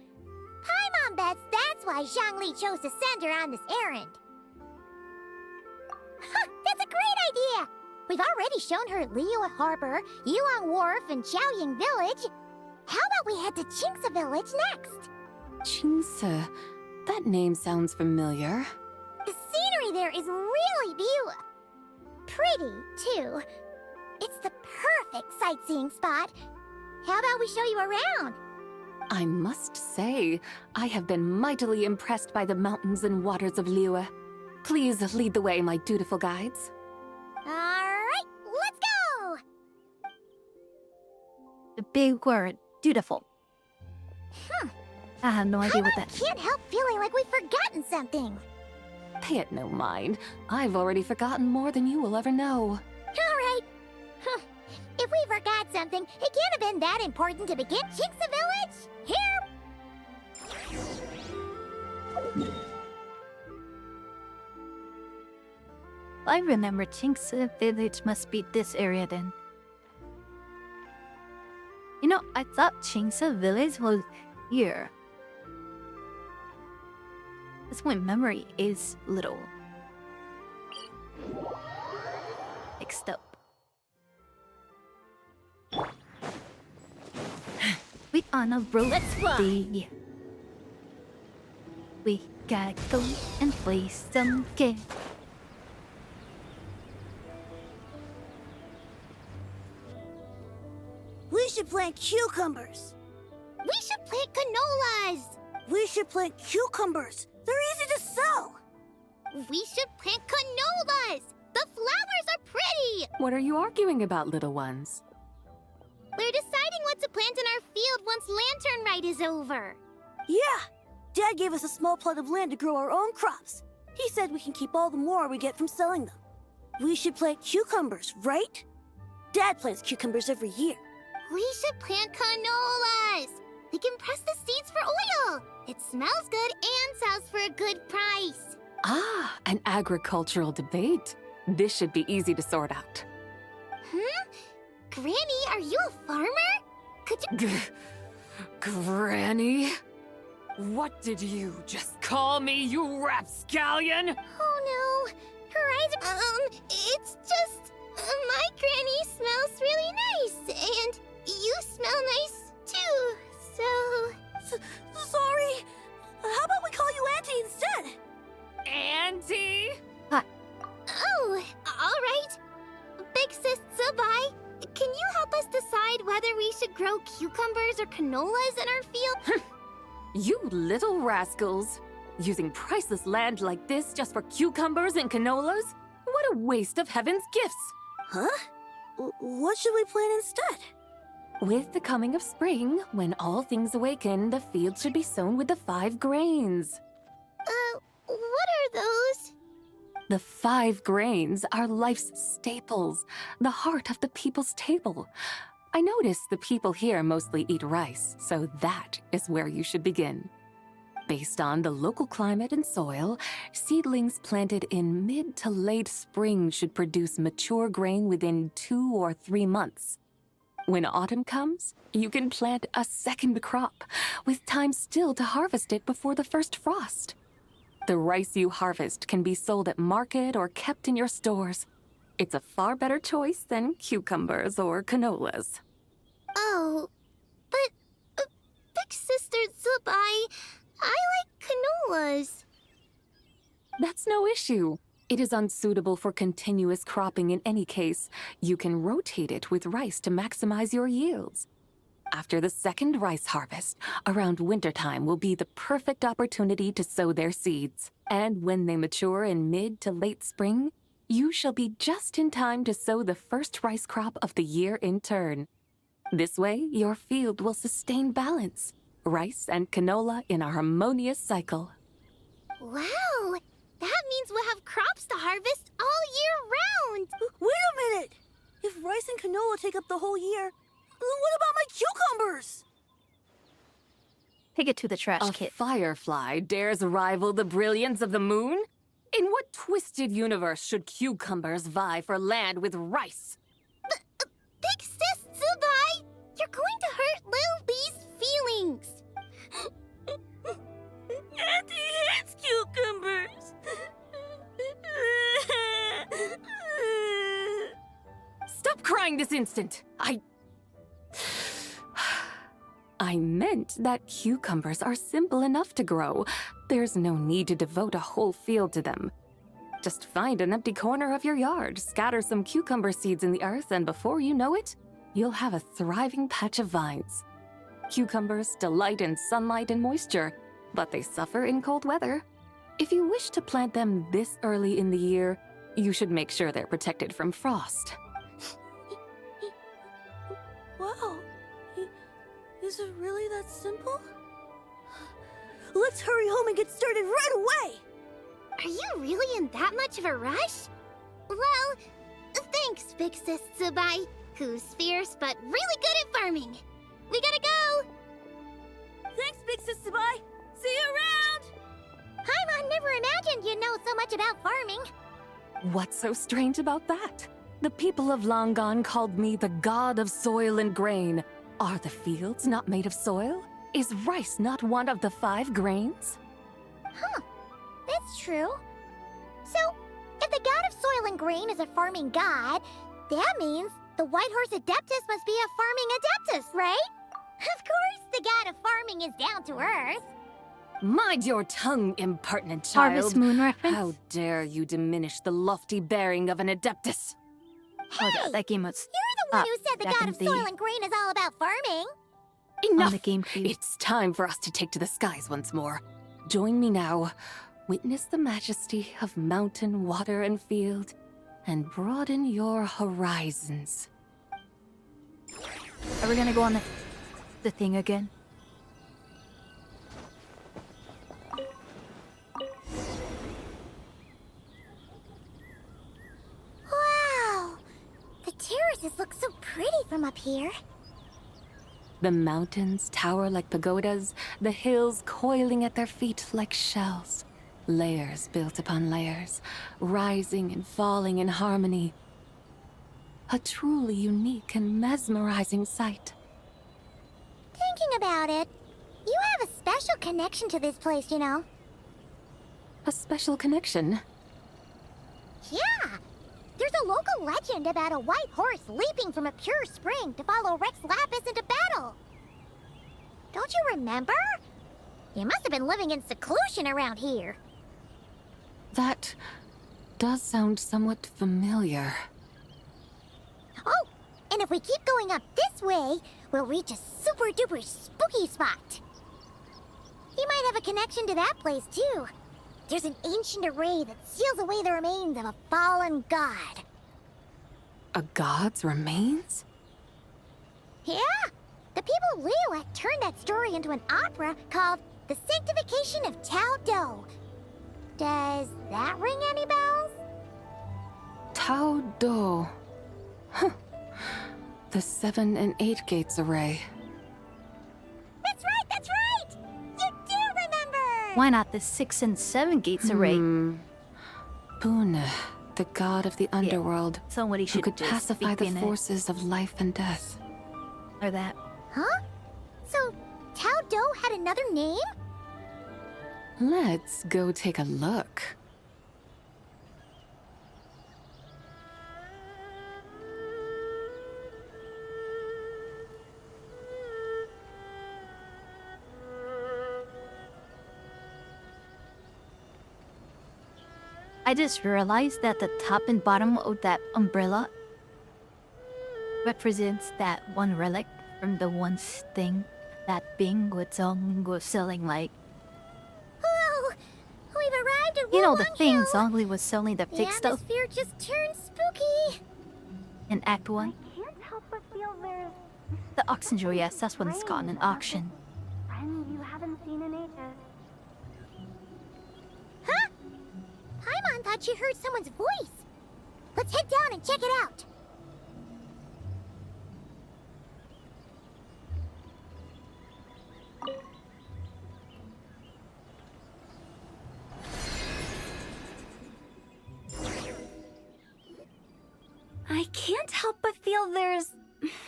Paimon bets that's why Zhongli chose to send her on this errand. That's a great idea! We've already shown her Liyue Harbor, Yulong Wharf, and Xiaoying Village. How about we head to Qingce Village next? Qingce. That name sounds familiar. The scenery there is really beautiful. Pretty, too. It's the perfect sightseeing spot. How about we show you around? I must say, I have been mightily impressed by the mountains and waters of Liyue. Please lead the way, my dutiful guides. Alright, let's go! The big word, dutiful. I have no idea what that I can't help feeling like we've forgotten something. Pay it no mind. I've already forgotten more than you will ever know. Alright. If we forgot something, it can't have been that important to begin. Qingce Village? Here! I remember Qingce Village must be this area then. You know, I thought Qingce Village was here. That's my memory is little. Mixed up. We on a road. Let's fly. We gotta go and play some game. We should plant cucumbers. We should plant canolas. We should plant cucumbers. They're easy to sell. We should plant canolas. The flowers are pretty. What are you arguing about, little ones? We're deciding what to plant in our field once Lantern Rite is over. Yeah. Dad gave us a small plot of land to grow our own crops. He said we can keep all the more we get from selling them. We should plant cucumbers, right? Dad plants cucumbers every year. We should plant canolas! We can press the seeds for oil! It smells good and sells for a good price! Ah, an agricultural debate. This should be easy to sort out. Granny, are you a farmer? Could you... Granny? What did you just call me, you rapscallion? Oh no, her eyes are... it's just... my granny smells really nice, and you smell nice too, so... Sorry! How about we call you Auntie instead? Auntie? Oh, alright. Big Sis Zubai, can you help us decide whether we should grow cucumbers or canolas in our field? You little rascals! Using priceless land like this just for cucumbers and canolas? What a waste of heaven's gifts! Huh? What should we plant instead? With the coming of spring, when all things awaken, the field should be sown with the 5 grains. What are those? The 5 grains are life's staples, the heart of the people's table. I notice the people here mostly eat rice, so that is where you should begin. Based on the local climate and soil, seedlings planted in mid to late spring should produce mature grain within 2 or 3 months. When autumn comes, you can plant a second crop, with time still to harvest it before the first frost. The rice you harvest can be sold at market or kept in your stores. It's a far better choice than cucumbers or canolas. Oh, but Big Sister Zubai, I like canolas. That's no issue. It is unsuitable for continuous cropping in any case. You can rotate it with rice to maximize your yields. After the second rice harvest, around wintertime will be the perfect opportunity to sow their seeds. And when they mature in mid to late spring, you shall be just in time to sow the first rice crop of the year in turn. This way, your field will sustain balance. Rice and canola in a harmonious cycle. Wow, that means we'll have crops to harvest all year round. Wait a minute! If rice and canola take up the whole year, what about my cucumbers? Take it to the trash A kit. firefly dares rival the brilliance of the moon? In what twisted universe should cucumbers vie for land with rice? Big Sis Zubai, you're going to hurt Lil Bee's feelings. Auntie hates cucumbers. Stop crying this instant! I meant that cucumbers are simple enough to grow. There's no need to devote a whole field to them. Just find an empty corner of your yard, scatter some cucumber seeds in the earth, and before you know it, you'll have a thriving patch of vines. Cucumbers delight in sunlight and moisture, but they suffer in cold weather. If you wish to plant them this early in the year, you should make sure they're protected from frost. Wow. Is it really that simple? Let's hurry home and get started right away! Are you really in that much of a rush? Well, thanks, Big Sis Zubai, who's fierce but really good at farming. We gotta go! Thanks, Big Sis Zubai! See you around! Paimon never imagined you'd know so much about farming. What's so strange about that? The people of Long Gone called me the god of soil and grain. Are the fields not made of soil? Is rice not one of the 5 grains? Huh, that's true. So, if the god of soil and grain is a farming god, that means the White Horse Adeptus must be a farming adeptus, right? Of course, the god of farming is down to earth. Mind your tongue, impertinent child. Harvest Moon reference? How dare you diminish the lofty bearing of an adeptus? Hey, that game was... You're the one who said the god of soil and grain is all about farming. Enough! On the GameCube. It's time for us to take to the skies once more. Join me now. Witness the majesty of mountain, water, and field, and broaden your horizons. Are we gonna go on the thing again? Wow! The terraces look so pretty from up here. The mountains tower like pagodas, the hills coiling at their feet like shells. Layers built upon layers, rising and falling in harmony. A truly unique and mesmerizing sight. Thinking about it, you have a special connection to this place, you know. A special connection? Yeah! There's a local legend about a white horse leaping from a pure spring to follow Rex Lapis into battle. Don't you remember? You must have been living in seclusion around here. That does sound somewhat familiar. Oh, and if we keep going up this way, we'll reach a super duper spooky spot. You might have a connection to that place too. There's an ancient array that seals away the remains of a fallen god. A god's remains? Yeah! The people of Liyue turned that story into an opera called The Sanctification of Tao Do. Does that ring any bells? Tao Do. Huh. The 7 and 8 gates array. That's right, that's right! You do remember! Why not the 6 and 7 gates array? Boone, the god of the underworld, somebody who should could just pacify speak the in it. forces of life and death. Or that. Huh? So, Tao Do had another name? Let's go take a look. I just realized that the top and bottom of that umbrella represents that one relic from the once thing that Bing was selling, like. Whoa! We've arrived at You know, the Wulong thing Hill. Zhongli was selling the The fake stuff atmosphere just turned spooky. in Act 1. Can't help but feel there's The oxygen, yes, that's when it's gotten an auction. friend you haven't seen in ages. Huh? Paimon thought she heard someone's voice. Let's head down and check it out. I can't help but feel there's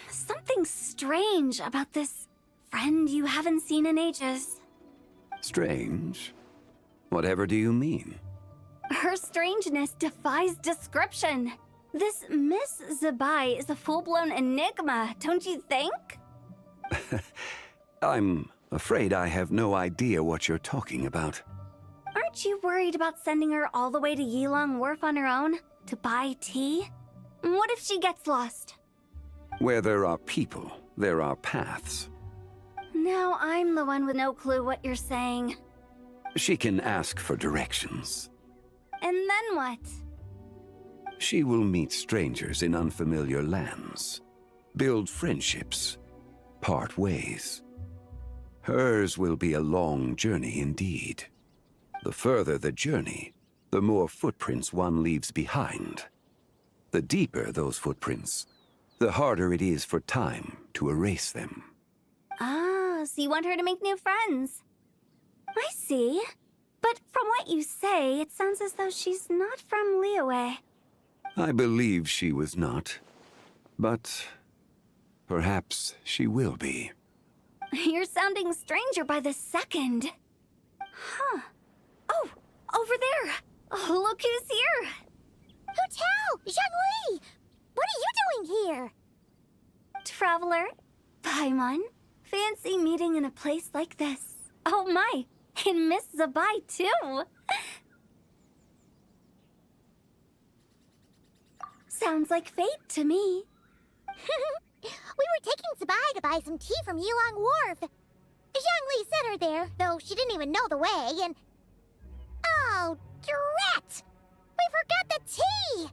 something strange about this friend you haven't seen in ages. Strange? Whatever do you mean? Her strangeness defies description. This Miss Zabai is a full-blown enigma, don't you think? I'm afraid I have no idea what you're talking about. Aren't you worried about sending her all the way to Yilong Wharf on her own to buy tea? What if she gets lost? Where there are people, there are paths. Now I'm the one with no clue what you're saying. She can ask for directions. And then what? She will meet strangers in unfamiliar lands, build friendships, part ways. Hers will be a long journey indeed. The further the journey, the more footprints one leaves behind. The deeper those footprints, the harder it is for time to erase them. Ah, so you want her to make new friends. I see. But from what you say, it sounds as though she's not from Liyue. I believe she was not, but perhaps she will be. You're sounding stranger by the second. Huh. Oh, over there. Oh, look who's here. Hu Tao! Zhongli! What are you doing here? Traveler, Paimon, fancy meeting in a place like this. Oh my, and Miss Zabai too. Sounds like fate to me. We were taking Zabai to buy some tea from Yilong Wharf. Zhongli sent her there, though she didn't even know the way, and... Oh, drat! We forgot the tea!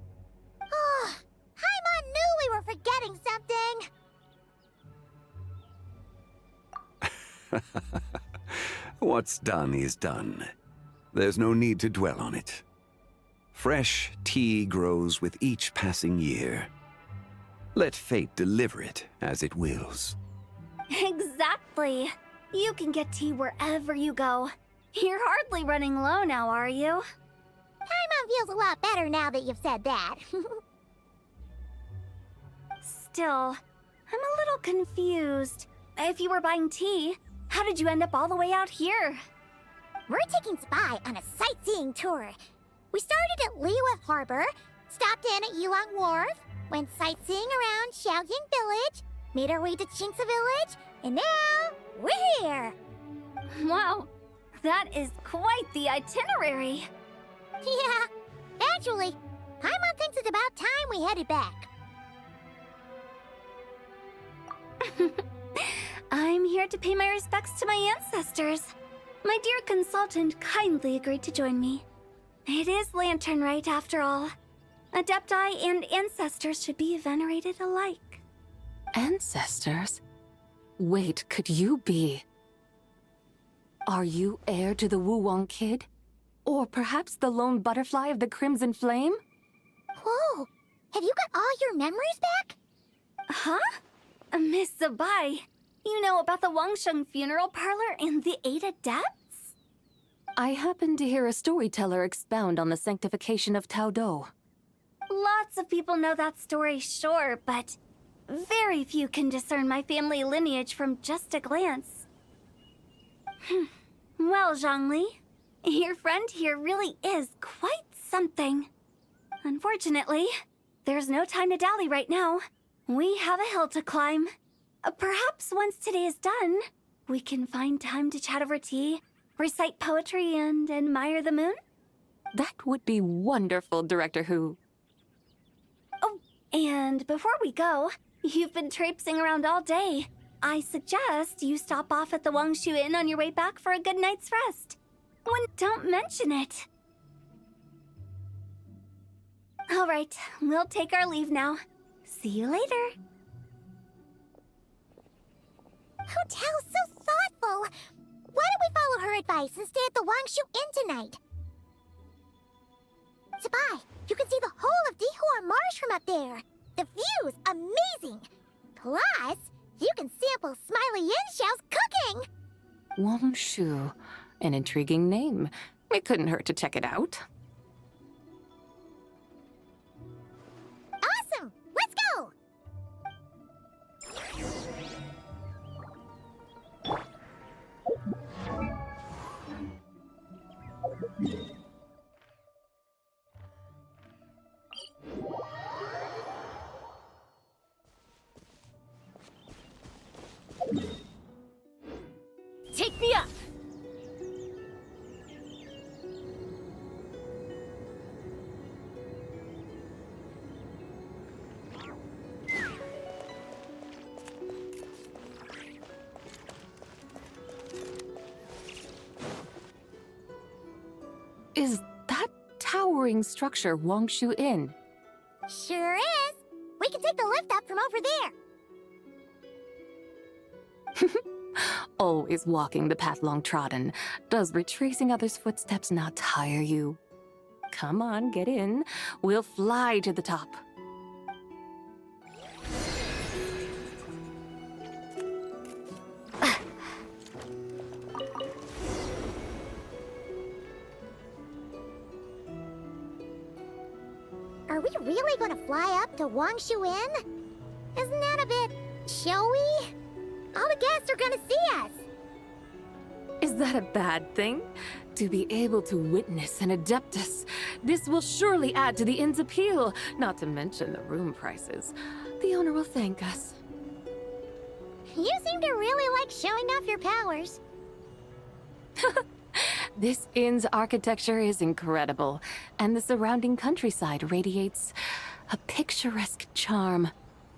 Oh, Paimon knew we were forgetting something! What's done is done. There's no need to dwell on it. Fresh tea grows with each passing year. Let fate deliver it as it wills. Exactly. Exactly. You can get tea wherever you go. You're hardly running low now, are you? Paimon feels a lot better now that you've said that. Still, I'm a little confused. If you were buying tea, how did you end up all the way out here? We're taking Spy on a sightseeing tour. We started at Liyue Harbor, stopped in at Yulong Wharf, went sightseeing around Xiaoying Village, made our way to Qingce Village, and now we're here. Wow, that is quite the itinerary. Yeah, actually, Paimon thinks it's about time we headed back. I'm here to pay my respects to my ancestors. My dear consultant kindly agreed to join me. It is Lantern Rite, after all. Adepti and ancestors should be venerated alike. Ancestors? Wait, could you be? Are you heir to the Wuwang Kid? Or perhaps the lone butterfly of the Crimson Flame? Whoa, have you got all your memories back? Huh? Miss Zabai, you know about the Wangsheng funeral parlor and the 8 adepts? I happened to hear a storyteller expound on the sanctification of Tao Do. Lots of people know that story, sure, but very few can discern my family lineage from just a glance. Well, Zhongli, your friend here really is quite something. Unfortunately, there's no time to dally right now. We have a hill to climb. Perhaps once today is done, we can find time to chat over tea, recite poetry, and admire the moon? That would be wonderful, Director Hu. Oh, and before we go, you've been traipsing around all day. I suggest you stop off at the Wangshu Inn on your way back for a good night's rest. Don't mention it. All right, we'll take our leave now. See you later. Hotel's so thoughtful. Why don't we follow her advice and stay at the Wangshu Inn tonight? Sabai, you can see the whole of Dihua Marsh from up there. The view's amazing. Plus, you can sample Smiley Yin Xiao's cooking. Wangshu, an intriguing name. It couldn't hurt to check it out. Awesome! Let's go! Take me up! Is that towering structure Wangshu Inn? Sure is. We can take the lift up from over there. Always walking the path long trodden. Does retracing others' footsteps not tire you? Come on, get in. We'll fly to the top. Are we really going to fly up to Wangshu Inn? Isn't that a bit showy? All the guests are going to see us. Is that a bad thing? To be able to witness an Adeptus. This will surely add to the inn's appeal, not to mention the room prices. The owner will thank us. You seem to really like showing off your powers. This inn's architecture is incredible, and the surrounding countryside radiates a picturesque charm.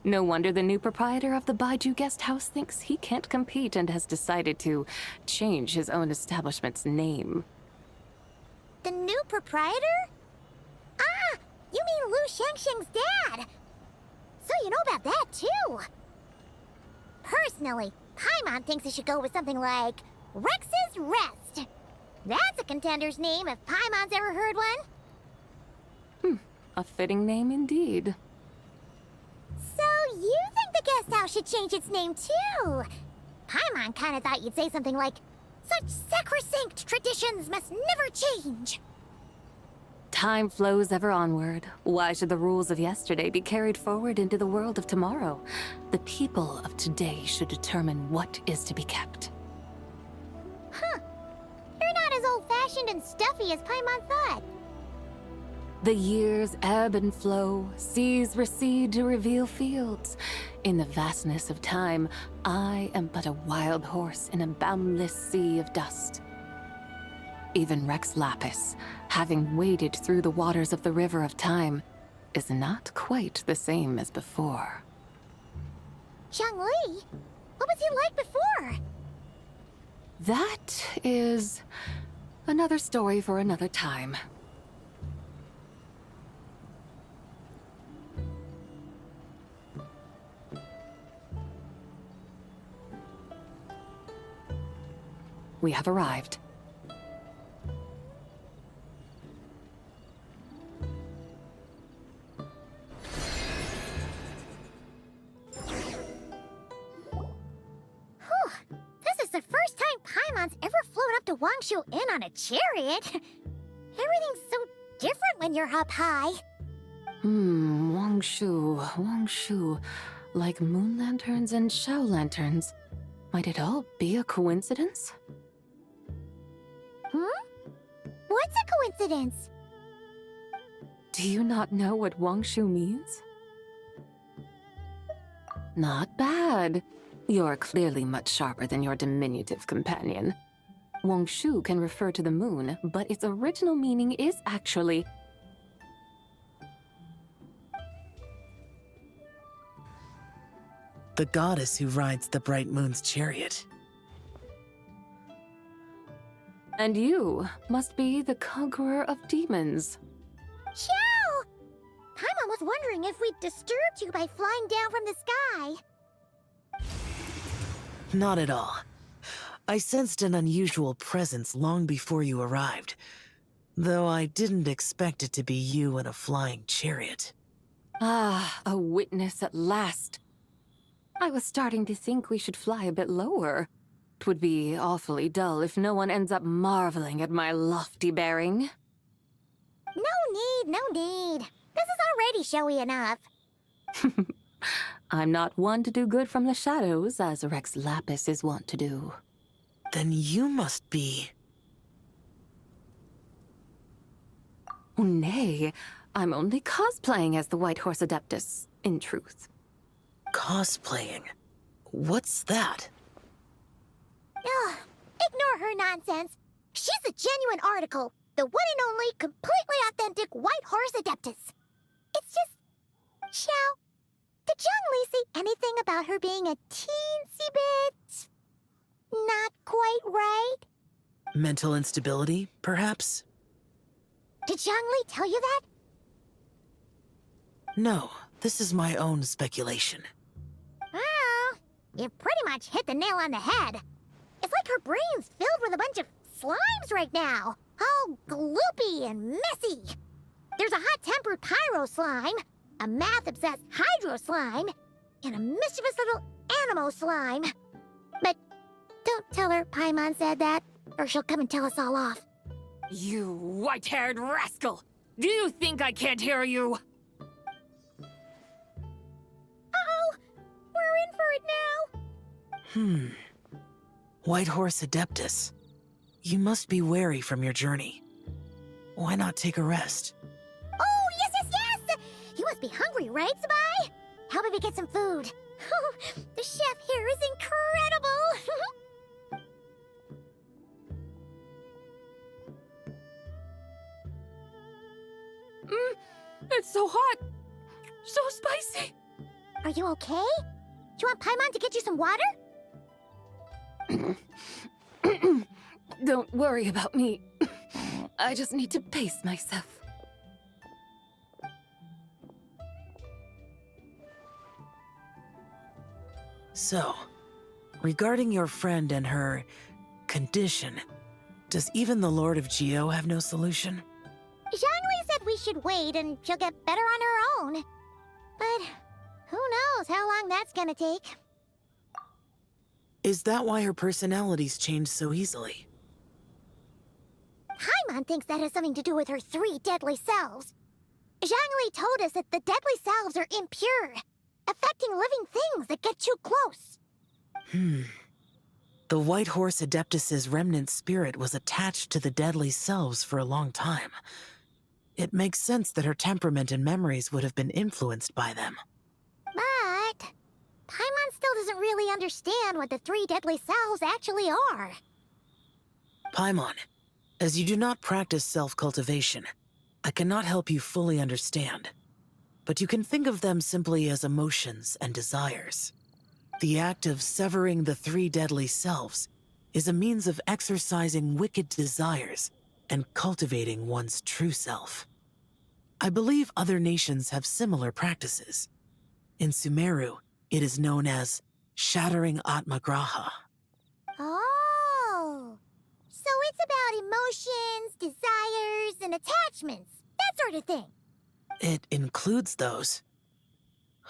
No wonder the new proprietor of the Baiju guest house thinks he can't compete and has decided to change his own establishment's name. The new proprietor? Ah, you mean Lu Shengsheng's dad. So you know about that, too. Personally, Paimon thinks it should go with something like Rex's Rest. That's a contender's name if Paimon's ever heard one. A fitting name indeed. So you think the guest house should change its name, too? Paimon kinda thought you'd say something like, "Such sacrosanct traditions must never change." Time flows ever onward. Why should the rules of yesterday be carried forward into the world of tomorrow? The people of today should determine what is to be kept. Huh. You're not as old-fashioned and stuffy as Paimon thought. The years ebb and flow, seas recede to reveal fields. In the vastness of time, I am but a wild horse in a boundless sea of dust. Even Rex Lapis, having waded through the waters of the river of time, is not quite the same as before. Xiangli? What was he like before? That is another story for another time. We have arrived. This is the first time Paimon's ever flown up to Wangshu Inn on a chariot. Everything's so different when you're up high. Wangshu. Like moon lanterns and shell lanterns. Might it all be a coincidence? What's a coincidence? Do you not know what Wangshu means? Not bad. You're clearly much sharper than your diminutive companion. Wangshu can refer to the moon, but its original meaning is actually... The goddess who rides the bright moon's chariot. And you must be the conqueror of demons. Xiao! Paimon was wondering if we'd disturbed you by flying down from the sky. Not at all. I sensed an unusual presence long before you arrived, though I didn't expect it to be you in a flying chariot. Ah, a witness at last. I was starting to think we should fly a bit lower. It would be awfully dull if no one ends up marveling at my lofty bearing. No need. This is already showy enough. I'm not one to do good from the shadows, as Rex Lapis is wont to do. Then you must be... Oh, nay, I'm only cosplaying as the White Horse Adeptus, in truth. Cosplaying? What's that? Ugh, ignore her nonsense. She's the genuine article. The one and only, completely authentic White Horse Adeptus. It's just... Xiao, did Zhongli say anything about her being a teensy bit... not quite right? Mental instability, perhaps? Did Zhongli tell you that? No, this is my own speculation. Well, you pretty much hit the nail on the head. It's like her brain's filled with a bunch of slimes right now. All gloopy and messy. There's a hot-tempered pyro slime, a math-obsessed hydro slime, and a mischievous little animo slime. But don't tell her Paimon said that, or she'll come and tell us all off. You white-haired rascal! Do you think I can't hear you? Uh-oh! We're in for it now! White Horse Adeptus. You must be weary from your journey. Why not take a rest? Oh, yes! You must be hungry, right, Sabai? How about we get some food? The chef here is incredible! It's so hot! So spicy! Are you okay? Do you want Paimon to get you some water? Don't worry about me. I just need to pace myself. So, regarding your friend and her condition, does even the Lord of Geo have no solution? Zhongli said we should wait and she'll get better on her own. But who knows how long that's gonna take. Is that why her personalities change so easily? Paimon thinks that has something to do with her 3 deadly selves. Zhangli told us that the deadly selves are impure, affecting living things that get too close. The White Horse Adeptus's remnant spirit was attached to the deadly selves for a long time. It makes sense that her temperament and memories would have been influenced by them. But Paimon still doesn't really understand what the 3 deadly selves actually are. Paimon, as you do not practice self-cultivation, I cannot help you fully understand. But you can think of them simply as emotions and desires. The act of severing the 3 deadly selves is a means of exercising wicked desires and cultivating one's true self. I believe other nations have similar practices. In Sumeru, it is known as shattering Atmagraha. Oh, so it's about emotions, desires, and attachments, that sort of thing. It includes those.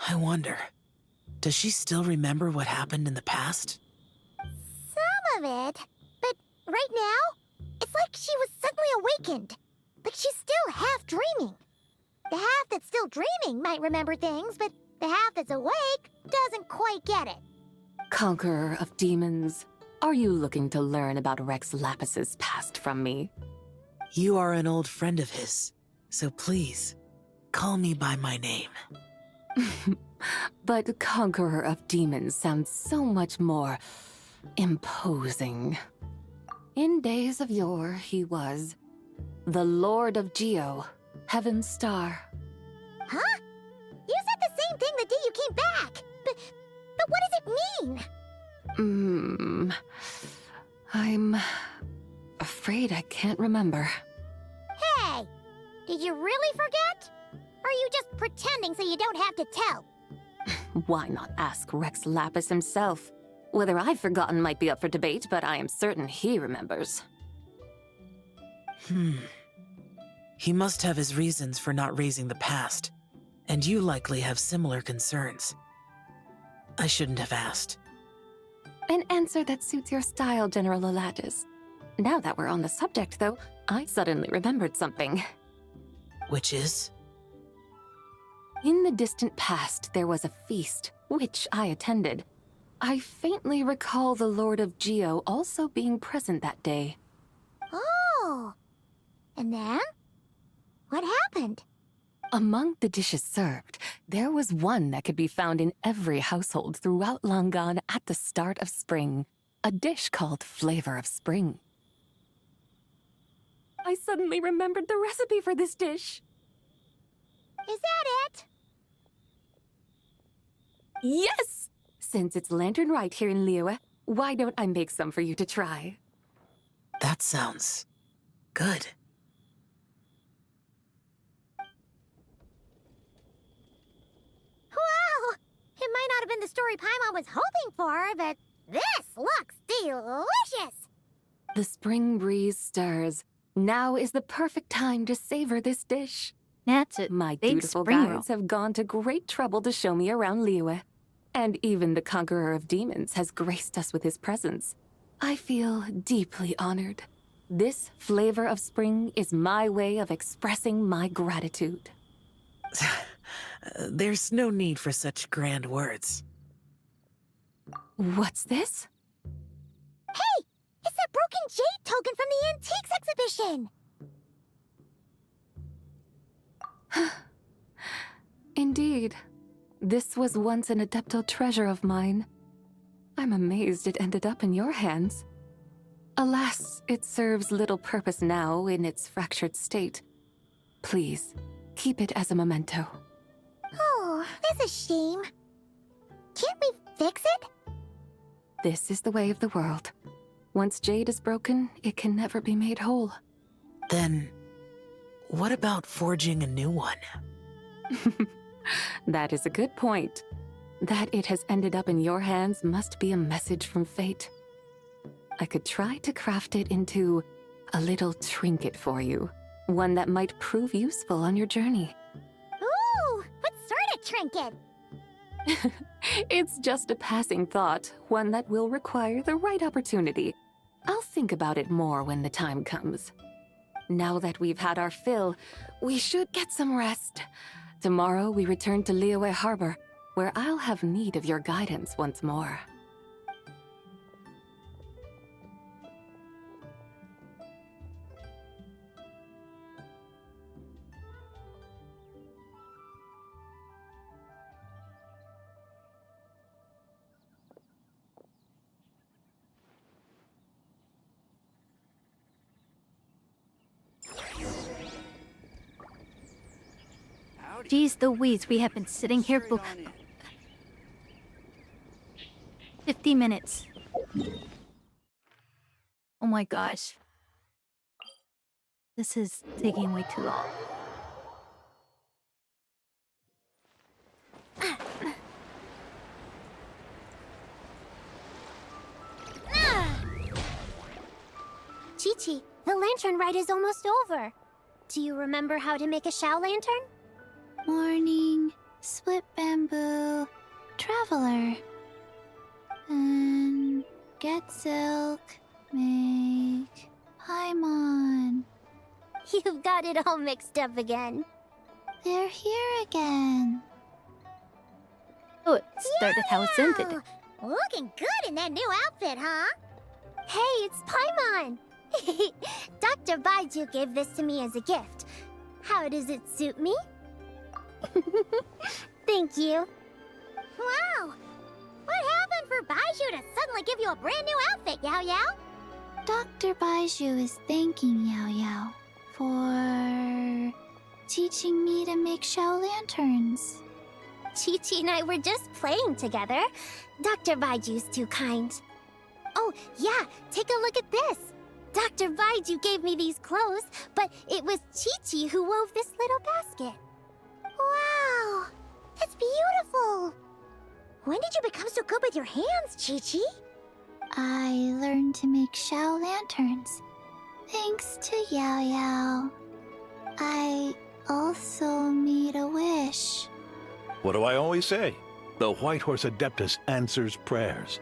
I wonder, does she still remember what happened in the past? Some of it, but right now, it's like she was suddenly awakened. Like she's still half dreaming. The half that's still dreaming might remember things, but the half that's awake doesn't quite get it. Conqueror of demons, are you looking to learn about Rex Lapis's past from me? You are an old friend of his, so please, call me by my name. But Conqueror of Demons sounds so much more imposing. In days of yore, he was the Lord of Geo, Heaven's Star. Huh? You said the same thing the day you came back, but what does it mean? I'm afraid I can't remember. Hey, did you really forget? Or are you just pretending so you don't have to tell? Why not ask Rex Lapis himself? Whether I've forgotten might be up for debate, but I am certain he remembers. He must have his reasons for not raising the past, and you likely have similar concerns. I shouldn't have asked. An answer that suits your style, General Elatis. Now that we're on the subject, though, I suddenly remembered something. Which is? In the distant past, there was a feast, which I attended. I faintly recall the Lord of Geo also being present that day. Oh, and then? What happened? Among the dishes served, there was one that could be found in every household throughout Langan at the start of spring, a dish called Flavor of Spring. I suddenly remembered the recipe for this dish. Is that it? Yes! Since it's Lantern Rite here in Liyue, why don't I make some for you to try? That sounds good. Wow! It might not have been the story Paimon was hoping for, but this looks delicious! The spring breeze stirs. Now is the perfect time to savor this dish. That's it. My Big dutiful spring guides have gone to great trouble to show me around Liyue. And even the Conqueror of Demons has graced us with his presence. I feel deeply honored. This Flavor of Spring is my way of expressing my gratitude. There's no need for such grand words. What's this? Hey! It's that broken jade token from the Antiques exhibition! Indeed. This was once an Adeptal treasure of mine. I'm amazed it ended up in your hands. Alas, it serves little purpose now in its fractured state. Please, keep it as a memento. Oh, that's a shame. Can't we fix it? This is the way of the world. Once jade is broken, it can never be made whole. Then, what about forging a new one? That is a good point. That it has ended up in your hands must be a message from fate. I could try to craft it into a little trinket for you. One that might prove useful on your journey. Ooh, what sort of trinket? It's just a passing thought, one that will require the right opportunity. I'll think about it more when the time comes. Now that we've had our fill, we should get some rest. Tomorrow we return to Liyue Harbor, where I'll have need of your guidance once more. Geez Louise, we have been sitting here for 50 minutes. Oh my gosh. This is taking way too long. Chi-Chi, the lantern ride is almost over. Do you remember how to make a Shao lantern? Morning, split bamboo, traveler. And get silk, make Paimon. You've got it all mixed up again. They're here again. Oh, it started how it ended. Looking good in that new outfit, huh? Hey, it's Paimon. Dr. Baiju gave this to me as a gift. How does it suit me? Thank you. Wow! What happened for Baiju to suddenly give you a brand new outfit, Yao Yao? Dr. Baiju is thanking Yao Yao for teaching me to make Shao lanterns. Chi-Chi and I were just playing together. Dr. Baiju's too kind. Oh, yeah, take a look at this. Dr. Baiju gave me these clothes, but it was Chi-Chi who wove this little basket. Wow, that's beautiful. When did you become so good with your hands, Chi-Chi? I learned to make Shao lanterns, thanks to Yao Yao. I also made a wish. What do I always say? The White Horse Adeptus answers prayers.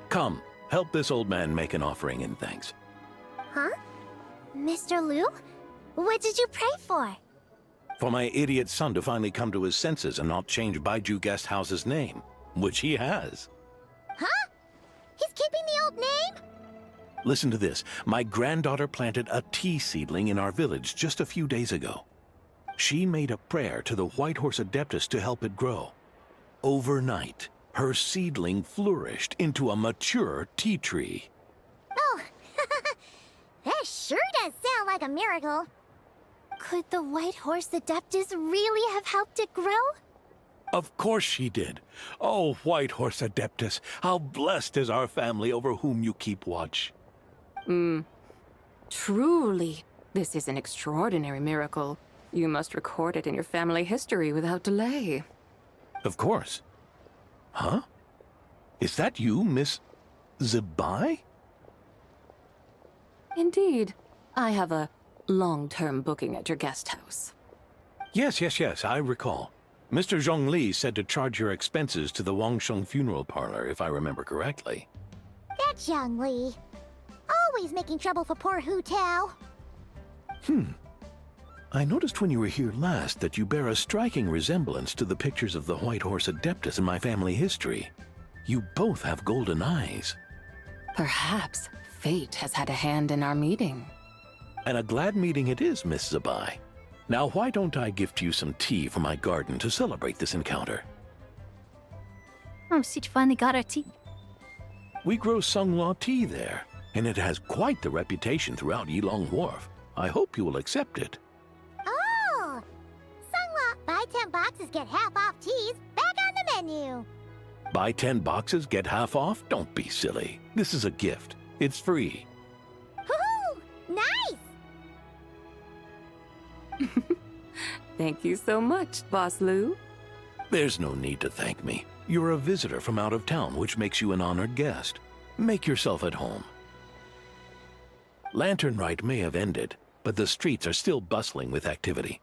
Come, help this old man make an offering in thanks. Huh? Mr. Liu? What did you pray for? For my idiot son to finally come to his senses and not change Baiju Guest House's name, which he has. Huh? He's keeping the old name? Listen to this. My granddaughter planted a tea seedling in our village just a few days ago. She made a prayer to the White Horse Adeptus to help it grow. Overnight, her seedling flourished into a mature tea tree. Oh, that sure does sound like a miracle. Could the White Horse Adeptus really have helped it grow? Of course she did. Oh, White Horse Adeptus, how blessed is our family over whom you keep watch. Truly, this is an extraordinary miracle. You must record it in your family history without delay. Of course. Huh? Is that you, Miss Zibai? Indeed. I have a long-term booking at your guest house. Yes, I recall. Mr. Zhongli said to charge your expenses to the Wangsheng funeral parlor, if I remember correctly. That's Young Li. Always making trouble for poor Hu Tao. I noticed when you were here last that you bear a striking resemblance to the pictures of the White Horse Adeptus in my family history. You both have golden eyes. Perhaps fate has had a hand in our meeting. And a glad meeting it is, Miss Zibai. Now, why don't I gift you some tea from my garden to celebrate this encounter? Oh, she finally got her tea. We grow Sunghua tea there, and it has quite the reputation throughout Yilong Wharf. I hope you will accept it. Oh! Sunghua, buy 10 boxes, get half off teas, back on the menu. Buy 10 boxes, get half off? Don't be silly. This is a gift. It's free. Woohoo! Nice! Thank you so much, Boss Liu. There's no need to thank me. You're a visitor from out of town, which makes you an honored guest. Make yourself at home. Lantern Rite may have ended, but the streets are still bustling with activity.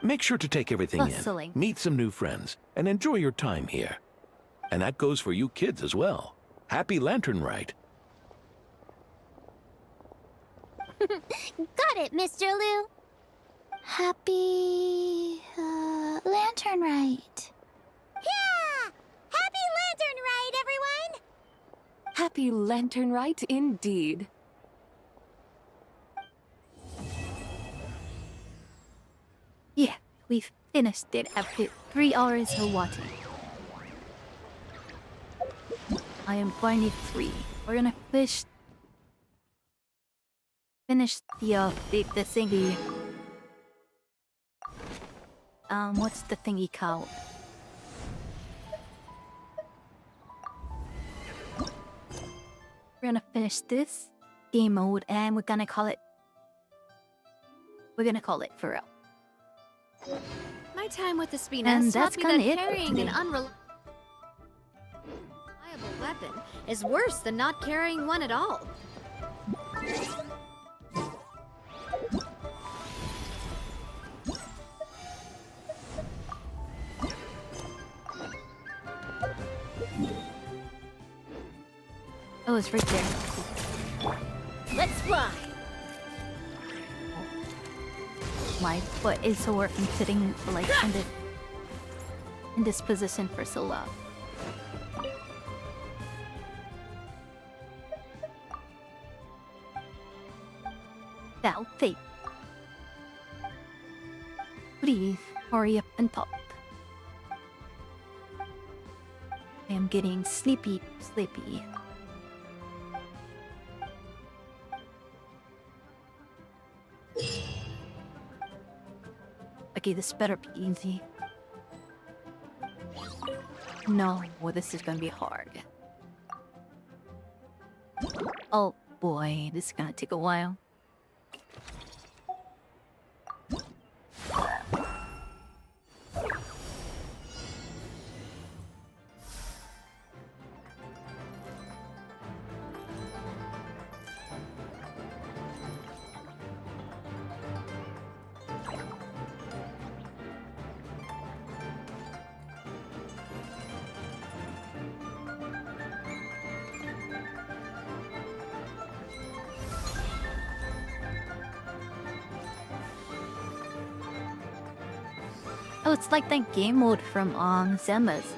Make sure to take everything Bustling. in, meet some new friends, and enjoy your time here. And that goes for you kids as well. Happy Lantern Rite. Got it, Mr. Lou. Happy Lantern Rite. Yeah! Happy Lantern Rite, everyone! Happy Lantern Rite indeed. Yeah, we've finished it after 3 hours of watching. I am 23. We're gonna finish the thingy. What's the thingy called? We're gonna finish this game mode and we're gonna call it for real. My time with the Spiness And taught that's me kinda that it for carrying an today. unreliable weapon is worse than not carrying one at all. Oh, it's right there. Let's fly! My foot is sore from sitting like in this position for so long. Now, Fate. Please hurry up and pop. I am getting sleepy. Okay, this better be easy. No, well, this is gonna be hard. Oh boy, this is gonna take a while. Oh, it's like that game mode from Zemma's.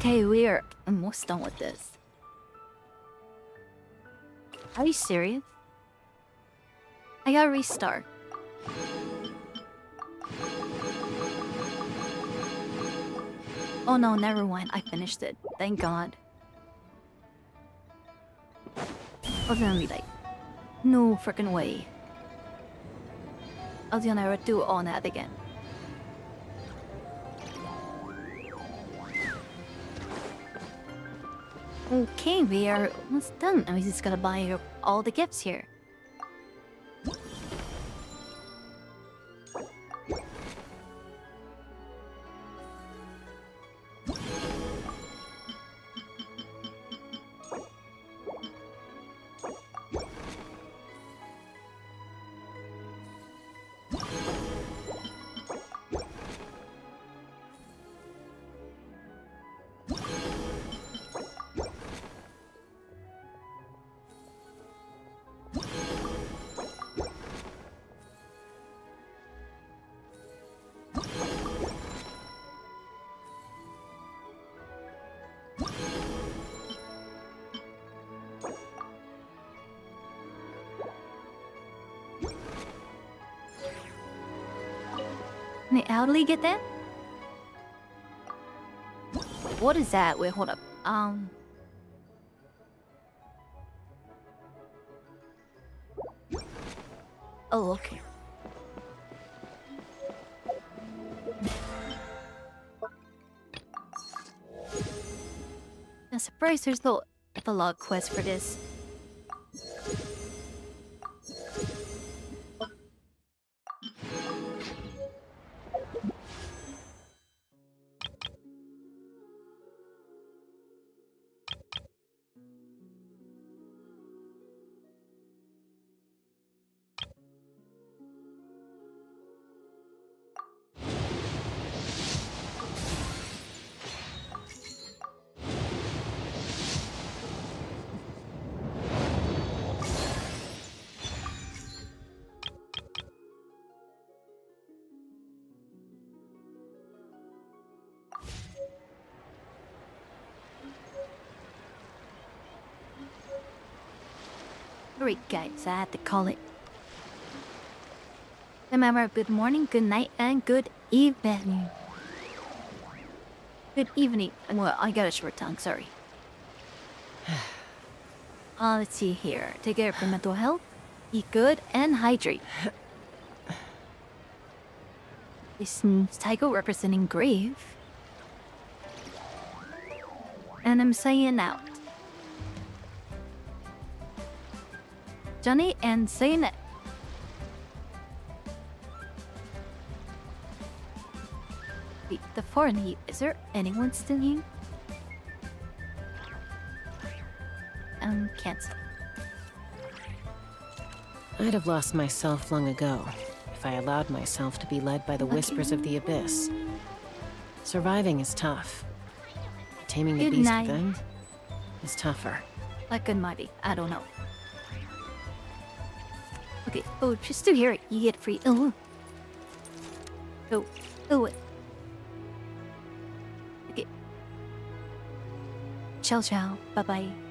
Okay, we are almost done with this. Are you serious? I gotta restart. Oh no, never mind. I finished it. Thank God. I was gonna be like, no freaking way. I was gonna never do all that again. Okay, we are almost done. I just gotta buy all the gifts here. Can the elderly get that? What is that? Wait, hold up. Oh, okay. I'm surprised there's no epilogue quest for this. Alright guys, I had to call it. Remember, good morning, good night, and good evening. Good evening. Well, I got a short tongue, sorry. Let's see here. Take care of your mental health, eat good, and hydrate. This tiger representing grave. And I'm saying out. Johnny and saying it. Wait, the foreign heat. Is there anyone still here? Cancel. I'd have lost myself long ago if I allowed myself to be led by the whispers of the abyss. Surviving is tough. Taming the Good beast night. within is tougher. Like it might be. I don't know. Okay. Oh, just to hear it, you get free. Oh. Oh. Oh. Okay. Ciao, ciao. Bye bye.